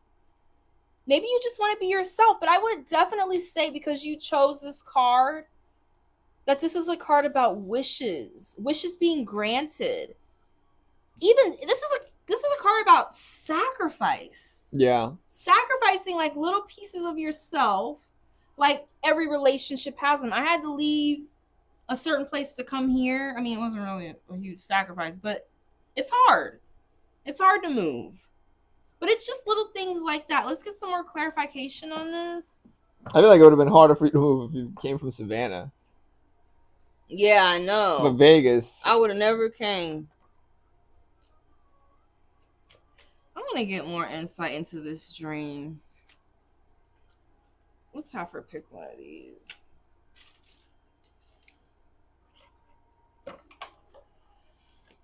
Maybe you just want to be yourself. But I would definitely say, because you chose this card, that this is a card about wishes being granted. Even this is a card about sacrifice. Yeah. Sacrificing like little pieces of yourself, like every relationship has them. I had to leave a certain place to come here. I mean, it wasn't really a huge sacrifice, but it's hard. It's hard to move. But it's just little things like that. Let's get some more clarification on this. I feel like it would have been harder for you to move if you came from Savannah. Yeah, I know. But Vegas. I would have never came. I want to get more insight into this dream. Let's have her pick one of these.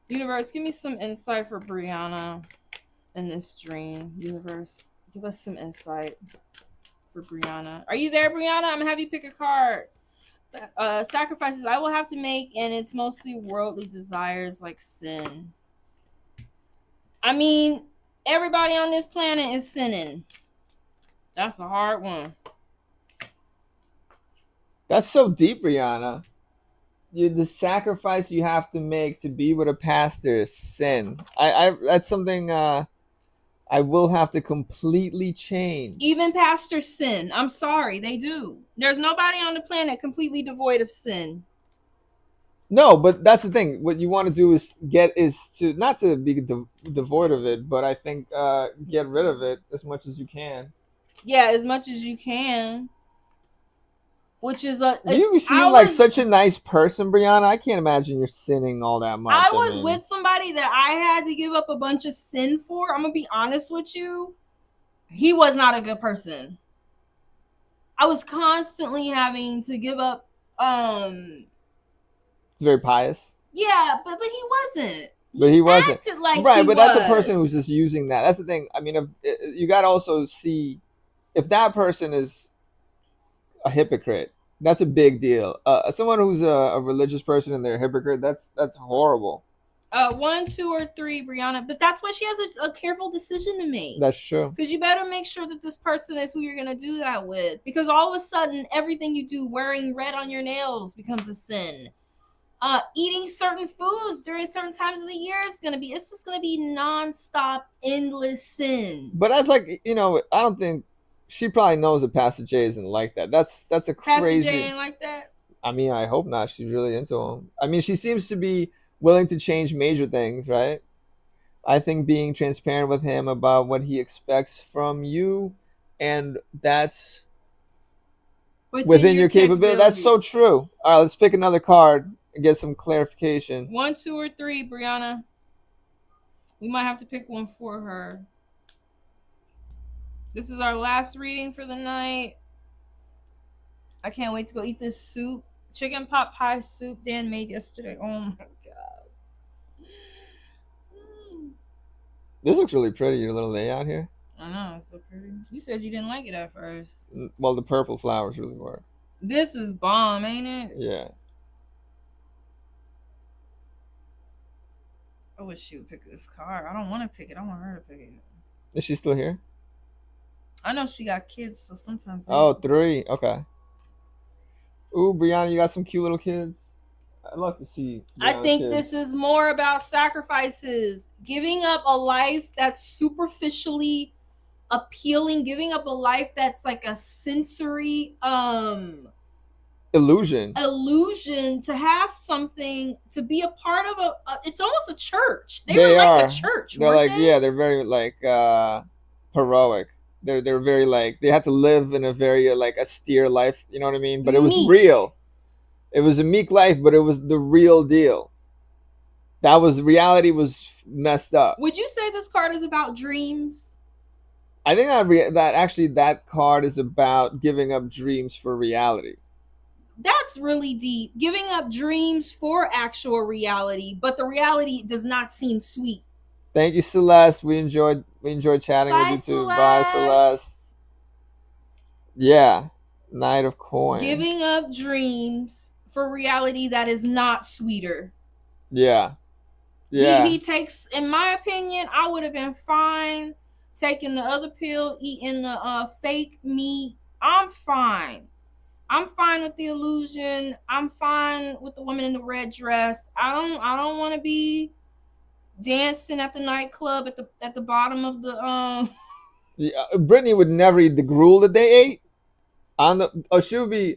Universe, give me some insight for Brianna in this dream. Universe, give us some insight for Brianna. Are you there, Brianna? I'm gonna have you pick a card. Sacrifices I will have to make, and it's mostly worldly desires like sin. I mean, everybody on this planet is sinning. That's a hard one. That's so deep, Brianna. The sacrifice you have to make to be with a pastor is sin. I that's something I will have to completely change. Even pastors sin. I'm sorry, they do. There's nobody on the planet completely devoid of sin. No, but that's the thing. What you want to do is to not to be devoid of it, but I think get rid of it as much as you can. Yeah, as much as you can. Which is you seem like such a nice person, Brianna. I can't imagine you're sinning all that much. I was with somebody that I had to give up a bunch of sin for. I'm gonna be honest with you. He was not a good person. I was constantly having to give up. It's very pious. Yeah, but he wasn't. He wasn't. Acted like right, he but was. That's a person who's just using that. That's the thing. I mean, you got to also see if that person is a hypocrite. That's a big deal. Someone who's a religious person and they're a hypocrite, that's horrible. 1, 2, or 3, Brianna. But that's why she has a careful decision to make. That's true. Because you better make sure that this person is who you're going to do that with. Because all of a sudden, everything you do, wearing red on your nails, becomes a sin. Eating certain foods during certain times of the year is going to be, it's just going to be nonstop, endless sin. But that's like, I don't think, she probably knows that Pastor J isn't like that. That's a crazy. Pastor J ain't like that? I mean, I hope not. She's really into him. I mean, she seems to be willing to change major things, right? I think being transparent with him about what he expects from you, and that's within your capability. That's so true. All right, let's pick another card and get some clarification. 1, 2, or 3, Brianna. We might have to pick one for her. This is our last reading for the night. I can't wait to go eat this soup. Chicken pot pie soup Dan made yesterday. Oh my god. This looks really pretty, your little layout here. I know, it's so pretty. You said you didn't like it at first. Well, the purple flowers really were. This is bomb, ain't it? Yeah. I wish she would pick this card. I don't want to pick it. I want her to pick it. Is she still here? I know she got kids, so sometimes. Oh, 3. Okay. Ooh, Brianna, you got some cute little kids. I'd love to see. I think this is more about sacrifices, giving up a life that's superficially appealing, giving up a life that's like a sensory illusion to have something, to be a part of a it's almost a church. They were like a church. They're like, yeah, they're very like heroic. They're very like they had to live in a very like austere life. You know what I mean? But it was Meek. real. It was a meek life, but it was the real deal. That was reality was messed up. Would you say this card is about dreams? I think that actually that card is about giving up dreams for reality. That's really deep. Giving up dreams for actual reality, but the reality does not seem sweet. Thank you, Celeste. We enjoyed chatting Bye, with you too. Celeste. Bye, Celeste. Yeah, Knight of Coins. Giving up dreams for reality that is not sweeter. Yeah. Yeah. He takes, in my opinion, I would have been fine taking the other pill, eating the fake meat. I'm fine. I'm fine with the illusion. I'm fine with the woman in the red dress. I don't want to be dancing at the nightclub at the bottom of the Yeah, Brittany would never eat the gruel that they ate. She would be.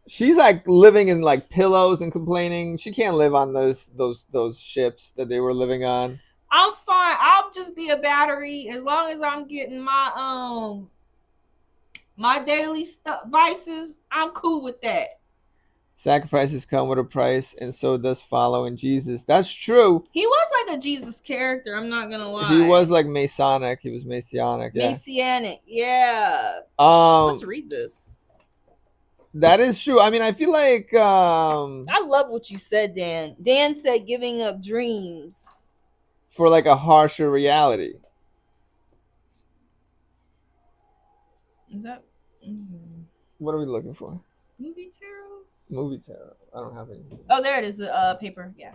She's like living in like pillows and complaining. She can't live on those ships that they were living on. I'm fine. I'll just be a battery as long as I'm getting my my daily vices. I'm cool with that. Sacrifices come with a price, and so does following Jesus. That's true. He was like a Jesus character. I'm not gonna lie. He was like Masonic. He was Messianic. Yeah. Messianic. Yeah. Let's read this. That is true. I mean, I feel like I love what you said, Dan. Dan said giving up dreams for like a harsher reality. Is that What are we looking for? movie tarot? Movie tarot. I don't have any. Oh, there it is. The paper. Yeah.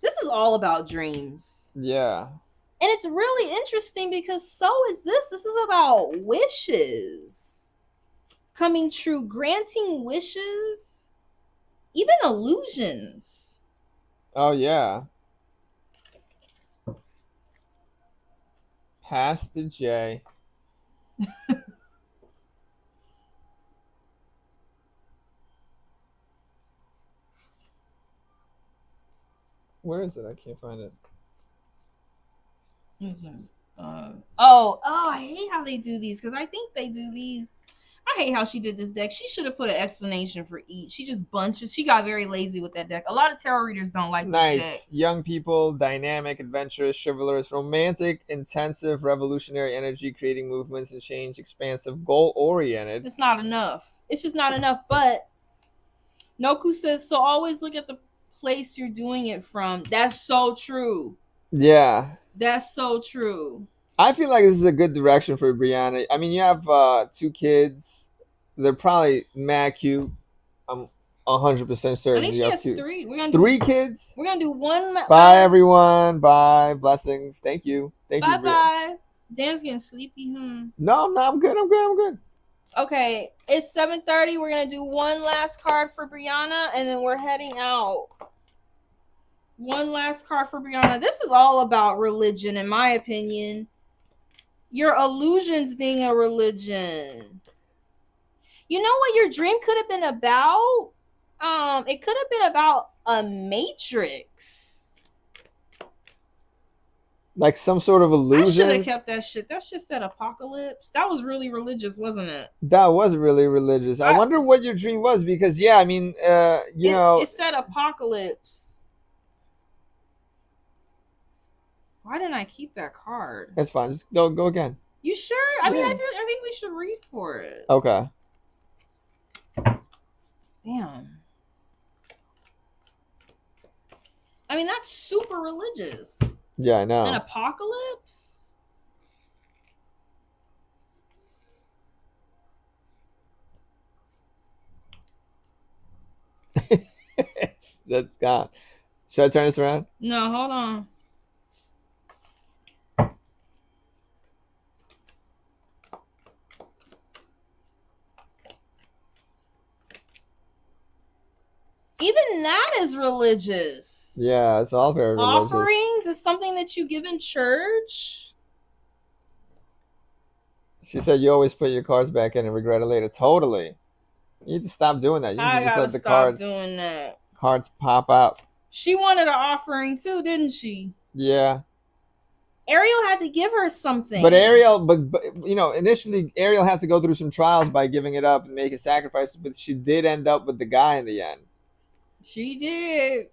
This is all about dreams. Yeah. And it's really interesting because so is this. This is about wishes coming true, granting wishes, even illusions. Oh yeah. Pastor J. Where is it? I can't find it. I hate how they do these because I think they do these. I hate how she did this deck. She should have put an explanation for each. She just bunches. She got very lazy with that deck. A lot of tarot readers don't like this deck. Young people, dynamic, adventurous, chivalrous, romantic, intensive, revolutionary energy, creating movements and change, expansive, goal-oriented. It's not enough. It's just not enough. But Noku says, so always look at the place you're doing it from. That's so true. Yeah. That's so true. I feel like this is a good direction for Brianna. I mean, you have 2 kids. They're probably mad cute. I'm 100% certain. I think she has 3. We're gonna 3 kids. We're gonna do one. Bye, everyone. Bye. Blessings. Thank you. Thank you. Bye. Dan's getting sleepy. No, I'm good. Okay, it's 7:30. We're gonna do one last card for Brianna, and then we're heading out. One last card for Brianna. This is all about religion, in my opinion. Your illusions being a religion. You know what your dream could have been about? It could have been about a matrix. Like some sort of illusion. I should have kept that shit. That shit said apocalypse. That was really religious, wasn't it? That was really religious. I wonder what your dream was because, yeah, I mean, you know. It said apocalypse. Why didn't I keep that card? That's fine. Just go again. You sure? I mean, I think we should read for it. Okay. Damn. I mean, that's super religious. Yeah, I know. An apocalypse? That's gone. Should I turn this around? No, hold on. Even that is religious. Yeah, it's all very religious. Offerings is something that you give in church. She said you always put your cards back in and regret it later. Totally. You need to stop doing that. You need to just let the cards doing that. Cards pop out. She wanted an offering too, didn't she? Yeah. Ariel had to give her something. But Ariel, but you know, initially Ariel had to go through some trials by giving it up and making sacrifices, but she did end up with the guy in the end. She did.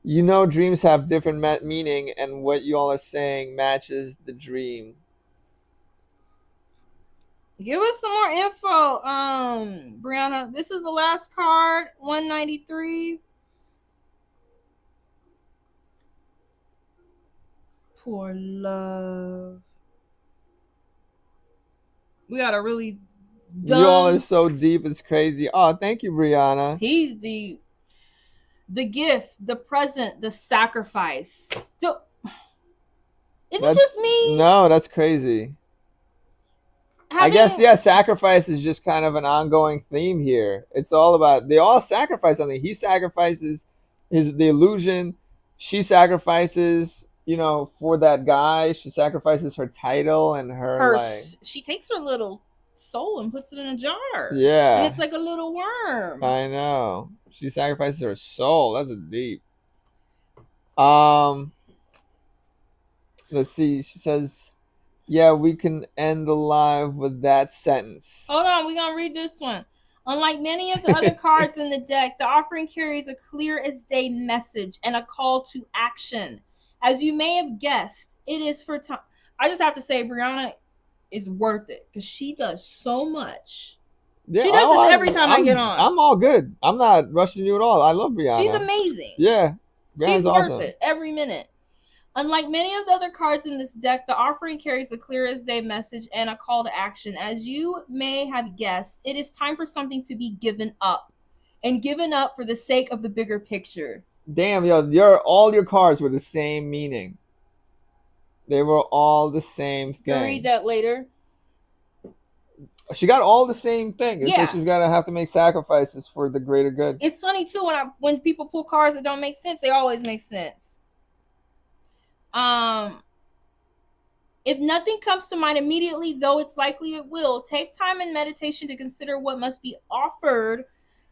You know, dreams have different meaning, and what you all are saying matches the dream. Give us some more info, Brianna. This is the last card, 193. Poor love. We got a really dumb. You all are so deep, it's crazy. Oh, thank you, Brianna. He's deep. The gift, the present, the sacrifice. Is it just me? No, that's crazy. I guess, yeah, sacrifice is just kind of an ongoing theme here. It's all about, they all sacrifice something. He sacrifices the illusion. She sacrifices, you know, for that guy. She sacrifices her title and her like. She takes her little soul and puts it in a jar. Yeah. And it's like a little worm. I know. She sacrifices her soul. That's a deep. Let's see. She says, yeah, we can end the live with that sentence. Hold on, we're going to read this one. Unlike many of the other cards in the deck, the offering carries a clear as day message and a call to action. As you may have guessed, it is for time. I just have to say, Brianna is worth it because she does so much. Yeah, she does this every time I get on. I'm all good. I'm not rushing you at all. I love Brianna. She's amazing. Yeah. She's worth it every minute. Unlike many of the other cards in this deck, the offering carries a clear as day message and a call to action. As you may have guessed, it is time for something to be given up. And given up for the sake of the bigger picture. Damn, yo, all your cards were the same meaning. They were all the same thing. You'll read that later. She got all the same thing. Yeah. So she's got to have to make sacrifices for the greater good. It's funny, too, when people pull cards that don't make sense, they always make sense. If nothing comes to mind immediately, though it's likely it will, take time in meditation to consider what must be offered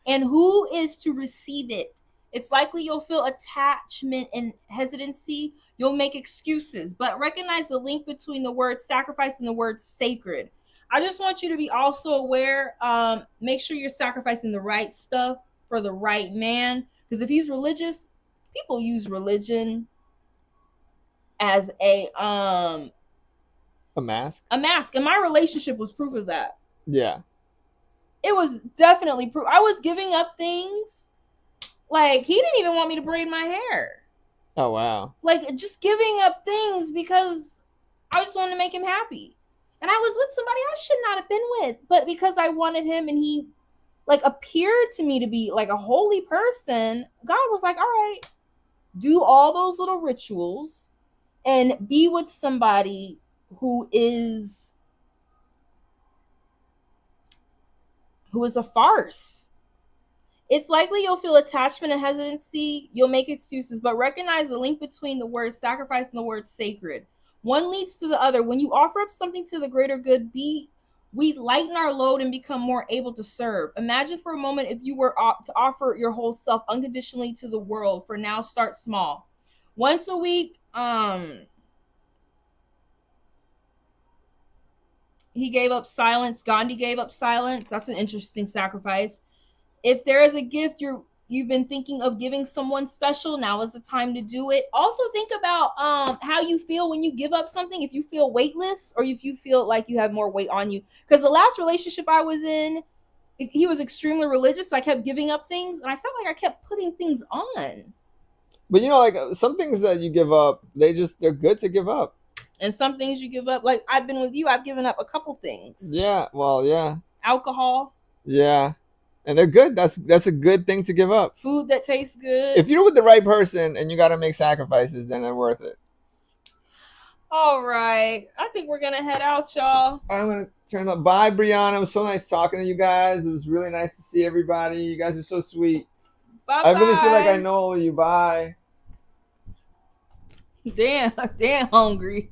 and who is to receive it. It's likely you'll feel attachment and hesitancy. You'll make excuses, but recognize the link between the word sacrifice and the word sacred. I just want you to be also aware, make sure you're sacrificing the right stuff for the right man. Because if he's religious, people use religion as a mask. A mask. And my relationship was proof of that. Yeah. It was definitely proof. I was giving up things. Like, he didn't even want me to braid my hair. Oh, wow. Like, just giving up things because I just wanted to make him happy. And I was with somebody I should not have been with. But because I wanted him and he, like, appeared to me to be, like, a holy person, God was like, all right, do all those little rituals and be with somebody who is a farce. It's likely you'll feel attachment and hesitancy. You'll make excuses, but recognize the link between the word sacrifice and the word sacred. One leads to the other. When you offer up something to the greater good, we lighten our load and become more able to serve. Imagine for a moment if you were to offer your whole self unconditionally to the world. For now, start small. Once a week, he gave up silence. Gandhi gave up silence. That's an interesting sacrifice. If there is a gift you've been thinking of giving someone special, now is the time to do it. Also think about how you feel when you give up something. If you feel weightless or if you feel like you have more weight on you. Because the last relationship I was in, he was extremely religious. So I kept giving up things and I felt like I kept putting things on. But you know, like some things that you give up, they're good to give up. And some things you give up, like I've been with you, I've given up a couple things. Yeah, well, yeah. Alcohol. Yeah. And they're good. That's a good thing to give up. Food that tastes good. If you're with the right person and you got to make sacrifices, then they're worth it. All right. I think we're going to head out, y'all. I'm going to turn up. Bye, Brianna. It was so nice talking to you guys. It was really nice to see everybody. You guys are so sweet. Bye-bye. I really feel like I know all of you. Bye. Damn hungry.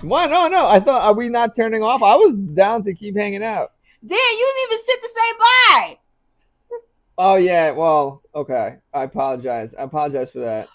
Why? No. I thought, are we not turning off? I was down to keep hanging out. Dan, you didn't even sit to say bye. Oh, yeah. Well, okay. I apologize for that.